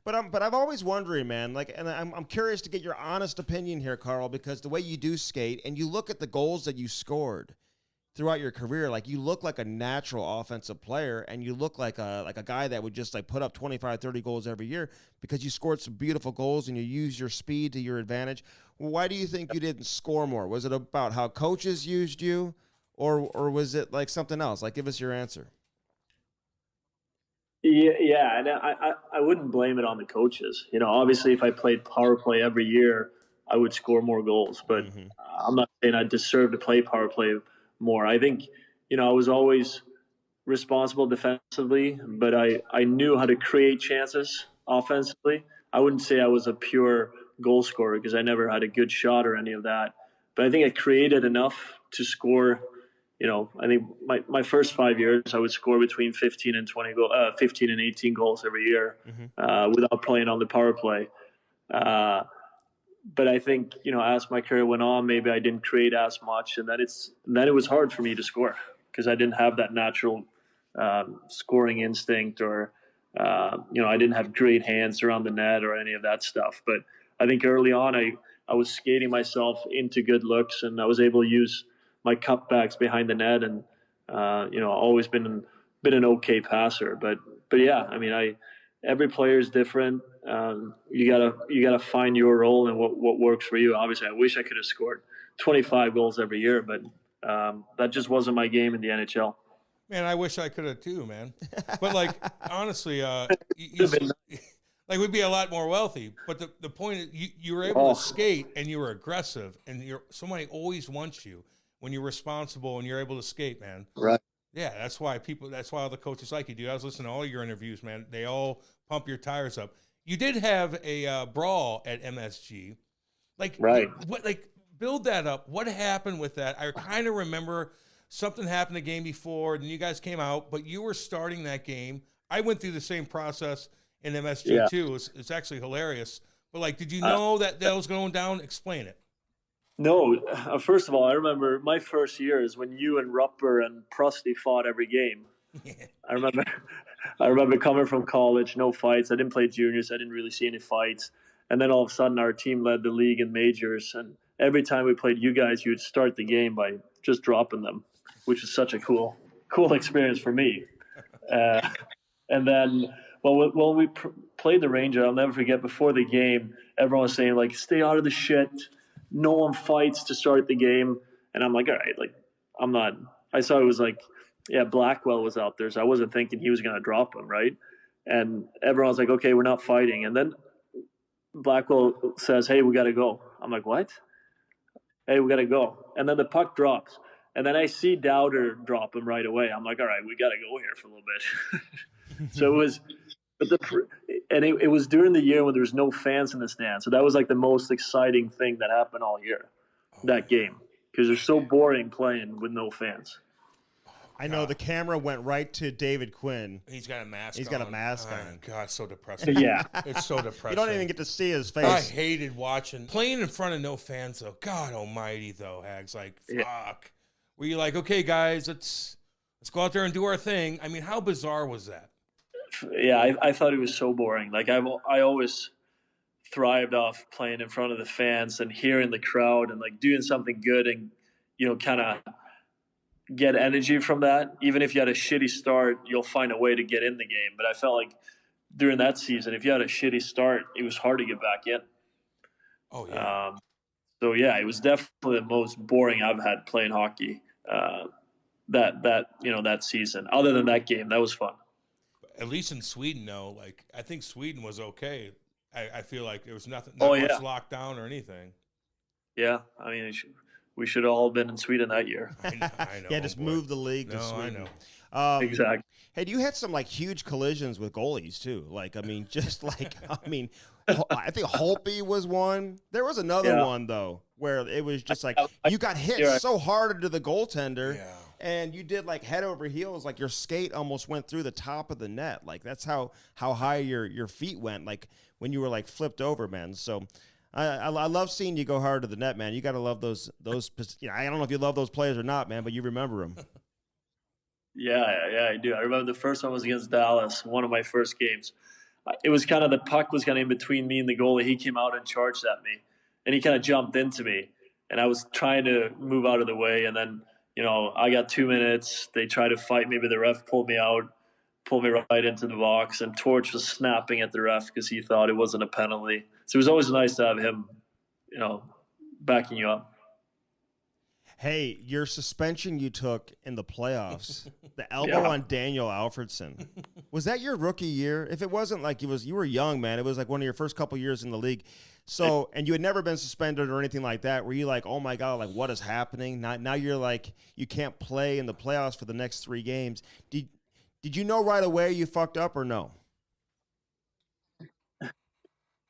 But I've always wondering, man. And I'm curious to get your honest opinion here, Carl, because the way you do skate and you look at the goals that you scored throughout your career, like you look like a natural offensive player, and you look like a guy that would just like put up 25, 30 goals every year because you scored some beautiful goals and you use your speed to your advantage. Why do you think you didn't score more? Was it about how coaches used you, or was it like something else? Like, give us your answer. Yeah, and I wouldn't blame it on the coaches. Obviously, if I played power play every year, I would score more goals. But I'm not saying I deserve to play power play more. I think, I was always responsible defensively, but I knew how to create chances offensively. I wouldn't say I was a pure goal scorer because I never had a good shot or any of that. But I think I created enough to score. I think my first 5 years, I would score between 15 and 18 goals every year without playing on the power play. But I think, as my career went on, maybe I didn't create as much, and then it was hard for me to score because I didn't have that natural scoring instinct, or I didn't have great hands around the net or any of that stuff. But I think early on, I was skating myself into good looks, and I was able to use my cutbacks behind the net, and always been an okay passer. But yeah, I mean, every player is different. You gotta find your role and what works for you. Obviously, I wish I could have scored 25 goals every year, but that just wasn't my game in the NHL. Man, I wish I could have too, man. But like honestly, like we'd be a lot more wealthy. But the point is, you were able to skate and you were aggressive, and somebody always wants you when you're responsible and you're able to skate, man. Right. Yeah, that's why all the coaches like you, dude. I was listening to all your interviews, man. They all pump your tires up. You did have a brawl at MSG, like right. What like build that up? What happened with that? I kind of remember something happened the game before, and you guys came out, but you were starting that game. I went through the same process in MSG too. It's actually hilarious. But like, did you know that was going down? Explain it. No, first of all, I remember my first year is when you and Rupper and Prusty fought every game. I remember coming from college, no fights. I didn't play juniors. I didn't really see any fights. And then all of a sudden, our team led the league in majors. And every time we played you guys, you would start the game by just dropping them, which is such a cool experience for me. And then, when we played the Ranger, I'll never forget, before the game, everyone was saying, like, stay out of the shit. No one fights to start the game. And I'm like, all right, like, I'm not. I saw it was like, yeah, Blackwell was out there, so I wasn't thinking he was going to drop him, right? And everyone was like, okay, we're not fighting. And then Blackwell says, hey, we got to go. I'm like, what? Hey, we got to go. And then the puck drops. And then I see Dowder drop him right away. I'm like, all right, we got to go here for a little bit. So it was, it was during the year when there was no fans in the stand. So that was like the most exciting thing that happened all year, that game. Because it's so boring playing with no fans. I know the camera went right to David Quinn. He's got a mask. Got a mask on. God, it's so depressing. Yeah, it's so depressing. You don't even get to see his face. I hated watching playing in front of no fans though. God Almighty, though, Hags, like fuck. Yeah. Were you like, okay, guys, let's go out there and do our thing? I mean, how bizarre was that? Yeah, I thought it was so boring. Like I always thrived off playing in front of the fans and hearing the crowd and like doing something good and kind of get energy from that. Even if you had a shitty start, you'll find a way to get in the game. But I felt like during that season, if you had a shitty start, it was hard to get back in. Oh yeah. So yeah, it was definitely the most boring I've had playing hockey. That season. Other than that game, that was fun. At least in Sweden, though, like I think Sweden was okay. I feel like there was nothing, much lockdown or anything. Yeah, I mean, we should have all been in Sweden that year. I know. Yeah, just move the league to Sweden. I know. Exactly. Hey, you had some like huge collisions with goalies too. Like, I mean, I think Holtby was one. There was another one though where it was just like you got hit so hard into the goaltender, and you did like head over heels, like your skate almost went through the top of the net. Like that's how high your feet went, like when you were like flipped over, man. So. I love seeing you go hard to the net, man. You got to love those. I don't know if you love those players or not, man, but you remember them. Yeah, I do. I remember the first one was against Dallas, one of my first games. It was kind of the puck was kind of in between me and the goalie. He came out and charged at me, and he kind of jumped into me, and I was trying to move out of the way, and then I got 2 minutes. They tried to fight me, but the ref pulled me out, pulled me right into the box, and Torch was snapping at the ref because he thought it wasn't a penalty. So it was always nice to have him, backing you up. Hey, your suspension you took in the playoffs, the elbow on Daniel Alfredsson, was that your rookie year? If it wasn't, like you were young, man. It was like one of your first couple years in the league. So, and you had never been suspended or anything like that. Were you like, oh my God, like what is happening? Now you're like, you can't play in the playoffs for the next 3 games. Did you know right away you fucked up or no?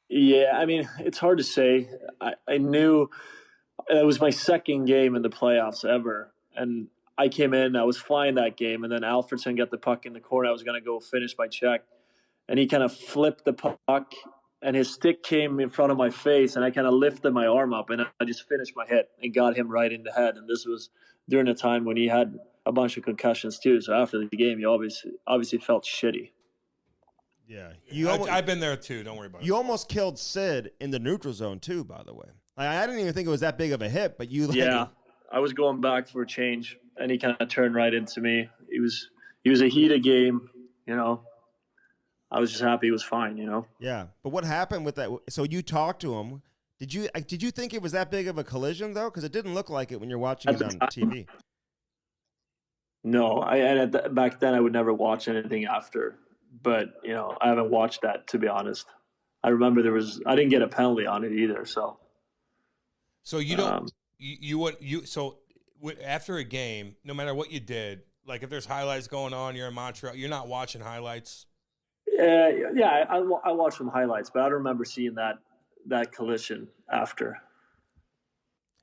Yeah, I mean, it's hard to say. I knew it was my second game in the playoffs ever. And I came in, I was flying that game, and then Alfredsson got the puck in the corner. I was going to go finish my check. And he kind of flipped the puck, and his stick came in front of my face, and I kind of lifted my arm up, and I just finished my hit and got him right in the head. And this was during a time when he had a bunch of concussions too. So after the game, he obviously felt shitty. Yeah, I've been there too. Don't worry about it. You almost killed Sid in the neutral zone too, by the way. Like, I didn't even think it was that big of a hit, but you. Yeah, I was going back for a change, and he kind of turned right into me. He was a heated game, I was just happy he was fine, Yeah, but what happened with that? So you talked to him. Did you think it was that big of a collision though? Because it didn't look like it when you're watching it on TV. No, back then I would never watch anything after, but I haven't watched that, to be honest. I remember I didn't get a penalty on it either. So you don't so after a game, no matter what you did, like if there's highlights going on, you're in Montreal, you're not watching highlights. Yeah, I watched some highlights, but I don't remember seeing that collision after.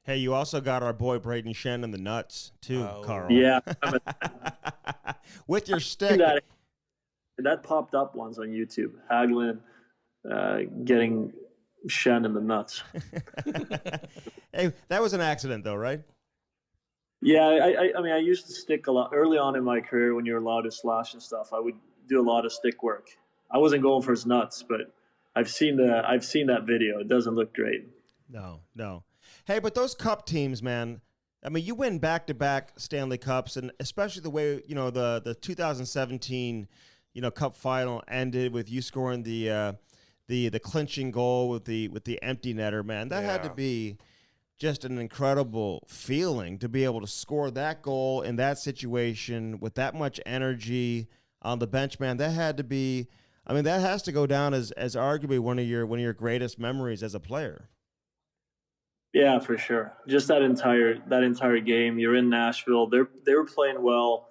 Hey, you also got our boy Braden Shen in the nuts too, Carl. Yeah, with your stick. That popped up once on YouTube. Hagelin getting Shen in the nuts. Hey, that was an accident though, right? Yeah, I mean, I used to stick a lot early on in my career when you're allowed to slash and stuff. I would do a lot of stick work. I wasn't going for his nuts, but I've seen that video. It doesn't look great. No. Hey, but those cup teams, man. I mean, you win back-to-back Stanley Cups, and especially the way the 2017 Cup final ended with you scoring the clinching goal with the empty netter, man. That had to be just an incredible feeling to be able to score that goal in that situation with that much energy on the bench, man. That had to be. I mean, that has to go down as arguably one of your greatest memories as a player. Yeah, for sure. Just that entire game. You're in Nashville. They were playing well.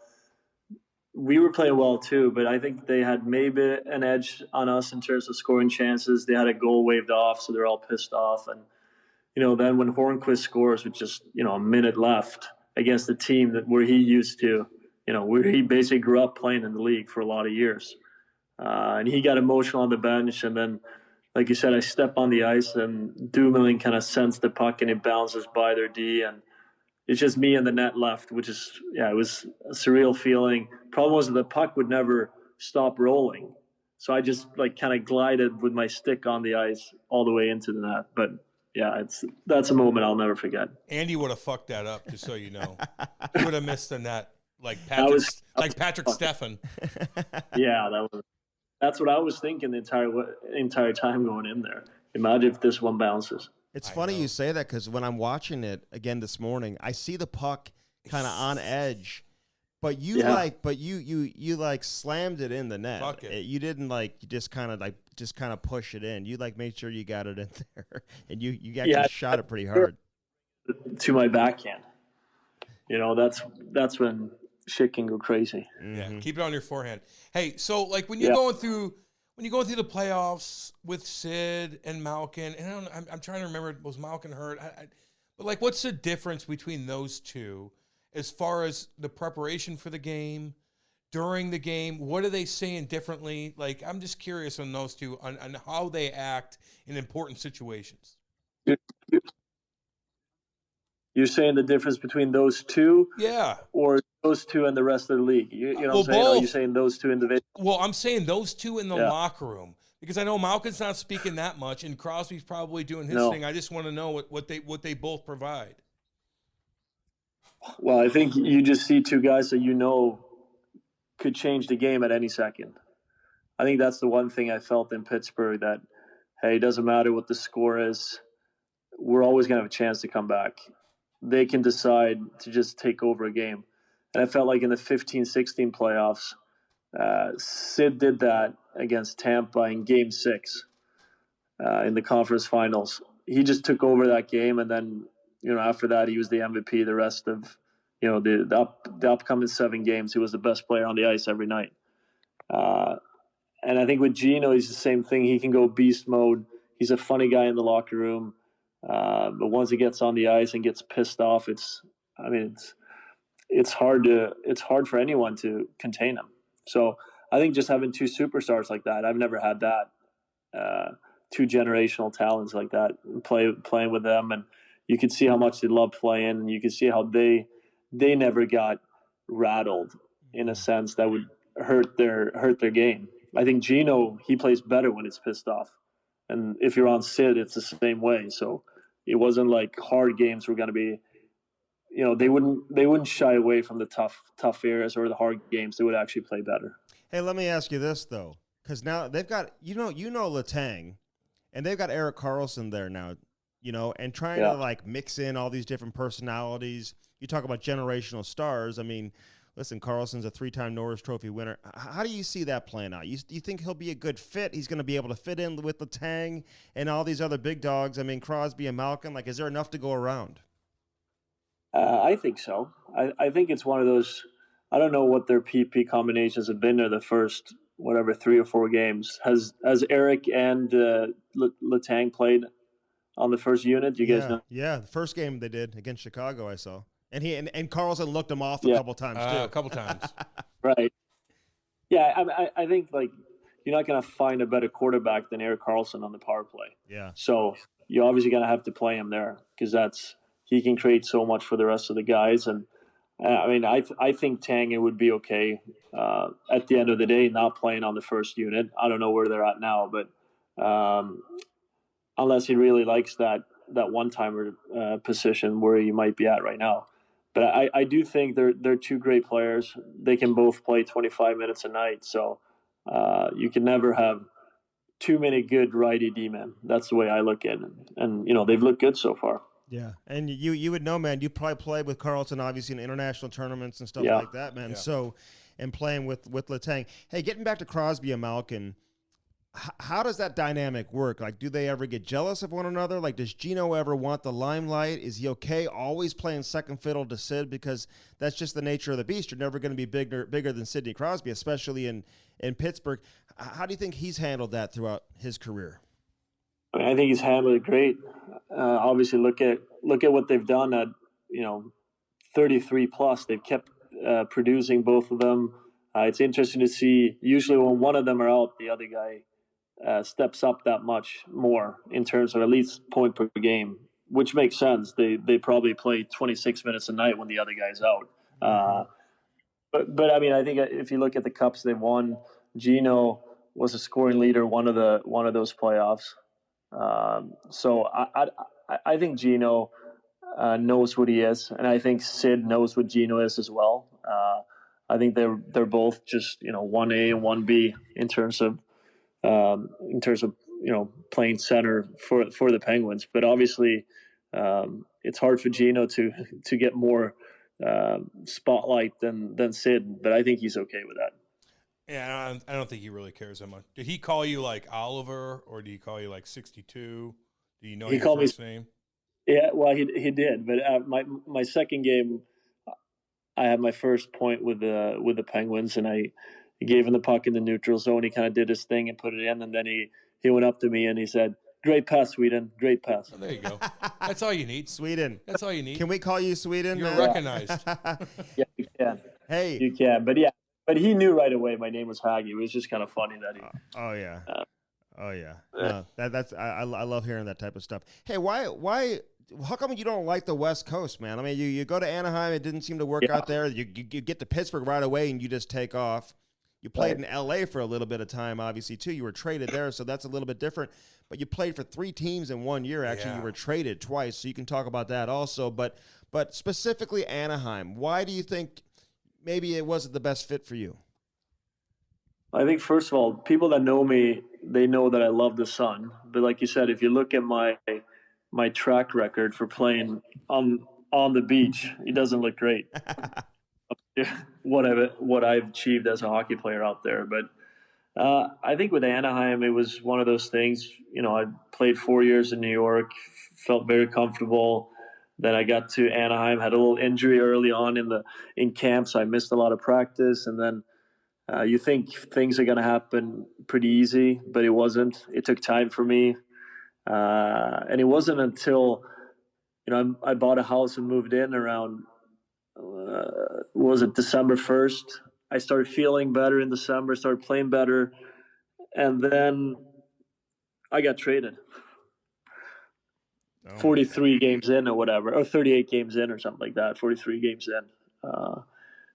We were playing well too, but I think they had maybe an edge on us in terms of scoring chances. They had a goal waved off, so they're all pissed off. And then when Hornqvist scores with just a minute left against the team where he used to, where he basically grew up playing in the league for a lot of years, and he got emotional on the bench, and then, like you said, I step on the ice and Dumoulin kind of sends the puck and it bounces by their D, and it's just me and the net left, which is, it was a surreal feeling. Problem was that the puck would never stop rolling. So I just kind of glided with my stick on the ice all the way into the net. But yeah, that's a moment I'll never forget. Andy would have fucked that up, just so you know. He would have missed the net like Patrick Steffen. Yeah, that's what I was thinking the entire time going in there. Imagine if this one bounces. It's funny you say that because when I'm watching it again this morning, I see the puck kind of on edge, but you slammed it in the net. Fuck it. You didn't you just kind of push it in. You made sure you got it in there, and you actually shot it pretty hard to my backhand. That's when shit can go crazy. Yeah, keep it on your forehand. Hey, so when you're going through the playoffs with Sid and Malkin, and I'm trying to remember, was Malkin hurt? But what's the difference between those two as far as the preparation for the game, during the game? What are they saying differently? I'm just curious on those two, on how they act in important situations. You're saying the difference between those two? Yeah. Or those two and the rest of the league? You know what I'm saying? Are you saying those two individuals? Well, I'm saying those two in the locker room. Because I know Malkin's not speaking that much, and Crosby's probably doing his thing. I just want to know what they both provide. Well, I think you just see two guys that could change the game at any second. I think that's the one thing I felt in Pittsburgh, that, hey, it doesn't matter what the score is. We're always going to have a chance to come back. They can decide to just take over a game. And I felt like in the 15-16 playoffs, Sid did that against Tampa in Game 6 in the conference finals. He just took over that game, and then after that he was the MVP the rest of the upcoming 7 games. He was the best player on the ice every night. And I think with Gino, he's the same thing. He can go beast mode. He's a funny guy in the locker room. But once he gets on the ice and gets pissed off, it's hard for anyone to contain him. So I think just having two superstars like that, I've never had that. Two generational talents like that, playing with them, and you could see how much they love playing, and you could see how they never got rattled in a sense that would hurt their game. I think Gino, he plays better when it's pissed off, and if you're on Sid, it's the same way. So it wasn't like hard games were going to be, they wouldn't shy away from the tough areas or the hard games. They would actually play better. Hey, let me ask you this though. because now they've got Letang, and they've got Erik Karlsson there now, and trying to like mix in all these different personalities. You talk about generational stars. I mean, listen, Karlsson's a 3-time Norris Trophy winner. How do you see that playing out? You think he'll be a good fit? He's going to be able to fit in with Letang and all these other big dogs. I mean, Crosby and Malkin. Like, is there enough to go around? I think so. I think it's one of those. I don't know what their PP combinations have been there the first 3 or 4 games. Has Eric and Letang played on the first unit? Do you guys know? Yeah, the first game they did against Chicago, I saw. And and Karlsson looked him off a couple times too. A couple times. Right. Yeah, I think like you're not going to find a better quarterback than Erik Karlsson on the power play. Yeah. So you're obviously going to have to play him there because he can create so much for the rest of the guys. And I mean, I think Tang would be okay at the end of the day not playing on the first unit. I don't know where they're at now, but unless he really likes that one-timer position where he might be at right now. But I do think they're 2 great players. They can both play 25 minutes a night. So you can never have too many good righty D-men. That's the way I look at it. And they've looked good so far. Yeah, and you would know, man. You probably played with Karlsson, obviously, in international tournaments and stuff like that, man. Yeah. So, and playing with Letang. Hey, getting back to Crosby and Malkin, how does that dynamic work? Like, do they ever get jealous of one another? Like, does Gino ever want the limelight? Is he okay always playing second fiddle to Sid? Because that's just the nature of the beast. You're never going to be bigger than Sidney Crosby, especially in Pittsburgh. How do you think he's handled that throughout his career? I think he's handled it great. Obviously, look at what they've done at 33 plus. They've kept producing both of them. It's interesting to see. Usually, when one of them are out, the other guy steps up that much more in terms of at least point per game, which makes sense. They probably play 26 minutes a night when the other guy's out. But I mean, I think if you look at the cups they've won, Gino was a scoring leader one of those playoffs. So I think Gino knows what he is, and I think Sid knows what Gino is as well. I think they're both just 1A and 1B in terms of playing center for the Penguins. But obviously, it's hard for Gino to get more spotlight than Sid. But I think he's okay with that. Yeah, I don't think he really cares that much. Did he call you like Oliver, or did he call you like 62? Do you know your first name? Yeah, well, he did. But my second game, I had my first point with the Penguins, and I gave him the puck in the neutral zone. He kind of did his thing and put it in, and then he went up to me and he said, "Great pass, Sweden. Great pass." Oh, there you go. That's all you need. Sweden. That's all you need. Can we call you Sweden? You're recognized. Yeah, you can. Hey, you can. But yeah. But he knew right away my name was Hagi. It was just kind of funny that he. Oh yeah. No, that's I love hearing that type of stuff. Hey, why? How come you don't like the West Coast, man? I mean, you go to Anaheim, it didn't seem to work out there. You get to Pittsburgh right away, and you just take off. You played in L.A. for a little bit of time, obviously too. You were traded there, so that's a little bit different. But you played for 3 teams in 1 year. Actually, you were traded twice, so you can talk about that also. But specifically Anaheim, why do you think maybe it wasn't the best fit for you? I think, first of all, people that know me, they know that I love the sun. But like you said, if you look at my track record for playing on the beach, it doesn't look great. What I've achieved as a hockey player out there. But I think with Anaheim, it was one of those things. I played 4 years in New York, felt very comfortable. Then I got to Anaheim, had a little injury early on in camp, so I missed a lot of practice. And then you think things are going to happen pretty easy, but it wasn't. It took time for me, and it wasn't until I bought a house and moved in around December 1st. I started feeling better in December, started playing better, and then I got traded. 43 games in or whatever, or 38 games in or something like that, 43 games in.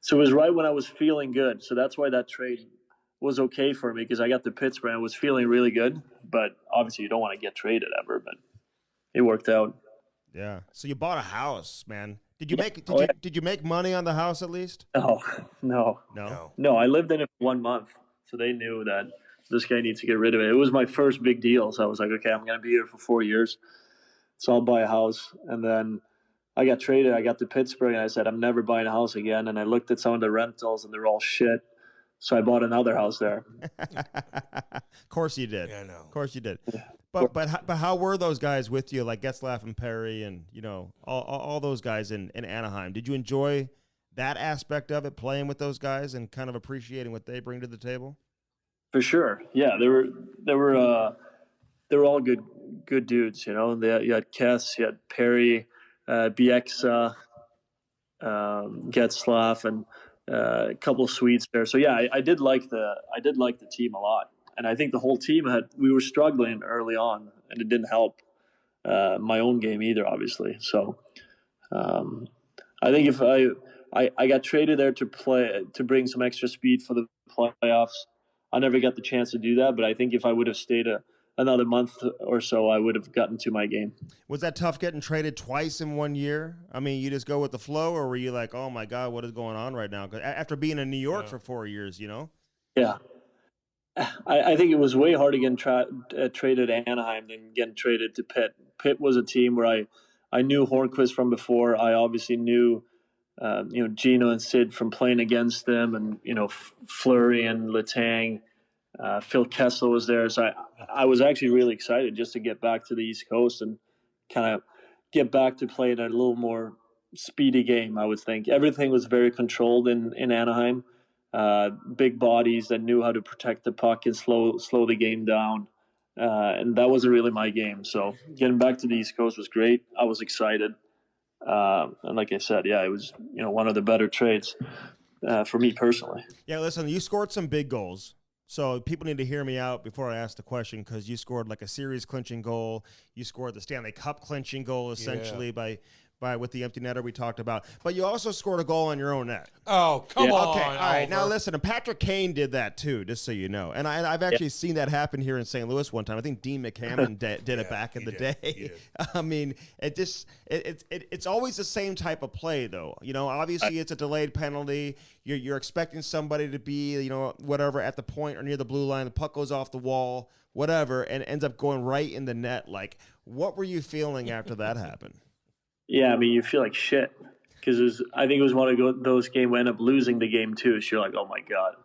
So it was right when I was feeling good. So that's why that trade was okay for me, because I got to Pittsburgh and I was feeling really good. But obviously you don't want to get traded ever, but it worked out. Yeah. So you bought a house, man. Did you make money on the house at least? No. I lived in it for 1 month. So they knew that this guy needs to get rid of it. It was my first big deal. So I was like, okay, I'm going to be here for 4 years. So I'll buy a house. And then I got traded. I got to Pittsburgh and I said, I'm never buying a house again. And I looked at some of the rentals and they're all shit. So I bought another house there. Of course you did. Yeah, I know. Of course you did. But how were those guys with you, like Getzlaf and Perry and, you know, all those guys in Anaheim? Did you enjoy that aspect of it, playing with those guys and kind of appreciating what they bring to the table? For sure. Yeah, they were all good dudes, you know. You had Kess, you had Perry, Bieksa, Getzlaf, and a couple of Swedes there. So yeah, I did like the team a lot, and I think the whole team we were struggling early on, and it didn't help my own game either, obviously. So I think if I got traded there to bring some extra speed for the playoffs. I never got the chance to do that, but I think if I would have stayed another month or so, I would have gotten to my game. Was that tough getting traded twice in 1 year? I mean, you just go with the flow, or were you like, oh my God, what is going on right now? 'Cause after being in New York for 4 years, you know? Yeah. I think it was way harder getting traded to Anaheim than getting traded to Pitt. Pitt was a team where I knew Hornqvist from before. I obviously knew Gino and Sid from playing against them, and Fleury and Letang, Phil Kessel was there. So I was actually really excited just to get back to the East Coast and kind of get back to playing a little more speedy game. I would think everything was very controlled in Anaheim. Big bodies that knew how to protect the puck and slow the game down, and that wasn't really my game. So getting back to the East Coast was great. I was excited. And like I said, yeah, it was one of the better trades for me personally. Yeah, listen, you scored some big goals, so people need to hear me out before I ask the question, because you scored like a series clinching goal. You scored the Stanley Cup clinching goal essentially by with the empty netter we talked about. But you also scored a goal on your own net. Oh, come on. Okay, all right. Oliver. Now listen, and Patrick Kane did that too, just so you know. And I've actually seen that happen here in St. Louis one time. I think Dean McHammond did it back in the day. I mean, it's always the same type of play, though. Obviously it's a delayed penalty. You're expecting somebody to be, whatever, at the point or near the blue line. The puck goes off the wall, whatever, and ends up going right in the net. Like, what were you feeling after that happened? Yeah, I mean, you feel like shit because I think it was one of those games we ended up losing the game too. So you're like, oh my God,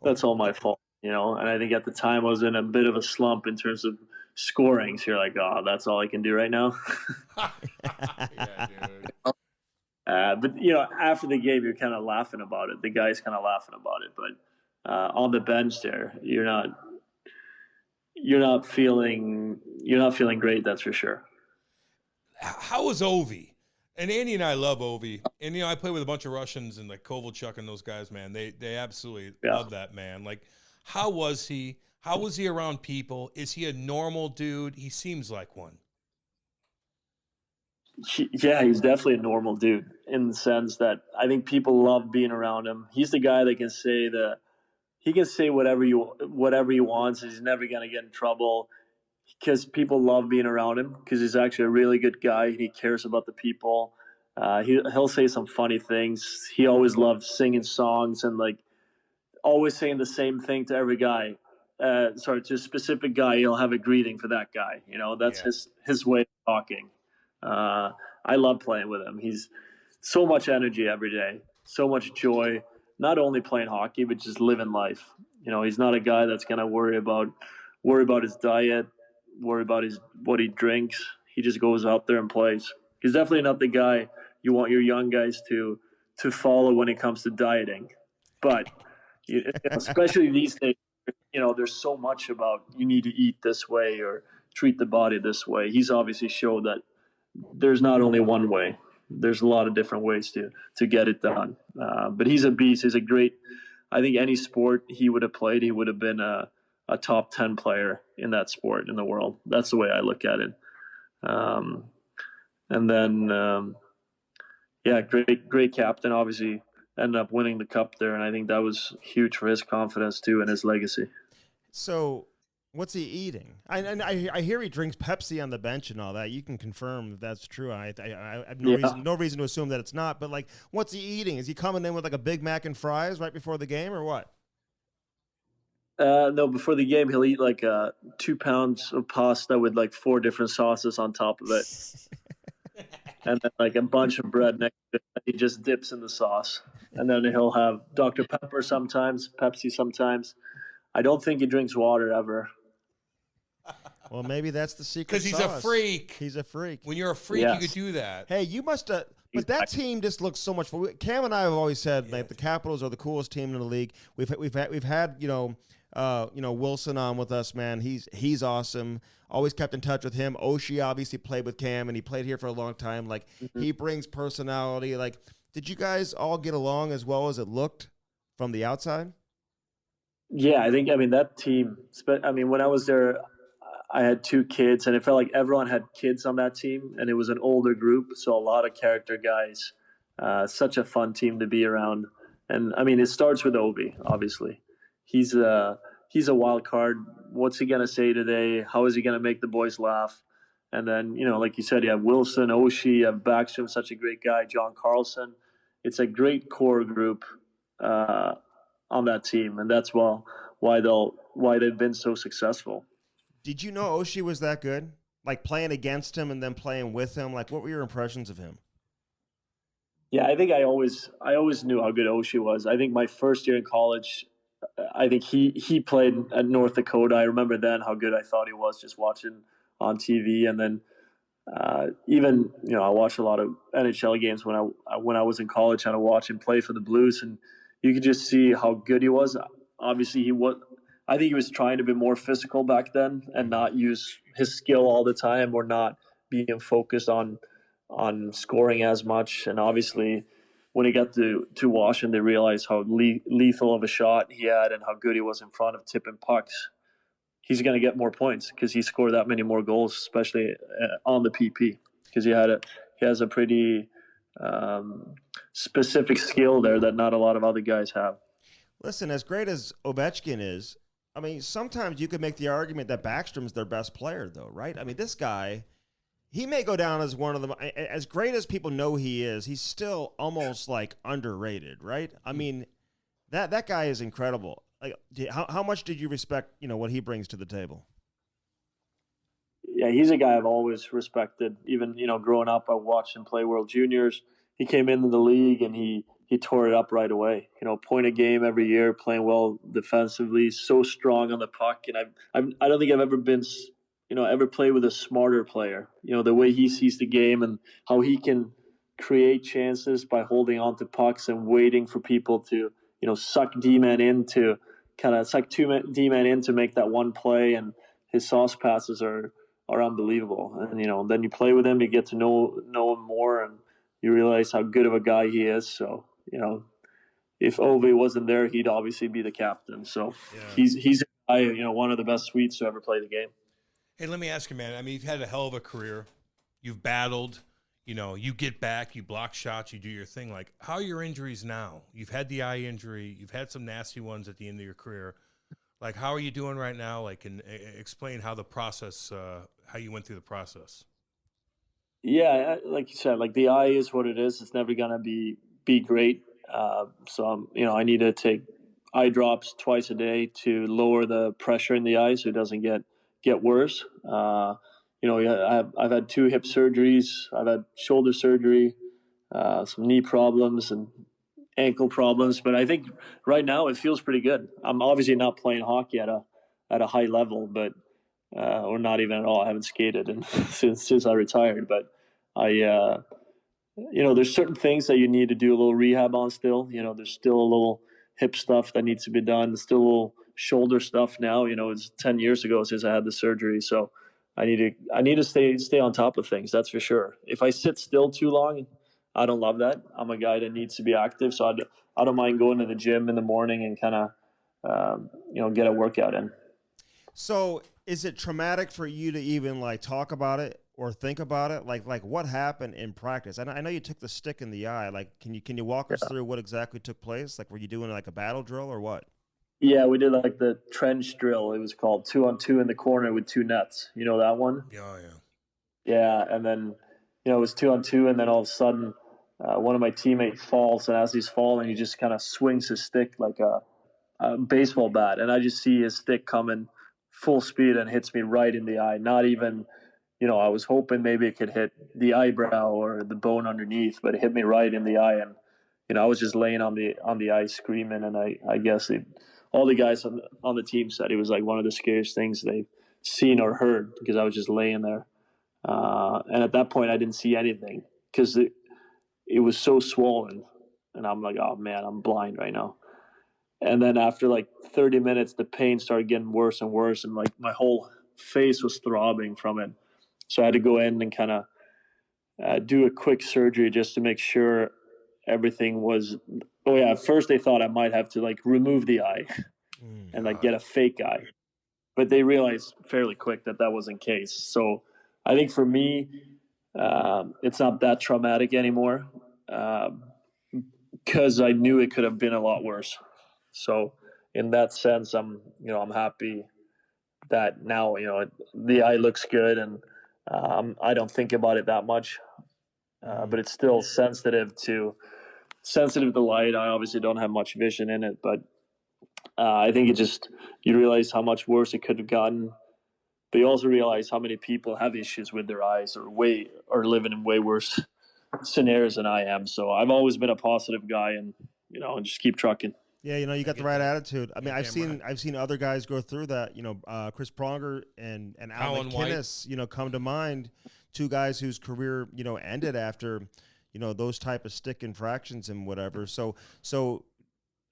that's all my fault, And I think at the time I was in a bit of a slump in terms of scoring. So you're like, oh, that's all I can do right now. Yeah, dude. But after the game, you're kind of laughing about it. The guy's kind of laughing about it, but on the bench there, you're not feeling great. That's for sure. How was Ovi? And Andy and I love Ovi. And, I play with a bunch of Russians and like Kovalchuk and those guys, man. They absolutely love that man. Like, how was he? How was he around people? Is he a normal dude? He seems like one. Yeah, he's definitely a normal dude in the sense that I think people love being around him. He's the guy that can say whatever he wants. He's never going to get in trouble because people love being around him because he's actually a really good guy. He cares about the people. He'll say some funny things. He always loved singing songs and like always saying the same thing to every guy. To a specific guy, he'll have a greeting for that guy. That's his way of talking. I love playing with him. He's so much energy every day, so much joy, not only playing hockey, but just living life. He's not a guy that's going to worry about his diet, worry about what he drinks. He just goes out there and plays. He's definitely not the guy you want your young guys to follow when it comes to dieting. But especially these days, there's so much about you need to eat this way or treat the body this way. He's obviously showed that there's not only one way. There's a lot of different ways to get it done. But he's a beast. He's a great. I think any sport he would have played, he would have been a top 10 player in that sport in the world. That's the way I look at it. And then, great captain. Obviously, ended up winning the cup there, and I think that was huge for his confidence too and his legacy. So, what's he eating? I hear he drinks Pepsi on the bench and all that. You can confirm if that's true. I have no reason to assume that it's not. But like, what's he eating? Is he coming in with like a Big Mac and fries right before the game, or what? No, before the game, he'll eat like 2 pounds of pasta with like 4 different sauces on top of it, and then like a bunch of bread next to it that he just dips in the sauce. And then he'll have Dr. Pepper sometimes, Pepsi sometimes. I don't think he drinks water ever. Well, maybe that's the secret Because he's sauce. a freak. He's a freak. When you're a freak, Yes. you could do that. Hey, you must have. But that team just looks so much fun. Cam and I have always said like the Capitals are the coolest team in the league. We've had Wilson on with us, man. He's awesome. Always kept in touch with him. Oshie obviously played with Cam, and he played here for a long time. Like he brings personality. Like, did you guys all get along as well as it looked from the outside? Yeah, I mean, that team, when I was there, I had 2 kids, and it felt like everyone had kids on that team, and it was an older group, so a lot of character guys. Such a fun team to be around. And I mean, it starts with Ovi, obviously. He's a wild card. What's he gonna say today? How is he gonna make the boys laugh? And then, like you said, you have Wilson, Oshie, you have Backstrom, such a great guy, John Carlson. It's a great core group on that team, and that's why they've been so successkw. Did you know Oshie was that good? Like playing against him and then playing with him? Like, what were your impressions of him? Yeah, I think I always knew how good Oshie was. I think my first year in college, I think he played at North Dakota. I remember then how good I thought he was just watching on TV, and then even I watched a lot of NHL games when I was in college, trying to watch him play for the Blues, and you could just see how good he was. Obviously, he was. I think he was trying to be more physical back then and not use his skill all the time, or not being focused on scoring as much. And obviously, when he got to Washington, they realized how lethal of a shot he had and how good he was in front of tipping pucks. He's going to get more points because he scored that many more goals, especially on the PP, because he has a pretty specific skill there that not a lot of other guys have. Listen, as great as Ovechkin is, I mean, sometimes you could make the argument that Backstrom's their best player, though, right? I mean, this guy, he may go down as one of them. As great as people know he is, he's still almost like underrated, right? I mean, that guy is incredible. Like, how much did you respect, what he brings to the table? Yeah, he's a guy I've always respected. Even growing up, I watched him play World Juniors. He came into the league and he tore it up right away. Point a game every year, playing well defensively, so strong on the puck. And I don't think I've ever been, ever played with a smarter player. The way he sees the game and how he can create chances by holding on to pucks and waiting for people to, suck D-man in to kind of suck D-man in to make that one play. And his sauce passes are unbelievable. And then you play with him, you get to know him more, and you realize how good of a guy he is. So if Ovi wasn't there, he'd obviously be the captain. So he's a guy, one of the best Swedes to ever play the game. Hey, let me ask you, man. I mean, you've had a hell of a career. You've battled. You get back, you block shots, you do your thing. Like, how are your injuries now? You've had the eye injury. You've had some nasty ones at the end of your career. Like, how are you doing right now? Like, and explain how the process, how you went through the process. Yeah, like you said, like the eye is what it is. It's never gonna be great. So I need to take eye drops twice a day to lower the pressure in the eye so it doesn't get worse. I've had 2 hip surgeries. I've had shoulder surgery, some knee problems and ankle problems. But I think right now it feels pretty good. I'm obviously not playing hockey at a high level, but or not even at all. I haven't skated and since I retired. But there's certain things that you need to do a little rehab on still. There's still a little hip stuff that needs to be done. There's still a little shoulder stuff now. It's 10 years ago since I had the surgery. So I need to stay on top of things. That's for sure. If I sit still too long, I don't love that. I'm a guy that needs to be active. So I don't mind going to the gym in the morning and kind of, get a workout in. So is it traumatic for you to even like talk about it or think about it? Like what happened in practice? I know you took the stick in the eye. Like, can you walk us through what exactly took place? Like, were you doing like a battle drill or what? Yeah, we did like the trench drill. It was called 2-on-2 in the corner with 2 nets. You know that one? Yeah. Yeah, and then it was 2-on-2, and then all of a sudden, one of my teammates falls, and as he's falling, he just kind of swings his stick like a baseball bat, and I just see his stick coming full speed and hits me right in the eye. Not even, I was hoping maybe it could hit the eyebrow or the bone underneath, but it hit me right in the eye, and I was just laying on the ice screaming, and I guess all the guys on the team said it was like one of the scariest things they've seen or heard, because I was just laying there, and at that point I didn't see anything because it was so swollen, and I'm like, oh man, I'm blind right now. And then after like 30 minutes, the pain started getting worse and worse, and like my whole face was throbbing from it. So I had to go in and kind of do a quick surgery just to make sure everything was. Oh yeah, at first they thought I might have to like remove the eye and like get a fake eye, but they realized fairly quick that wasn't the case. So I think for me, it's not that traumatic anymore, because I knew it could have been a lot worse. So in that sense, I'm happy that now, the eye looks good, and I don't think about it that much. But it's still sensitive to light. I obviously don't have much vision in it, but I think you realize how much worse it could have gotten. But you also realize how many people have issues with their eyes, or living in way worse scenarios than I am. So I've always been a positive guy, and just keep trucking. Yeah, you got the right attitude. I mean, I've seen other guys go through that. Chris Pronger and Alan McInnes, come to mind. Two guys whose career, ended after, those type of stick infractions and whatever. So,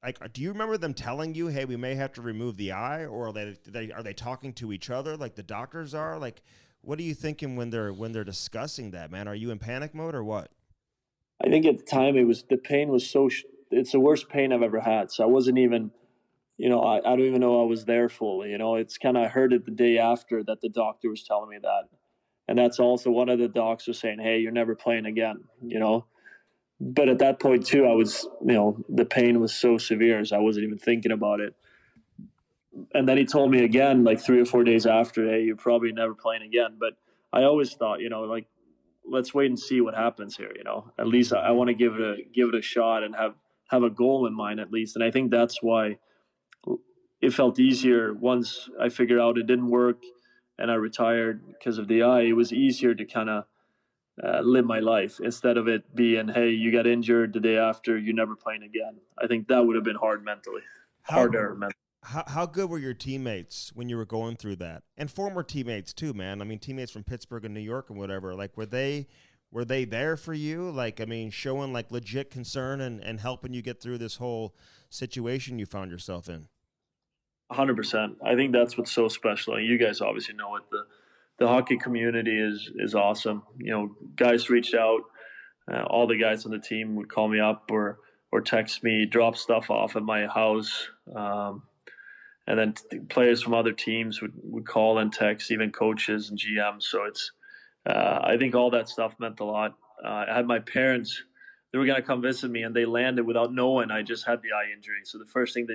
like, do you remember them telling you, "Hey, we may have to remove the eye," or are they talking to each other like the doctors are? Like, what are you thinking when they're discussing that, man? Are you in panic mode or what? I think at the time the pain was it's the worst pain I've ever had. So I wasn't even, I don't even know I was there fully. It's kind of, I heard it the day after that the doctor was telling me that. And that's also one of the docs was saying, hey, you're never playing again, But at that point too, I was, the pain was so severe, so I wasn't even thinking about it. And then he told me again, like 3 or 4 days after, hey, you're probably never playing again. But I always thought, like, let's wait and see what happens here. At least I want to give it a shot and have a goal in mind at least. And I think that's why it felt easier once I figured out it didn't work and I retired because of the eye. It was easier to kind of live my life instead of it being, hey, you got injured the day after, you're never playing again. I think that would have been hard mentally. Harder mentally. How good were your teammates when you were going through that? And former teammates too, man. I mean, teammates from Pittsburgh and New York and whatever. Like, were they there for you? Like, I mean, showing like legit concern and helping you get through this whole situation you found yourself in? 100%. I think that's what's so special. And you guys obviously know it. The hockey community is awesome. Guys reached out. All the guys on the team would call me up or text me, drop stuff off at my house. And then players from other teams would call and text, even coaches and GMs. So I think all that stuff meant a lot. I had my parents, they were going to come visit me, and they landed without knowing I just had the eye injury. So the first thing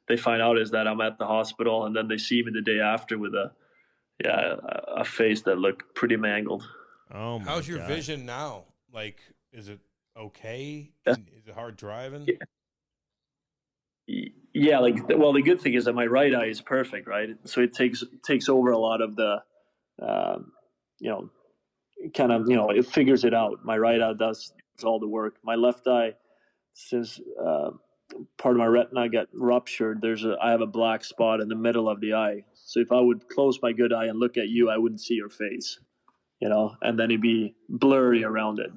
they find out is that I'm at the hospital, and then they see me the day after with a face that looked pretty mangled. Oh my How's your God. vision now? Like, is it okay? Yeah. Is it hard driving? Yeah, the good thing is that my right eye is perfect, right? So it takes over a lot of the, it figures it out. My right eye does all the work. My left eye, since part of my retina got ruptured, I have a black spot in the middle of the eye. So if I would close my good eye and look at you, I wouldn't see your face, and then it'd be blurry around it.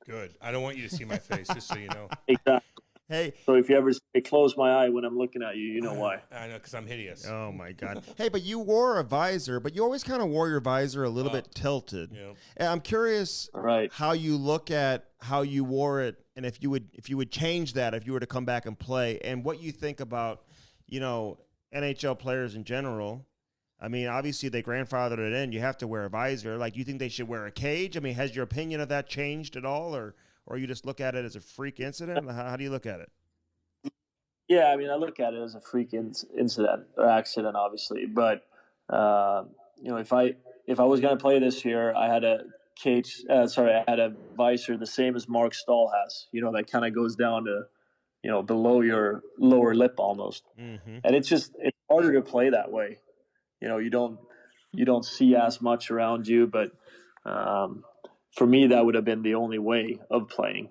Good. I don't want you to see my face, just so you know. Exactly. Hey. So if you ever close my eye when I'm looking at you, you know why. I know, because I'm hideous. Oh my God. Hey, but you wore a visor, but you always kind of wore your visor a little bit tilted. Yeah. And I'm curious how you look at how you wore it, and if you would change that if you were to come back and play, and what you think about, NHL players in general. I mean, obviously they grandfathered it in. You have to wear a visor. Like, you think they should wear a cage? I mean, has your opinion of that changed at all, or you just look at it as a freak incident? How do you look at it? Yeah, I mean, I look at it as a freak incident or accident, obviously. But if I was going to play this year, I had a cage. I had a visor the same as Mark Stahl has. That kind of goes down to below your lower lip almost. Mm-hmm. And it's harder to play that way. You don't see as much around you, but for me, that would have been the only way of playing.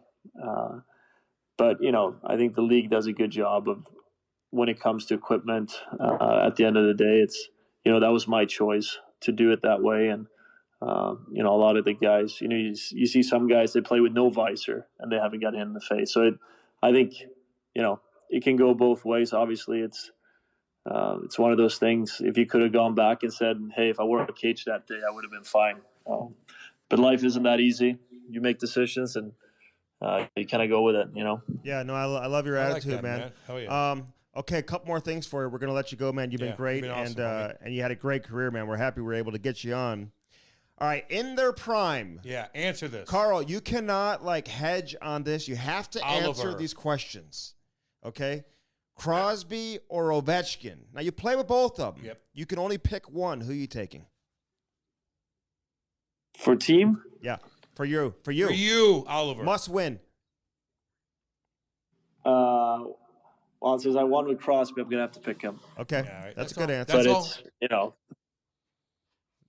But I think the league does a good job of, when it comes to equipment. At the end of the day, it's that was my choice to do it that way. And a lot of the guys, you see some guys, they play with no visor and they haven't got hit in the face. So I think it can go both ways. Obviously, it's one of those things. If you could have gone back and said, hey, if I wore a cage that day, I would have been fine. But life isn't that easy. You make decisions and you kind of go with it, Yeah, no, I love your attitude, like that, man. Hell yeah. Okay, a couple more things for you. We're going to let you go, man. You've been great, you've been awesome, and you had a great career, man. We're happy we were able to get you on. All right, in their prime. Yeah, answer this. Carl, you cannot, hedge on this. You have to answer these questions, okay? Crosby or Ovechkin? Now, you play with both of them. Yep. You can only pick one. Who are you taking? For team? Yeah, for you. For you, Oliver. Must win. Well, since I won with Crosby, I'm going to have to pick him. Okay, Yeah, right. that's a good answer. But all. it's,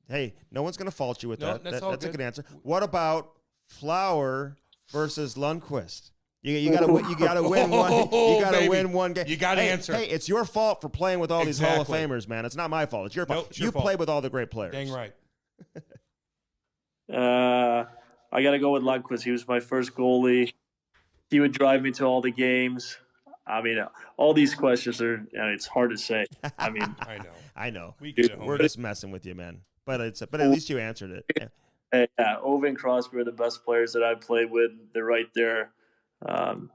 Hey, no one's going to fault you with that. That's a good answer. What about Flower versus Lundqvist? You got to win one. You got to win one game. You got to answer. Hey, it's your fault for playing with all these Hall of Famers, man. It's not my fault. It's your fault. Nope, it's your fault. Played with all the great players. Dang right. I got to go with Lundqvist. He was my first goalie. He would drive me to all the games. I mean, all these questions it's hard to say. I mean, I know. We're just messing with you, man. But at least you answered it. Yeah, Ove and Crosby are the best players that I've played with. They're right there.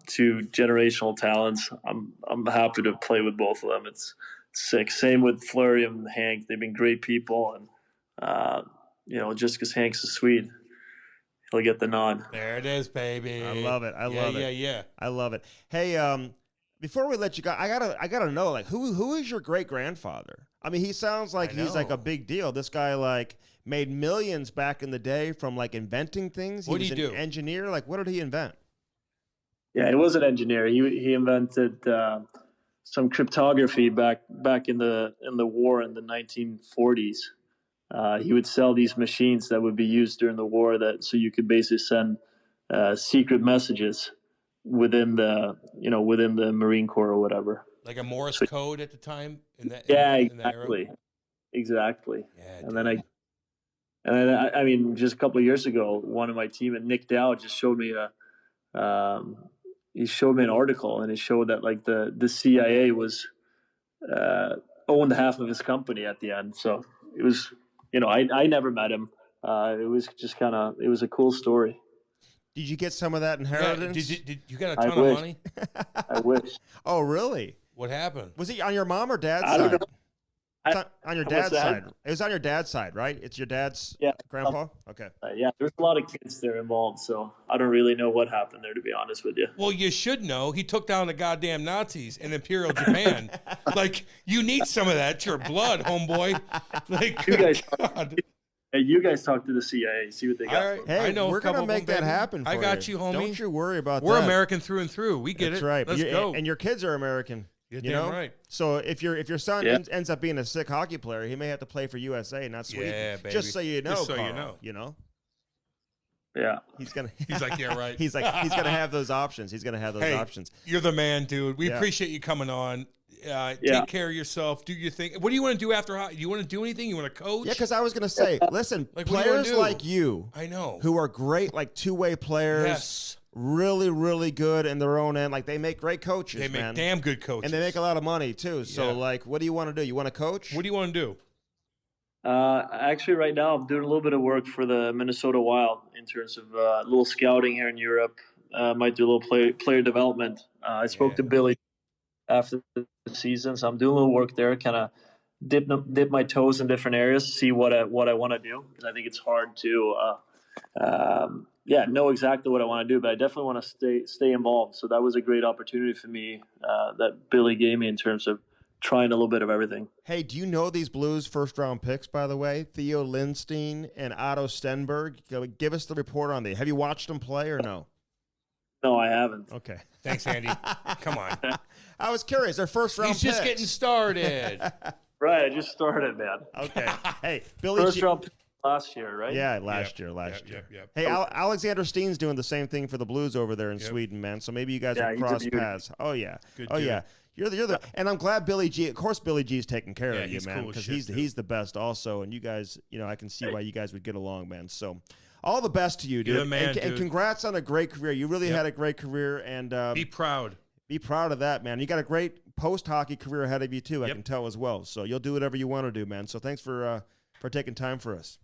Two generational talents. I'm happy to play with both of them. It's sick. Same with Fleury and Hank. They've been great people, and just because Hank's a Swede, he'll get the nod. There it is, baby. I love it. I love it. Yeah. I love it. Hey, before we let you go, I gotta know, who is your great grandfather? I mean, he sounds like he's a big deal. This guy made millions back in the day from inventing things. What did he do? An engineer. What did he invent? Yeah, he was an engineer. He invented some cryptography back in the war in the 1940s. He would sell these machines that would be used during the war, so you could basically send secret messages within the Marine Corps or whatever. Like a Morse code at the time. Exactly. Yeah, and then I mean, just a couple of years ago, one of my team, Nick Dow, just showed me an article, and it showed that the CIA was owned half of his company at the end. So it was, I never met him. It was just it was a cool story. Did you get some of that inheritance? Did you got a ton of money? I wish. Oh, really? What happened? Was it on your mom or dad's I side? don't know. On your dad's side. It was on your dad's side, right? It's your dad's grandpa? Okay. Yeah, there's a lot of kids there involved, so I don't really know what happened there, to be honest with you. Well, you should know. He took down the goddamn Nazis in Imperial Japan. You need some of that. It's your blood, homeboy. You guys talk to the CIA, see what they got. Hey, I know we're going to make that happen for I got you, homie. Don't you worry about that. We're American through and through. We get That's it. right. Let's go. And your kids are American. You're damn right. So if your son ends up being a sick hockey player, he may have to play for USA, not Sweden. Yeah, baby. Just so you know, Just so Carl, you know. Yeah. He's gonna yeah, right. he's gonna have those options. He's gonna have those options. You're the man, dude. We appreciate you coming on. Take care of yourself. Do your thing. What do you want to do after hockey? Do you want to do anything? You want to coach? Yeah, because I was gonna say, listen, players like you, I know, who are great, two-way players. Yes. Really, really good in their own end. They make great coaches. They make damn good coaches, and they make a lot of money too. So, what do you want to do? You want to coach? What do you want to do? Actually, right now I'm doing a little bit of work for the Minnesota Wild in terms of a little scouting here in Europe. Might do a little player development. I spoke to Billy after the season, so I'm doing a little work there. Kind of dip my toes in different areas, see what I want to do, because I think it's hard to. Know exactly what I want to do, but I definitely want to stay involved. So that was a great opportunity for me that Billy gave me in terms of trying a little bit of everything. Hey, do you know these Blues first-round picks, by the way? Theo Lindstein and Otto Stenberg. Give us the report on these. Have you watched them play or no? No, I haven't. Okay. Thanks, Andy. Come on. I was curious. Their first round He's just picks. getting started. Right, I just started, man. Okay. Hey, Billy First G. round pick last year, right? Yeah, last year. Yep. Hey, Alexander Steen's doing the same thing for the Blues over there in Sweden, man. So maybe you guys will cross paths. Oh yeah. Good oh dude. yeah. You're the, and I'm glad Billy G. Of course, Billy G's taking care of you, he's man, cool as because shit, he's the best also. And you guys, I can see why you guys would get along, man. So, all the best to you, dude. You're the man, and dude. congrats on a great career. You really had a great career, and Be proud. be proud of that, man. You got a great post-hockey career ahead of you too. I can tell as well. So you'll do whatever you want to do, man. So thanks for taking time for us.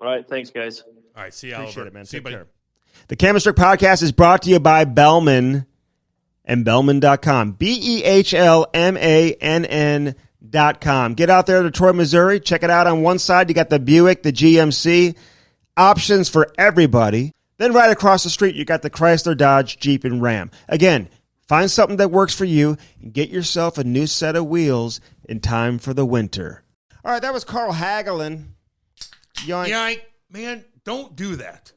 All right, thanks, guys. All right, see you, Appreciate Oliver. it, man. See you, Take buddy. care. The Chemistry Podcast is brought to you by Bellman and Bellman.com. BEHLMANN.com. Get out there to Detroit, Missouri. Check it out. On one side, you got the Buick, the GMC. Options for everybody. Then right across the street, you got the Chrysler, Dodge, Jeep, and Ram. Again, find something that works for you and get yourself a new set of wheels in time for the winter. All right, that was Carl Hagelin. Yoink. Yeah, man, don't do that.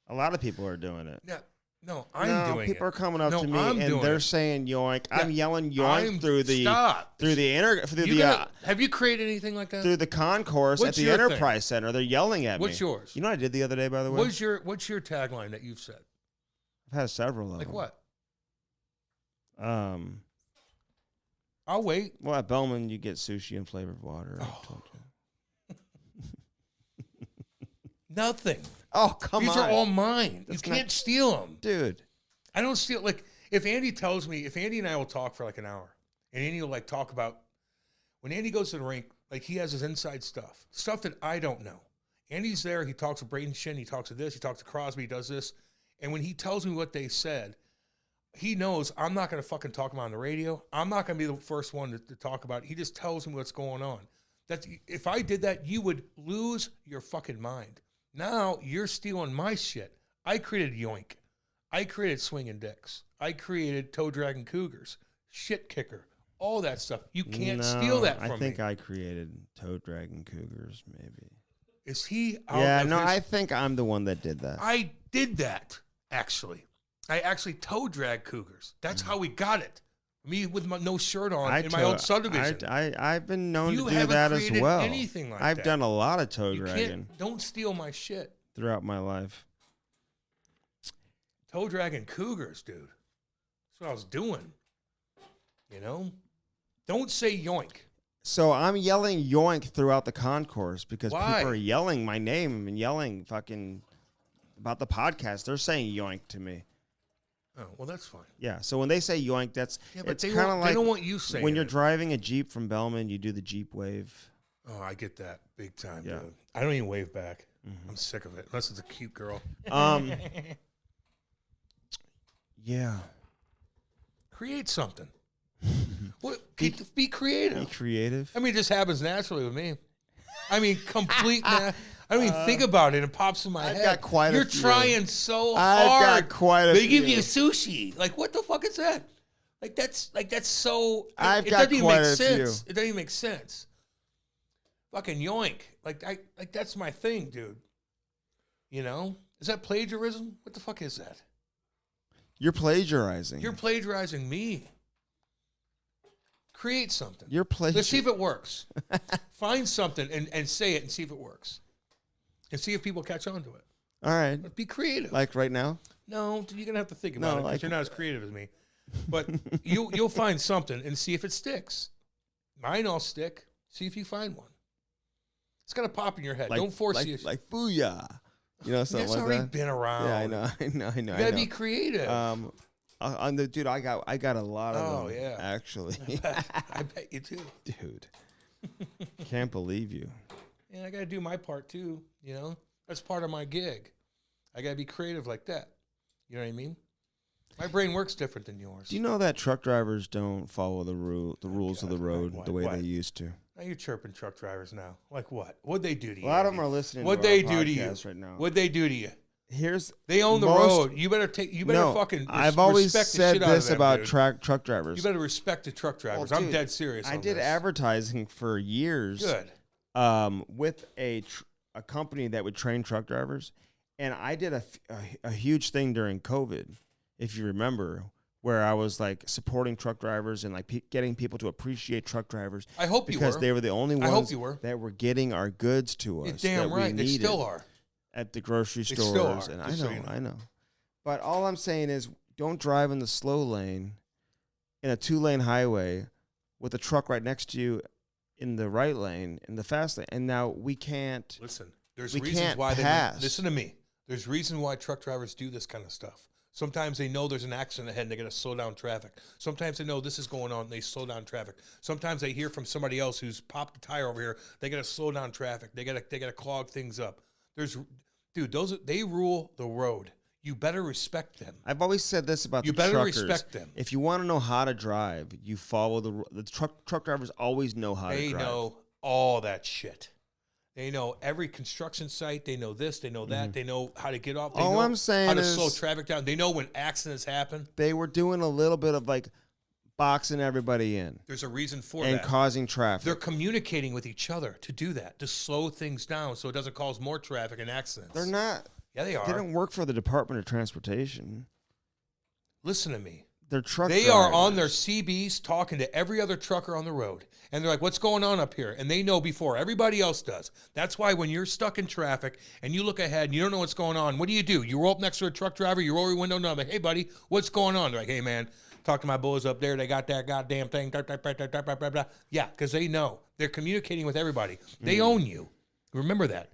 A lot of people are doing it. Yeah. No, I'm doing it. People are coming up to me I'm and doing they're it. saying yoink. Yeah, I'm yelling yoink through the have you created anything like that? through the concourse What's at the your Enterprise Center. They're yelling at me. What's yours? You know what I did the other day, by the way? What's your tagline that you've said? I've had several of Like them. what? I'll wait. Well, at Bellman, you get sushi and flavored water. I told you. Nothing. Oh, come These on. are all mine. That's you can't steal them. Dude. I don't steal. Like, if Andy and I will talk for like an hour, and Andy will like talk about, when Andy goes to the rink, like he has his inside stuff that I don't know. Andy's there. He talks to Braden Shin. He talks to this. He talks to Crosby. He does this. And when he tells me what they said, he knows I'm not going to fucking talk about it on the radio. I'm not going to be the first one to talk about it. He just tells me what's going on. If I did that, you would lose your fucking mind. Now you're stealing my shit. I created Yoink. I created Swinging Dicks. I created Toe Dragging Cougars. Shit Kicker. All that stuff. You can't steal that from me. I think I created Toe Dragging Cougars, maybe. Is he out Yeah, of no, his... I think I'm the one that did that. I did that, actually. I actually toe drag Cougars. That's how we got it. Me with my no shirt on in my old subdivision. I've been known You to do that as haven't well. created anything like I've that. done a lot of toe dragging Don't steal my shit. throughout my life. Toe dragging Cougars, dude. That's what I was doing. You know? Don't say yoink. So I'm yelling yoink throughout the concourse because Why? people are yelling my name and yelling fucking about the podcast. They're saying yoink to me. Oh, well, that's fine. Yeah, so when they say yoink, it's kind of like they don't want you saying when you're it. driving a Jeep from Bellman, you do the Jeep wave. Oh, I get that big time, Yeah. dude. I don't even wave back. I'm sick of it, unless it's a cute girl. Yeah. Create something. Be creative. Be creative. I mean, it just happens naturally with me. I mean, I don't even think about it. It pops in my head. got quite a You're few. trying so I've hard. got quite a They give few. you sushi. Like, what the fuck is that? That's so. I've it got doesn't even quite make a sense. few. It doesn't even make sense. Fucking yoink. That's my thing, dude. You know? Is that plagiarism? What the fuck is that? You're plagiarizing. You're plagiarizing me. Create something. You're plagiarizing. Let's see if it works. Find something and say it and see if it works. And see if people catch on to it. All right. But be creative. Like right now? No, you're going to have to think about it because like- you're not as creative as me. But you'll find something and see if it sticks. Mine all stick. See if you find one. It's got to pop in your head. Don't force you. Like booyah. You know, something That's like already that. been around. Yeah, I know. You got to be creative. Dude, I got a lot of Oh, them. yeah. Actually. I bet you too. Dude. Can't believe you. And I got to do my part too, you know? That's part of my gig. I got to be creative like that. You know what I mean? My brain works different than yours. Do you know that truck drivers don't follow the rules of the road What? the way What? they used to? Now you're chirping truck drivers now. Like what? What'd they do to you? A lot of them Andy? are listening What'd to they our do to you? podcast right now. What'd they do to you? They own the most- road. You better fucking I've always respect the said shit out of this them, about dude. truck drivers. You better respect the truck drivers. Well, I'm dude, dead serious. I on did this. advertising for years. Good. With a company that would train truck drivers, and I did a huge thing during COVID if you remember, where I was like supporting truck drivers and like getting people to appreciate truck drivers. I hope you were. Because they were the only ones that were getting our goods to us. You're damn that right. We They still are. At the grocery They stores. still are, And I know. But all I'm saying is don't drive in the slow lane in a 2-lane highway with a truck right next to you in the right lane, in the fast lane. And now we can't. Listen, there's reasons why pass. Listen to me. There's reason why truck drivers do this kind of stuff. Sometimes they know there's an accident ahead and they got to slow down traffic. Sometimes they know this is going on and they slow down traffic. Sometimes they hear from somebody else who's popped a tire over here. They got to slow down traffic. They got to clog things up. They rule the road. You better respect them. I've always said this about the truckers. You better respect them. If you want to know how to drive, you follow the truck drivers always know how to drive. They know all that shit. They know every construction site. They know this. They know that. They know how to get off. They know I'm saying how to is slow traffic down. They know when accidents happen. They were doing a little bit of like boxing everybody in. There's a reason for that. And causing traffic. They're communicating with each other to do that, to slow things down so it doesn't cause more traffic and accidents. They're not. Yeah, they are. They don't work for the Department of Transportation. Listen to me. They're truck They drivers. are on their CBs talking to every other trucker on the road. And they're like, what's going on up here? And they know before everybody else does. That's why when you're stuck in traffic and you look ahead and you don't know what's going on, what do? You roll up next to a truck driver, you roll your window down, like, hey, buddy, what's going on? They're like, hey, man, talk to my boys up there. They got that goddamn thing. Yeah, because they know. They're communicating with everybody. They own you. Remember that.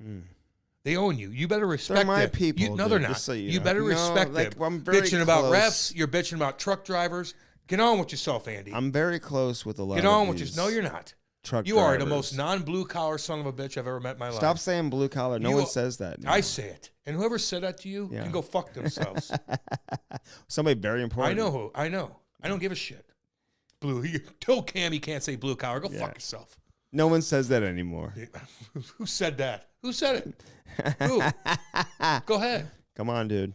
They own you. You better respect them. They're my people. No, they're dude, not. just so You better respect them. I'm very bitching about close. refs. You're bitching about truck drivers. Get on with yourself, Andy. I'm very close with a lot Get of on with these No, you're not. truck You are the drivers. most non-blue collar son of a bitch I've ever met in my life. Stop saying blue collar. No one says that anymore. I say it. And whoever said that to you can go fuck themselves. Somebody very important. I know who. I know. I don't give a shit. Blue. You told Cam he can't say blue collar. Go fuck yourself. No one says that anymore. Who said that? Who said it? Who? Go ahead. Come on, dude.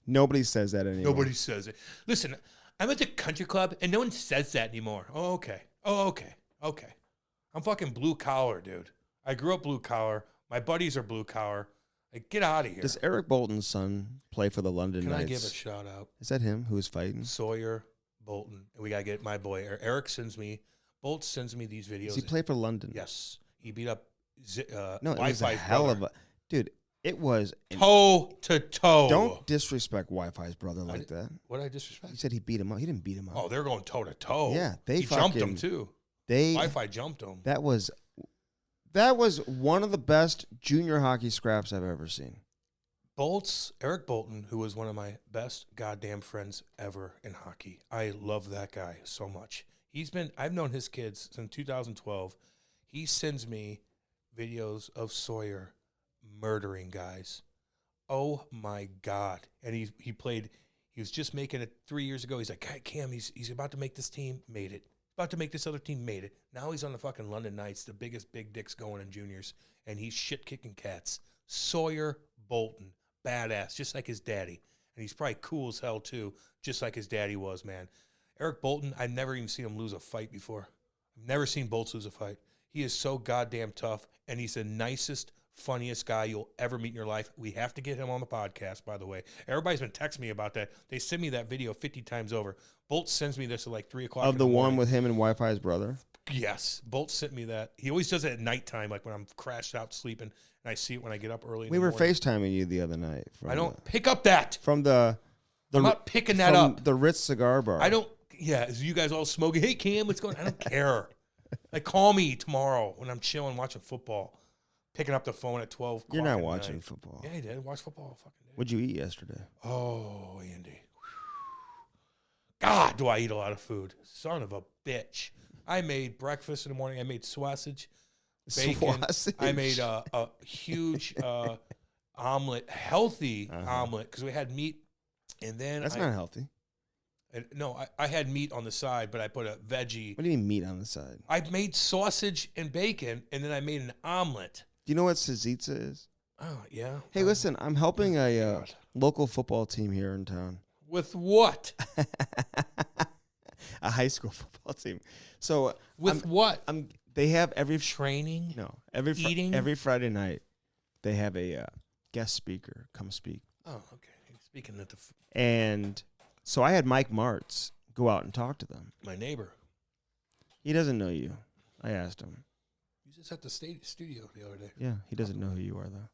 Nobody says that anymore. Nobody says it. Listen, I'm at the country club and no one says that anymore. Oh, okay. Okay. I'm fucking blue collar, dude. I grew up blue collar. My buddies are blue collar. Like, get out of here. Does Eric Bolton's son play for the London Can Knights? I give a shout out? Is that him who's fighting? Sawyer Bolton. And we got to get my boy. Eric Bolt sends me these videos. Does he play for London? Yes. He beat up No, it was a Wi-Fi's hell brother. of a... Dude, it was... Toe to toe. Don't disrespect Wi-Fi's brother like that. What did I disrespect? He said he beat him up. He didn't beat him up. Oh, they're going toe to toe. Yeah, he jumped him too. Wi-Fi jumped him. That was one of the best junior hockey scraps I've ever seen. Eric Bolton, who was one of my best goddamn friends ever in hockey. I love that guy so much. I've known his kids since 2012. He sends me videos of Sawyer murdering guys. Oh my God. And he was just making it 3 years ago. He's like, "Hey, Cam, he's about to make this team, made it. About to make this other team, made it. Now he's on the fucking London Knights, the biggest big dicks going in juniors, and he's shit-kicking cats." Sawyer Bolton, badass, just like his daddy. And he's probably cool as hell, too, just like his daddy was, man. Eric Bolton, I've never even seen him lose a fight before. I've never seen Bolts lose a fight. He is so goddamn tough, and he's the nicest, funniest guy you'll ever meet in your life. We have to get him on the podcast, by the way. Everybody's been texting me about that. They send me that video 50 times over. Bolt sends me this at like 3 o'clock Of the one with him and Wi-Fi's brother? Yes. Bolt sent me that. He always does it at nighttime, like when I'm crashed out sleeping, and I see it when I get up early in We the were morning. FaceTiming you the other night. I don't pick up that. From the I'm not picking that up. The Ritz Cigar Bar. I don't. Yeah, is you guys all smoking? Hey, Cam, what's going on? I don't care. Like, call me tomorrow when I'm chilling, watching football. Picking up the phone at 12 o'clock. You're not at watching night. football. Yeah, I did. Watch football all fucking day. What'd you eat yesterday? Oh, Andy. God, do I eat a lot of food. Son of a bitch. I made breakfast in the morning. I made sausage, bacon. Sausage? I made a huge omelet, healthy omelet, because we had meat. And then That's not healthy. No, I had meat on the side, but I put a veggie. What do you mean meat on the side? I made sausage and bacon, and then I made an omelet. Do you know what Sazitza is? Oh, yeah. Hey, listen, I'm helping a local football team here in town. With what? A high school football team. So With what? They have every training. every Friday night they have a guest speaker come speak. Oh, okay. Speaking of And so I had Mike Martz go out and talk to them. my neighbor. He doesn't know you. I asked him. He was just at the studio the other day. Yeah, he doesn't know who you are, though.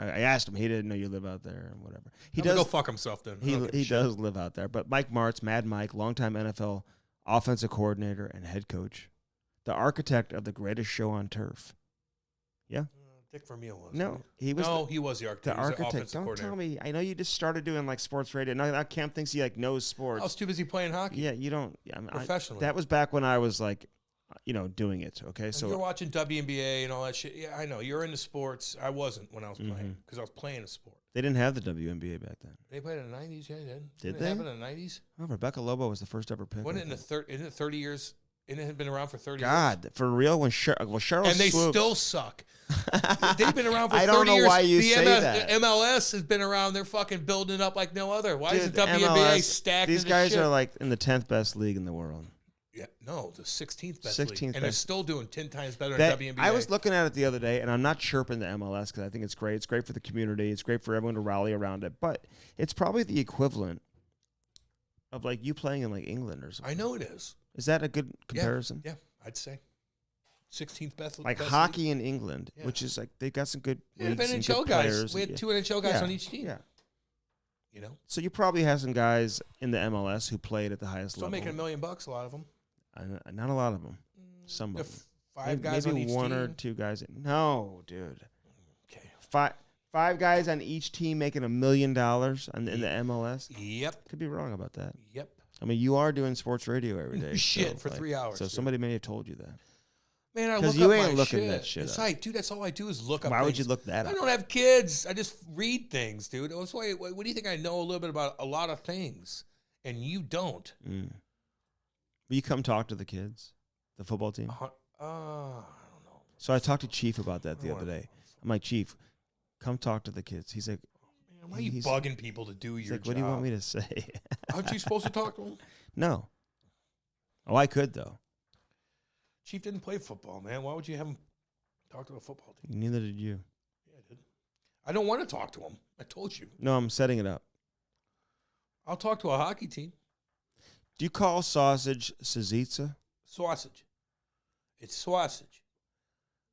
Okay. I asked him. He didn't know you live out there and whatever. He Go does. fuck himself then. He does live out there. But Mike Martz, Mad Mike, longtime NFL offensive coordinator and head coach, the architect of the greatest show on turf. Yeah. Dick Vermeil was. No, he was. He was the architect. The He was the architect. offensive Don't coordinator. tell me. I know you just started doing like sports radio. Now Cam thinks he like knows sports. I was too busy playing hockey. Yeah, you don't. Professionally. That was back when I was like, doing it. Okay, And so you're watching WNBA and all that shit. Yeah, I know. You're into sports. I wasn't when I was playing because I was playing a sport. they didn't have the WNBA back then. They played in the 90s. Yeah, they did. Did Didn't they? it happen in the 90s? Oh, Rebecca Lobo was the first ever pick. Wasn't it in the 30 years? And it had been around for 30 years. God, for real? When Cheryl And they Swoops, still suck. They've been around for 30 years. I don't know why you the say that. MLS has been around. They're fucking building up like no other. Why is Dude, the WNBA MLS, stacked? These into guys shit? are like in the 10th best league in the world. Yeah, no, the 16th best 16th league. And they're best. still doing 10 times better That- than WNBA. I was looking at it the other day, and I'm not chirping the MLS because I think it's great. It's great for the community. It's great for everyone to rally around it. But it's probably the equivalent of like you playing in like England or something. I know it is. Is that a good comparison? Yeah, I'd say. 16th best Like best hockey league. in England, Yeah. which is like they got some good Yeah, leagues and NHL good guys. players. We had Yeah. 2 NHL guys Yeah, on each team. Yeah. You know? So you probably have some guys in the MLS who played at the highest Still level. making $1 million, a lot of them. Not a lot of them. Some of them. Five guys on maybe each one team. or two guys. No, dude. Okay. Five guys on each team making $1 million in the MLS. Yep. Could be wrong about that. Yep. I mean, you are doing sports radio every day. Shit, for 3 hours, So dude. somebody may have told you that. Man, I 'Cause look you up ain't my looking shit. that shit It's up. like, dude, that's all I do is look up Why would things. you look that I up? don't have kids. I just read things, dude. That's why, what do you think? I know a little bit about a lot of things, and you don't. Will you come talk to the kids, the football team? I don't know. So I talked to Chief about that the other day. I'm like, Chief, come talk to the kids. He's like, Man, why are you bugging people to do he's your like, job? what do you want me to say? Aren't you supposed to talk to them? No. Oh, I could though. Chief didn't play football, man. Why would you have him talk to a football team? Neither did you. Yeah, I did. I don't want to talk to him. I told you. No, I'm setting it up. I'll talk to a hockey team. Do you call sausage Sazitsa? Sausage. It's sausage.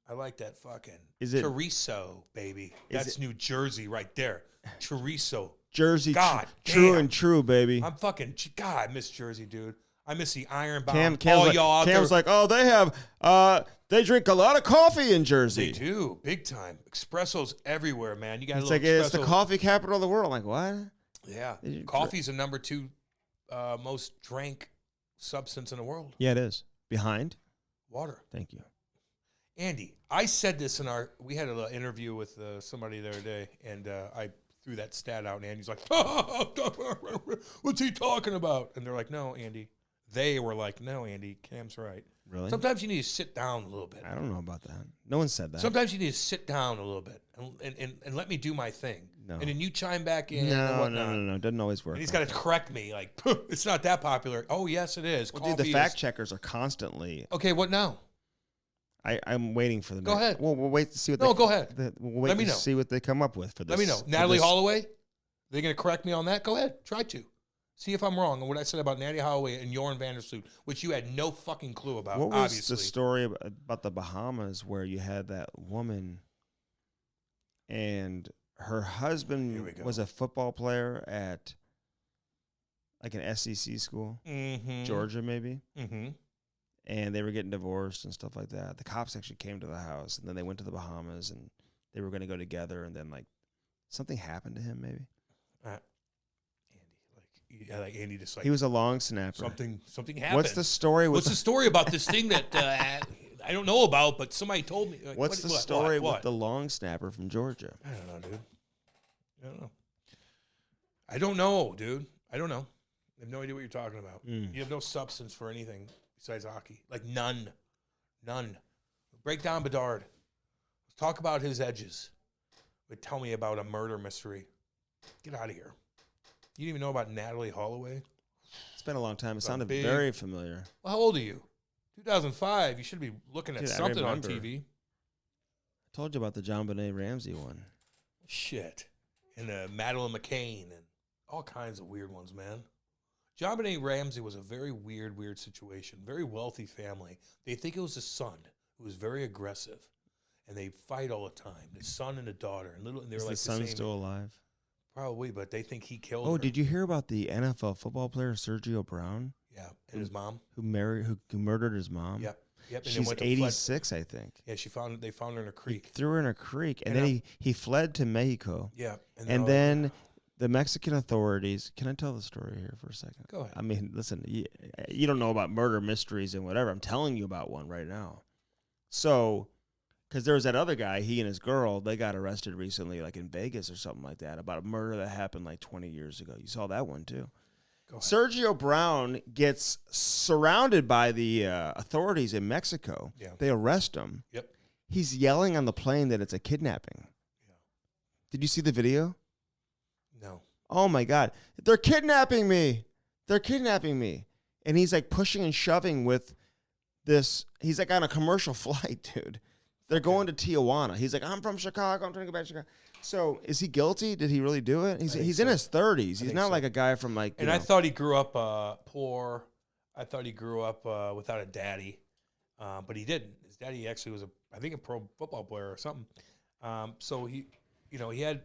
I like that fucking Is it- chorizo, baby. Is That's New Jersey right there. Chorizo. Jersey, God true damn. and true, baby. I'm fucking God. I miss Jersey, dude. I miss the Ironbound. Cam's All like, y'all out Cam's there. like, oh, they drink a lot of coffee in Jersey. They do big time. Espressos everywhere, man. You got It's a like little it's the espresso. coffee capital of the world. I'm like, what? Yeah, They do- coffee's the number 2 most drank substance in the world. Yeah, it is. Behind? Water. Thank you. Andy, I said this we had an interview with somebody the other day, and I threw that stat out, and Andy's like, what's he talking about? And they're like, no, Andy. They were like, no, Andy, Cam's right. Really? Sometimes you need to sit down a little bit. I don't know about that. No one said that. Sometimes you need to sit down a little bit and let me do my thing. No. And then you chime back in and no, whatnot. no. Doesn't always work. And he's like got to correct me, like, it's not that popular. Oh, yes, it is. Well, dude, the Coffee fact is- checkers are constantly. Okay, what now? I'm waiting for them. Go ahead. We'll wait to see what. No, they, go ahead. We'll wait Let me to know. see what they come up with for this. Let me know. for Natalie this. Holloway, they going to correct me on that? Go ahead. Try to. See if I'm wrong on what I said about Natalie Holloway and Jorn Vandersloot, which you had no fucking clue about, What was obviously. the story about the Bahamas where you had that woman and her Here we husband go. was a football player at like an SEC school, Mm-hmm. Georgia maybe, Mm-hmm. and they were getting divorced and stuff like that. The cops actually came to the house, and then they went to the Bahamas, and they were going to go together, and then like something happened to him maybe. Like Andy just like He was a long snapper. something happened. What's the story with What's the story about this thing that I don't know about, but somebody told me? Like, What's the what, story what? with the long snapper from Georgia? I don't know, dude. I don't know, dude. I don't know. I have no idea what you're talking about. Mm. You have no substance for anything besides hockey. Like none. Break down Bedard. Let's talk about his edges. But tell me about a murder mystery. Get out of here. You didn't even know about Natalie Holloway? It's been a long time. It It's a sounded big- very familiar. Well, how old are you? 2005. You should be looking at Dude, I something on remember. TV. I told you about the John Benet Ramsey one. Shit. And Madeline McCain. And All kinds of weird ones, man. JonBenet Ramsey was a very weird situation. Very wealthy family. They think it was his son who was very aggressive, and they fight all the time. The son and the daughter, and they're Is like the son same, still alive? Probably, but they think he killed. Oh, her. did you hear about the NFL football player Sergio Brown? Yeah, and his mom who murdered his mom. Yep. And She's 86, I think. Yeah, they found her in a creek. He threw her in a creek, and then he fled to Mexico. Yeah, and then the Mexican authorities. Can I tell the story here for a second? Go ahead. I mean, listen, you don't know about murder mysteries and whatever. I'm telling you about one right now. So, because there was that other guy, he and his girl, they got arrested recently, like in Vegas or something like that, about a murder that happened like 20 years ago. You saw that one too. Sergio Brown gets surrounded by the authorities in Mexico. Yeah. They arrest him. Yep. He's yelling on the plane that it's a kidnapping. Yeah. Did you see the video? No. Oh, my God. They're kidnapping me. They're kidnapping me. And he's like pushing and shoving with this. He's like on a commercial flight, dude. They're going to Tijuana. He's like, I'm from Chicago. I'm trying to go back to Chicago. So is he guilty? Did he really do it? He's in his 30s. He's not like a guy from like. And I thought he grew up poor. I thought he grew up without a daddy, but he didn't. His daddy actually was I think a pro football player or something. So he had,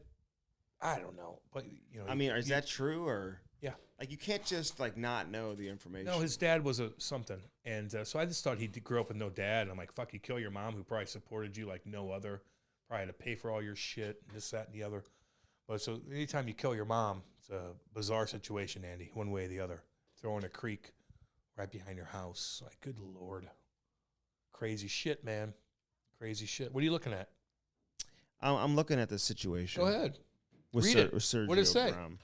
I don't know, but I mean, is that true or? Yeah. Like you can't just like not know the information. No, his dad was something, and so I just thought he grew up with no dad. And I'm like, fuck, you kill your mom who probably supported you like no other. Probably had to pay for all your shit, this, that, and the other. But so anytime you kill your mom, it's a bizarre situation, Andy, one way or the other. Throw in a creek right behind your house. Like, good Lord. Crazy shit, man. Crazy shit. What are you looking at? I'm looking at the situation. Go ahead. Read it. With Sergio What did it say? Brown.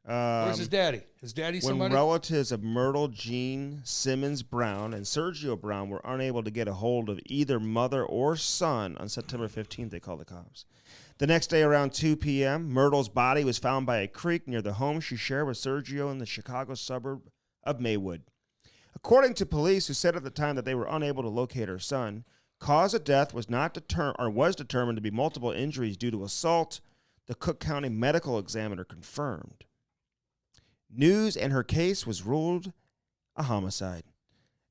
Where's his daddy? His daddy somebody? When relatives of Myrtle Jean Simmons Brown and Sergio Brown were unable to get a hold of either mother or son on September 15th, they called the cops. The next day around 2 p.m., Myrtle's body was found by a creek near the home she shared with Sergio in the Chicago suburb of Maywood. According to police who said at the time that they were unable to locate her son, cause of death was determined to be multiple injuries due to assault, the Cook County medical examiner confirmed. News and her case was ruled a homicide.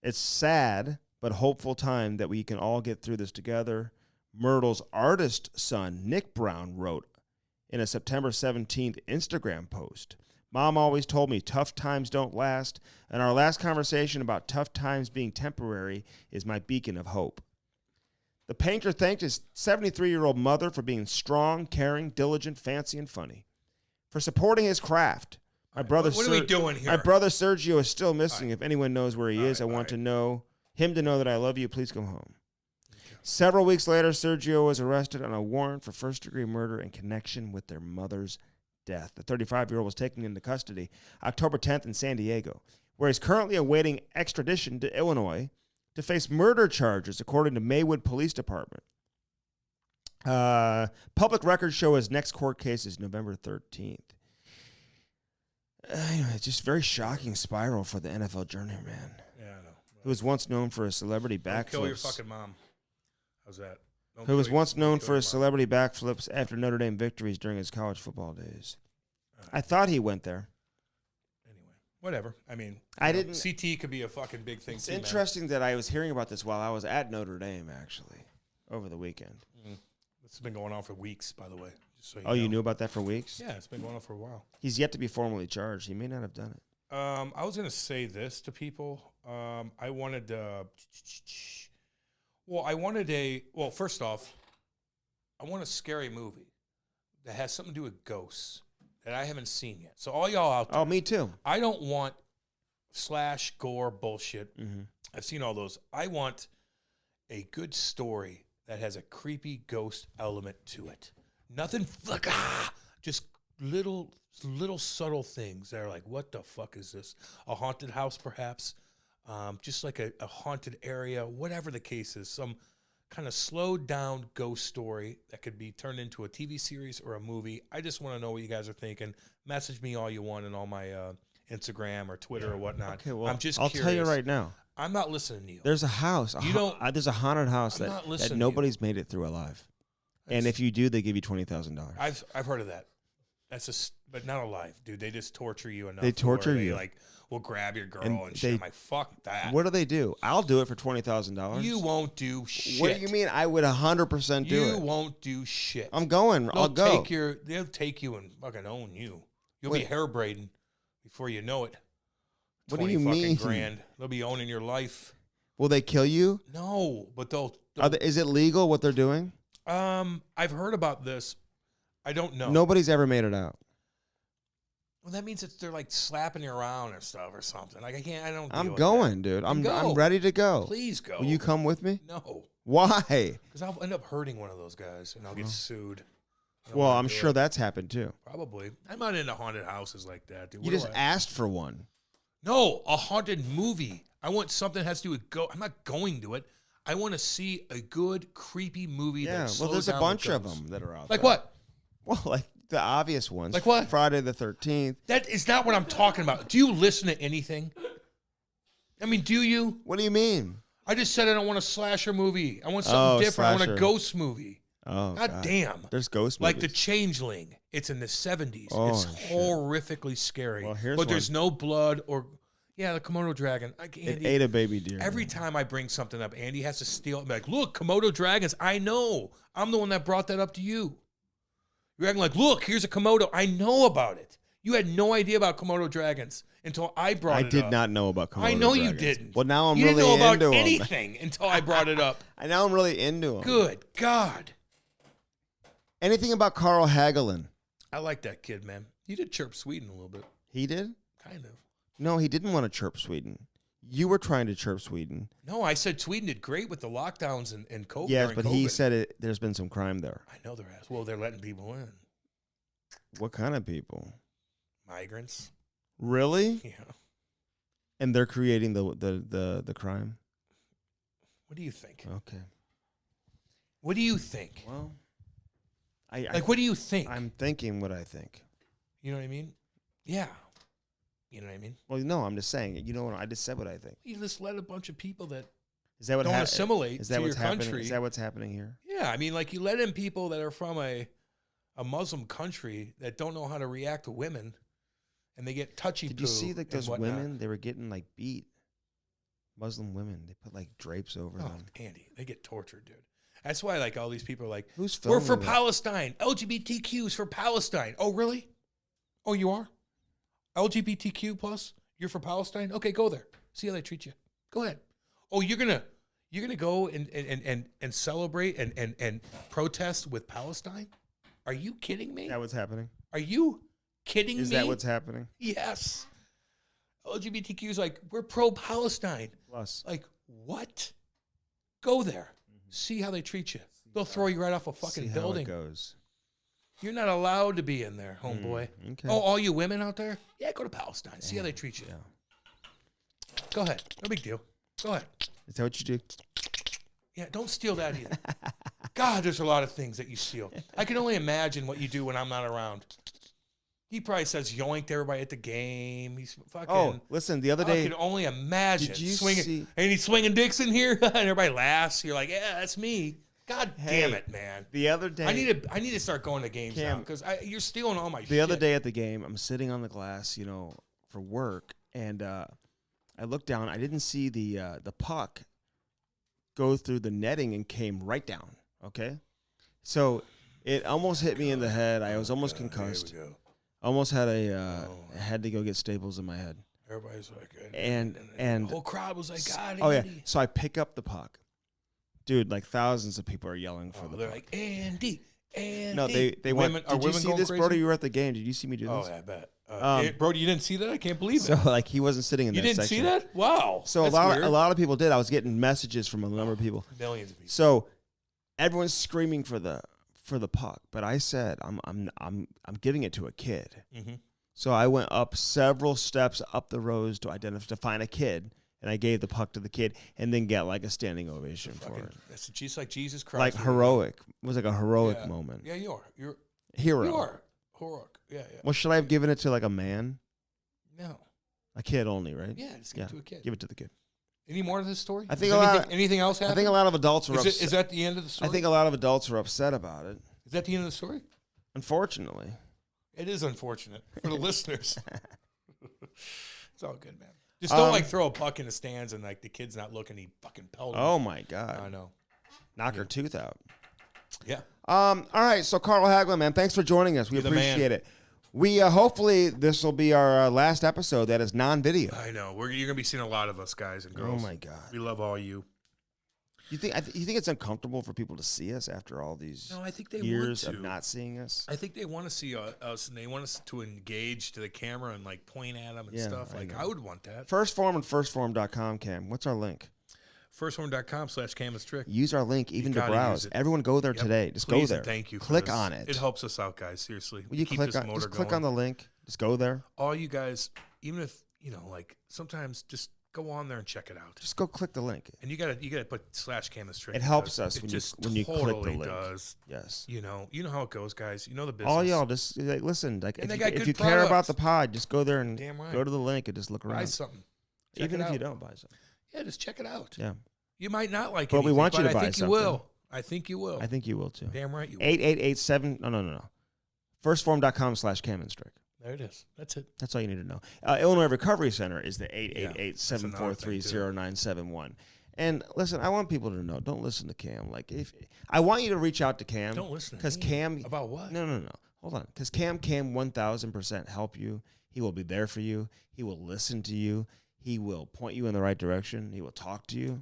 It's sad, but hopeful time that we can all get through this together. Myrtle's artist son, Nick Brown, wrote in a September 17th Instagram post, Mom always told me tough times don't last, and our last conversation about tough times being temporary is my beacon of hope. The painter thanked his 73-year-old mother for being strong, caring, diligent, fancy, and funny, for supporting his craft. My brother, what are we doing here? My brother Sergio is still missing. If anyone knows where he is, I want him to know that I love you. Please come home. Okay. Several weeks later, Sergio was arrested on a warrant for first-degree murder in connection with their mother's death. The 35-year-old was taken into custody October 10th in San Diego, where he's currently awaiting extradition to Illinois to face murder charges, according to Maywood Police Department. Public records show his next court case is November 13th. Anyway, it's just a very shocking spiral for the NFL journeyman. Yeah, I know. Who was once known for his celebrity backflips. Kill your fucking mom. How's that? Who was once known for his celebrity backflips after Notre Dame victories during his college football days. I thought he went there. Anyway, whatever. I mean, CT could be a fucking big thing. It's interesting that I was hearing about this while I was at Notre Dame, actually, over the weekend. This has been going on for weeks, by the way. So you knew about that for weeks? Yeah, it's been going on for a while. He's yet to be formally charged. He may not have done it. I was going to say this to people. I wanted first off, I want a scary movie that has something to do with ghosts that I haven't seen yet. So all y'all out there. Oh, me too. I don't want slash gore bullshit. Mm-hmm. I've seen all those. I want a good story that has a creepy ghost element to it. Nothing just little subtle things that are like, what the fuck is this? A haunted house, perhaps? Just like a haunted area, whatever the case is. Some kind of slowed down ghost story that could be turned into a TV series or a movie. I just want to know what you guys are thinking. Message me all you want on all my Instagram or Twitter or whatnot. Okay, well, I'm just I'll curious. tell you right now. I'm not listening to you. There's a house. There's a haunted house that nobody's made it through alive. And if you do, they give you $20,000. I've heard of that. but not alive, dude. They just torture you enough. They torture they, you. Like, will grab your girl And and shit. they- I'm like, fuck that. What do they do? I'll do it for $20,000. You won't do shit. What do you mean? I would 100% do it. You won't do shit. I'm going. I'll go. They'll take you and fucking own you. You'll be hair braiding before you know it. What do you mean? $20,000. They'll be owning your life. Will they kill you? No, but they'll Is it legal what they're doing? I've heard about this. I don't know. Nobody's ever made it out. Well, that means they're like slapping you around or stuff or something. Like I don't. I'm going, dude. I'm ready to go. Please go. Will you come with me? No. Why? Because I'll end up hurting one of those guys and I'll get sued. Well, I'm sure that's happened too. Probably. I'm not into haunted houses like that, dude. You just asked for one. No, a haunted movie. I want something that has to do with I'm not going to it. I want to see a good, creepy movie. Yeah, that well, there's a down bunch the of ghosts. them that are out Like there. what? Well, like the obvious ones. Like what? Friday the 13th. That is not what I'm talking about. Do you listen to anything? I mean, do you? What do you mean? I just said I don't want a slasher movie. I want something different. I want a ghost movie. Oh, God damn. There's ghost Like movies. The Changeling. It's in the 70s. Oh, it's shit. horrifically scary. Well, here's but there's one. no blood or... Yeah, the Komodo dragon. It ate a baby deer. Every time I bring something up, Andy has to steal it. Like, look, Komodo dragons. I know. I'm the one that brought that up to you. You're acting like, look, here's a Komodo. I know about it. You had no idea about Komodo dragons until I brought it up. I did not know about Komodo I know dragons. you didn't. Well, now I'm you really didn't know into about them. anything until I brought it up. Now I'm really into them. Good God. Anything about Carl Hagelin? I like that kid, man. He did chirp Sweden a little bit. He did? Kind of. No, he didn't want to chirp Sweden. You were trying to chirp Sweden. No, I said Sweden did great with the lockdowns and COVID. Yes, during but COVID. he said there's been some crime there. I know there has. Well, they're letting people in. What kind of people? Migrants. Really? Yeah. And they're creating the crime? What do you think? Okay. What do you think? Well, what do you think? I'm thinking what I think. You know what I mean? Yeah. You know what I mean? Well, no, I'm just saying. You know what? I just said what I think. You just let a bunch of people that Is that what don't assimilate Is that to what's your happening? country. Is that what's happening here? Yeah, I mean, like you let in people that are from a Muslim country that don't know how to react to women, and they get touchy. Did you see like those whatnot. women? They were getting like beat. Muslim women. They put like drapes over Oh, them. Andy, they get tortured, dude. That's why like all these people are like, Who's we're filming for that? Palestine. LGBTQs for Palestine. Oh, really? Oh, you are? LGBTQ plus? You're for Palestine? Okay, go there. See how they treat you. Go ahead. Oh, you're gonna go and celebrate and protest with Palestine? Are you kidding me? Is that what's happening? Are you kidding me? Is that what's happening? Yes. LGBTQ is like, we're pro-Palestine. Plus. Like, what? Go there. See how they treat you. They'll throw you right off a fucking See building. how it goes. You're not allowed to be in there, homeboy. Okay. Oh, all you women out there? Yeah, go to Palestine. See how they treat you. Yeah. Go ahead. No big deal. Go ahead. Is that what you do? Yeah, don't steal that either. God, there's a lot of things that you steal. I can only imagine what you do when I'm not around. He probably says yoink to everybody at the game. He's fucking. Oh, listen, the other day. I can only imagine. Did you swinging, see- and he's swinging dicks in here, and everybody laughs. You're like, yeah, that's me. God damn Hey, it, man. The other day. I need to start going to games now because you're stealing all my shit. The other day at the game, I'm sitting on the glass, for work, and I looked down. I didn't see the puck go through the netting and came right down. Okay, so it almost hit me in the head. I was almost concussed. Here we go. Almost had had to go get staples in my head. Everybody's like, And the whole crowd was like, God, oh yeah. Andy. So I pick up the puck, dude. Like thousands of people are yelling for the They're puck. like, Andy. No, they went. Are Did you women see going this, crazy? Brody? You were at the game. Did you see me do Oh, this? yeah, I bet. Brody, you didn't see that? I can't believe So it. like he wasn't sitting in You that didn't section. see that? Wow. So That's a weird. lot of people did. I was getting messages from a number of people. Millions of people. So everyone's screaming for the puck, but I said I'm giving it to a kid. Mm-hmm. So I went up several steps up the rows to find a kid, and I gave the puck to the kid, and then get like a standing ovation for it. That's just like Jesus Christ. Like heroic. It was like a heroic Yeah. moment. Yeah, you are. You're Hero. You are heroic. Yeah. Well, should I have given it to like a man? No. A kid only, right? Yeah, just give it to a kid. Give it to the kid. Any more to this story? I think anything else happened? I think a lot of adults are upset. Is that the end of the story? I think a lot of adults are upset about it. Is that the end of the story? Unfortunately. It is unfortunate for the listeners. It's all good, man. Just don't like throw a puck in the stands and like the kid's not looking. He fucking pelted. Oh my God! I know. Knock her tooth out. Yeah. All right. So Carl Hagelin, man, thanks for joining us. We appreciate it. We hopefully this will be our last episode that is non-video. I know. You're gonna be seeing a lot of us, guys and girls. Oh my God. We love all you. You think it's uncomfortable for people to see us after all these No, I think they years want to. of not seeing us? I think they want to see us, and they want us to engage to the camera and like point at them and stuff. Like I would want that. First Form and firstform.com, Cam. What's our link? Firstform.com/Cam and Strick. Use our link even to browse. Everyone go there today. Just Please go there. Thank you. Click on it. It helps us out, guys. Seriously. Will you click on the link? Just go there. All you guys, even if like sometimes just go on there and check it out. Just go click the link. And you gotta put /Cam and Strick. It helps us when you totally click the link. Does. Yes. You know how it goes, guys. You know the business. All y'all just listen. Like and if you care about the pod, just go there and go to the link and just look around. Buy something. Even if you don't buy something. Yeah, just check it out. Yeah. You might not like it. But we want you to buy something. I think you will. I think you will too. Damn right you will. 8887. No. Firstform.com/Cam and Strick. There it is. That's it. That's all you need to know. Illinois Recovery Center is the 888-743-0971. And listen, I want people to know, don't listen to Cam. Like, if I want you to reach out to Cam. Don't listen because Cam. About what? No. Hold on. Because Cam can 1,000% help you. He will be there for you. He will listen to you. He will point you in the right direction. He will talk to you.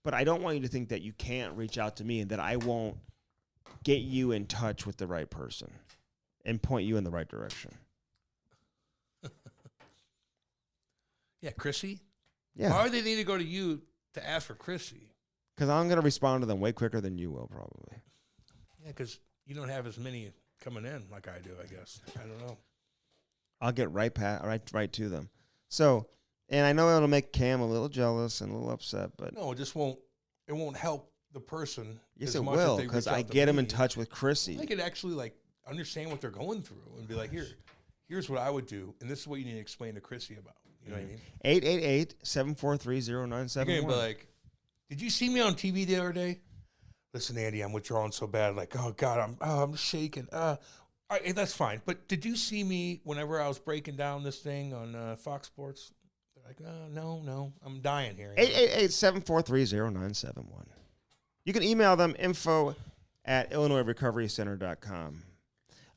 But I don't want you to think that you can't reach out to me and that I won't get you in touch with the right person and point you in the right direction. Yeah, Chrissy? Yeah. Why do they need to go to you to ask for Chrissy? Because I'm going to respond to them way quicker than you will, probably. Yeah, because you don't have as many coming in like I do, I guess. I don't know. I'll get right to them. So, and I know it'll make Cam a little jealous and a little upset, but no, it won't help the person. Yes, it will, because I get them in touch with Chrissy. I could actually like understand what they're going through and be like, here's what I would do, and this is what you need to explain to Chrissy about. You know what I mean? 888-743-0971. You're going to be like, did you see me on TV the other day? Listen, Andy, I'm withdrawing so bad. Like, oh, God, I'm shaking. That's fine. But did you see me whenever I was breaking down this thing on Fox Sports? They're like, no, I'm dying here. 888-743-0971. You can email them info@IllinoisRecoveryCenter.com.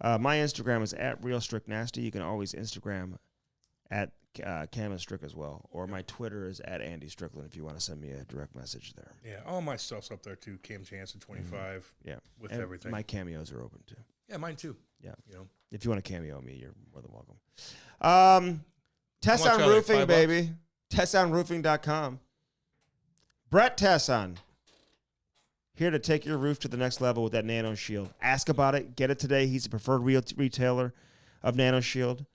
My Instagram is @RealStrickNasty. You can always Instagram at Cam and Strick as well. Or my Twitter is @Andy Strickland if you want to send me a direct message there. Yeah, all my stuff's up there too. Cam Jansen 25. Yeah. With and everything. My cameos are open too. Yeah, mine too. Yeah. You know. If you want to cameo me, you're more than welcome. Tesson Roofing, like baby. TessonRoofing.com. Brett Tesson. Here to take your roof to the next level with that Nano Shield. Ask about it. Get it today. He's the preferred retailer of Nano Shield.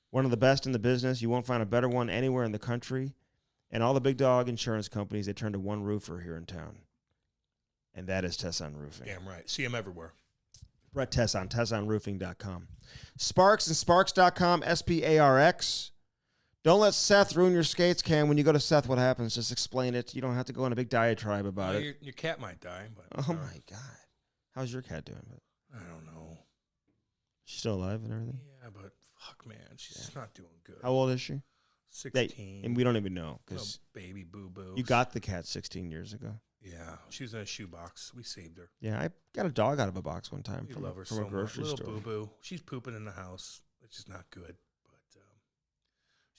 One of the best in the business. You won't find a better one anywhere in the country. And all the big dog insurance companies, they turn to one roofer here in town. And that is Tesson Roofing. Damn right. See him everywhere. Brett Tesson, TessonRoofing.com. Sparks and Sparks.com, SPARX. Don't let Seth ruin your skates, Cam. When you go to Seth, what happens? Just explain it. You don't have to go on a big diatribe about it. Your cat might die. But oh, my God. How's your cat doing? I don't know. She's still alive and everything? Yeah, but fuck, man. She's not doing good. How old is she? 16. And we don't even know. Because baby boo-boo. You got the cat 16 years ago. Yeah. She was in a shoebox. We saved her. Yeah, I got a dog out of a box one time from a grocery store. Little boo-boo. She's pooping in the house, which is not good.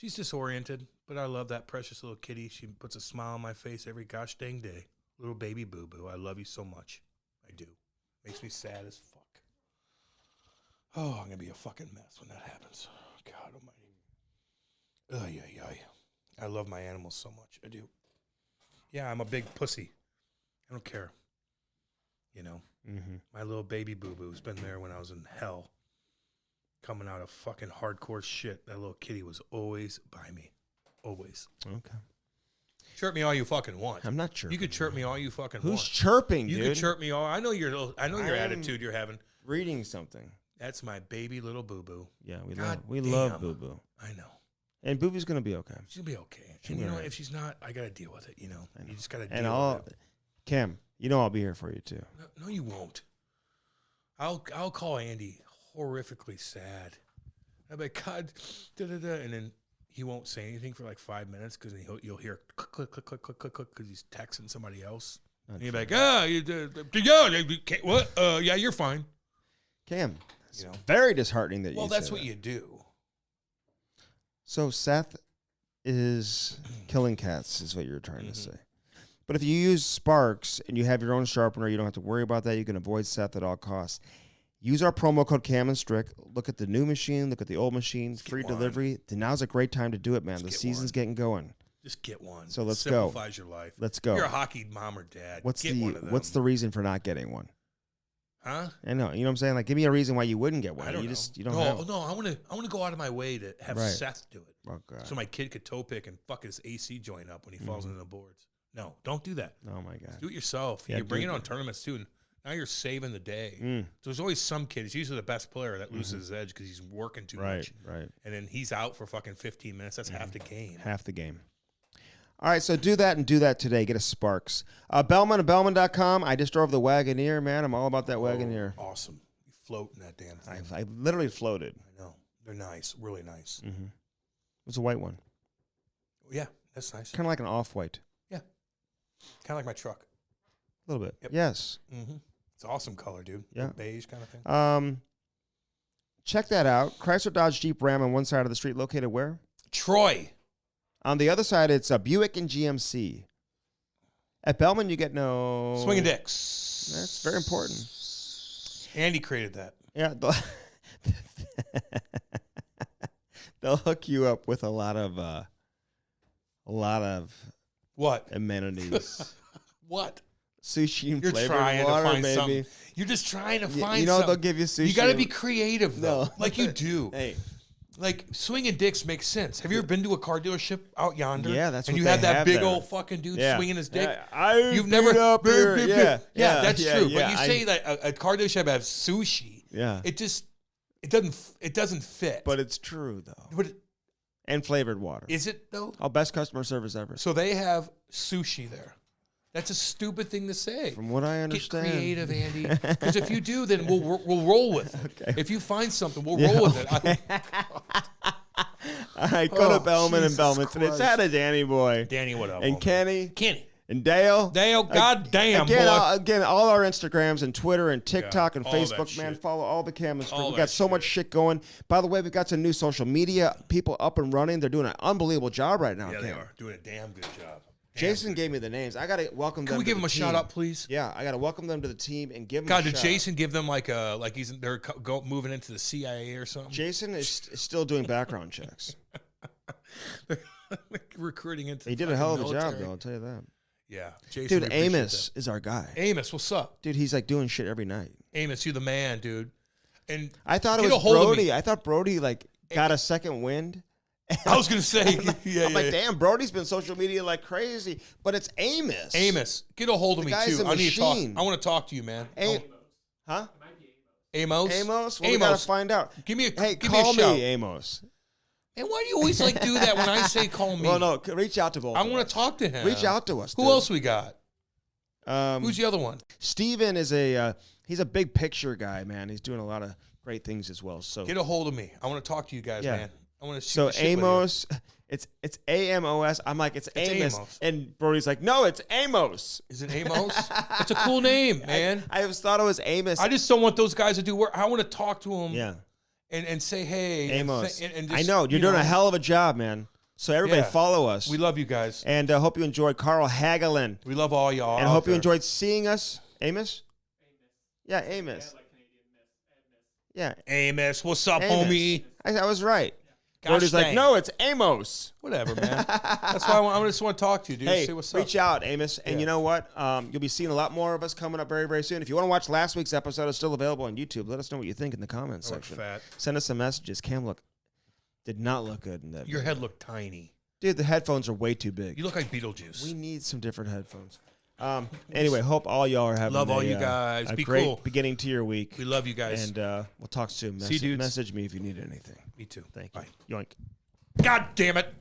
She's disoriented, but I love that precious little kitty. She puts a smile on my face every gosh dang day. Little baby boo-boo. I love you so much. I do. Makes me sad as fuck. Oh, I'm going to be a fucking mess when that happens. God almighty. I love my animals so much. I do. Yeah, I'm a big pussy. I don't care. You know? Mm-hmm. My little baby boo-boo's been there when I was in hell. Coming out of fucking hardcore shit. That little kitty was always by me. Always. Okay. Chirp me all you fucking want. I'm not chirping. You could chirp me all you fucking want. Who's chirping, dude? You could chirp me all. I know your attitude you're having. Reading something. That's my baby little boo-boo. Yeah, we love Boo-Boo. I know. And Boo-Boo's going to be okay. She'll be okay. And you know, if she's not, I got to deal with it, you know. You just got to deal with it. Cam, you know I'll be here for you too. No, you won't. I'll call Andy horrifically sad. I'm like, God, da-da-da. And then he won't say anything for like 5 minutes because you'll hear click, click, click, click, click, click, click because he's texting somebody else. And you're like, what? Yeah, you're fine. Cam, it's very disheartening that you Well, that's say what that. you do. So Seth is killing cats, is what you're trying to say. But if you use Sparks and you have your own sharpener, you don't have to worry about that. You can avoid Seth at all costs. Use our promo code Cam and Strick. Look at the new machine. Look at the old machine. Free delivery. Now's a great time to do it, man. The season's getting going. Just get one. So let's go. Simplifies your life. Let's go. You're a hockey mom or dad. What's one of them. What's the reason for not getting one? Huh? I know. You know what I'm saying? Like, give me a reason why you wouldn't get one. I don't know. You don't have. No, I want to go out of my way to have Seth do it. Oh, God. So my kid could toe pick and fuck his AC joint up when he falls into the boards. No, don't do that. Oh, my God. Just do it yourself. Yeah, you bring it on tournaments too, and now you're saving the day. So there's always some kid. It's usually the best player that loses his edge because he's working too much. Right. And then he's out for fucking 15 minutes. That's half the game. Half the game. All right, so do that and do that today. Get a Sparks. Bellman at Bellman.com. I just drove the Wagoneer, man. I'm all about that Wagoneer. Awesome. You float in that damn thing. I literally floated. I know. They're nice. Really nice. It was a white one. Yeah, that's nice. Kind of like an off-white. Yeah. Kind of like my truck. A little bit. Yep. Yes. It's an awesome color, dude. Yeah. Beige kind of thing. Check that out. Chrysler Dodge Jeep Ram on one side of the street, located where? Troy. On the other side, it's a Buick and GMC. At Bellman, you get no... Swinging dicks. That's very important. Andy created that. Yeah. They'll hook you up with a lot of What? amenities. What? Sushi and You're flavored trying water, to find maybe. something. You're just trying to find You know something. they'll give you sushi. You got to be creative, though. No. Like you do. Hey. Like, swinging dicks makes sense. Have you ever been to a car dealership out yonder? Yeah, that's and what you they have that have big there. old fucking dude Yeah. swinging his dick. You've never up here. Yeah, that's true. yeah, But you say that a car dealership has sushi. Yeah. It doesn't fit. But it's true, though. But And flavored water. is it though? Our best customer service ever. So they have sushi there. That's a stupid thing to say. From what I understand. Get creative, Andy. Because if you do, then we'll roll with it. Okay. If you find something, we'll roll with it. All right, go to Bellman Jesus and Bellman today. Christ. Shout out to Danny Boy. Danny, what up? And homie? Kenny. And Dale. Goddamn, again, boy. Again, all our Instagrams and Twitter and TikTok and all that Facebook, man. shit. Follow all the cameras. All We that got so much shit going. By the way, we've got some new social media people up and running. They're doing an unbelievable job right now. Yeah, Cam. they are doing a damn good job. Jason gave me the names. I got to welcome them. Can we give to him the a team. shout out, please? Yeah, I got to welcome them to the team and give them God, a did shout Jason give them like they're moving into the CIA or something? Jason is still doing background checks. Like recruiting into. He did a hell of a job, though. I'll tell you that. Yeah, Jason. Dude, we appreciate Amos is our guy. that. Amos, what's up? Dude, he's like doing shit every night. Amos, you the man, dude. And I thought it get a was hold of Brody. me. I thought Brody like got a second wind. I was gonna say, I'm like, damn, Brody's been social media like crazy, but it's Amos. Amos, get a hold of me guy's too. a I need to talk. machine. I want to talk to you, man. Huh? Amos. Amos? Well, we gotta find out. Give me a Hey, give call me a shout. me, Amos. And why do you always like do that when I say call me? Well, no, reach out to both. I of want us. to talk to him. Reach out to us. Who dude. else we got? Who's the other one? Steven is he's a big picture guy, man. He's doing a lot of great things as well. So Get a hold of me. I want to talk to you guys, Yeah. man. I want to. So Amos, it's Amos. I'm like, it's Amos. Amos. And Brody's like, no, it's Amos. Is it Amos? It's a cool name, man. I always thought it was Amos. I just don't want those guys to do work. I want to talk to them. Yeah. And say hey, Amos. and I just, know. You're doing a hell of a job, man. So everybody Yeah. follow us. We love you guys. And hope you enjoyed Carl Hagelin. We love all y'all. And out hope you there. enjoyed seeing us. Amos? Yeah, Amos. Yeah. Amos. What's up, Amos. homie? I was right. Gosh Brody's like, dang. no, it's Amos. Whatever, man. That's why I just want to talk to you, dude. Hey, See what's up. reach out, Amos. And Yeah. you know what? You'll be seeing a lot more of us coming up very, very soon. If you want to watch last week's episode, it's still available on YouTube. Let us know what you think in the comments I look section. fat. Send us some messages. Cam did not look good in that Your video. head looked tiny. Dude, the headphones are way too big. You look like Beetlejuice. We need some different headphones. Anyway, hope all y'all are having Love all you guys. a Be great cool. beginning to your week. We love you guys. And we'll talk soon. See you, dudes. Message me if you need anything. Me too. Thank you. Bye. Yoink. God damn it.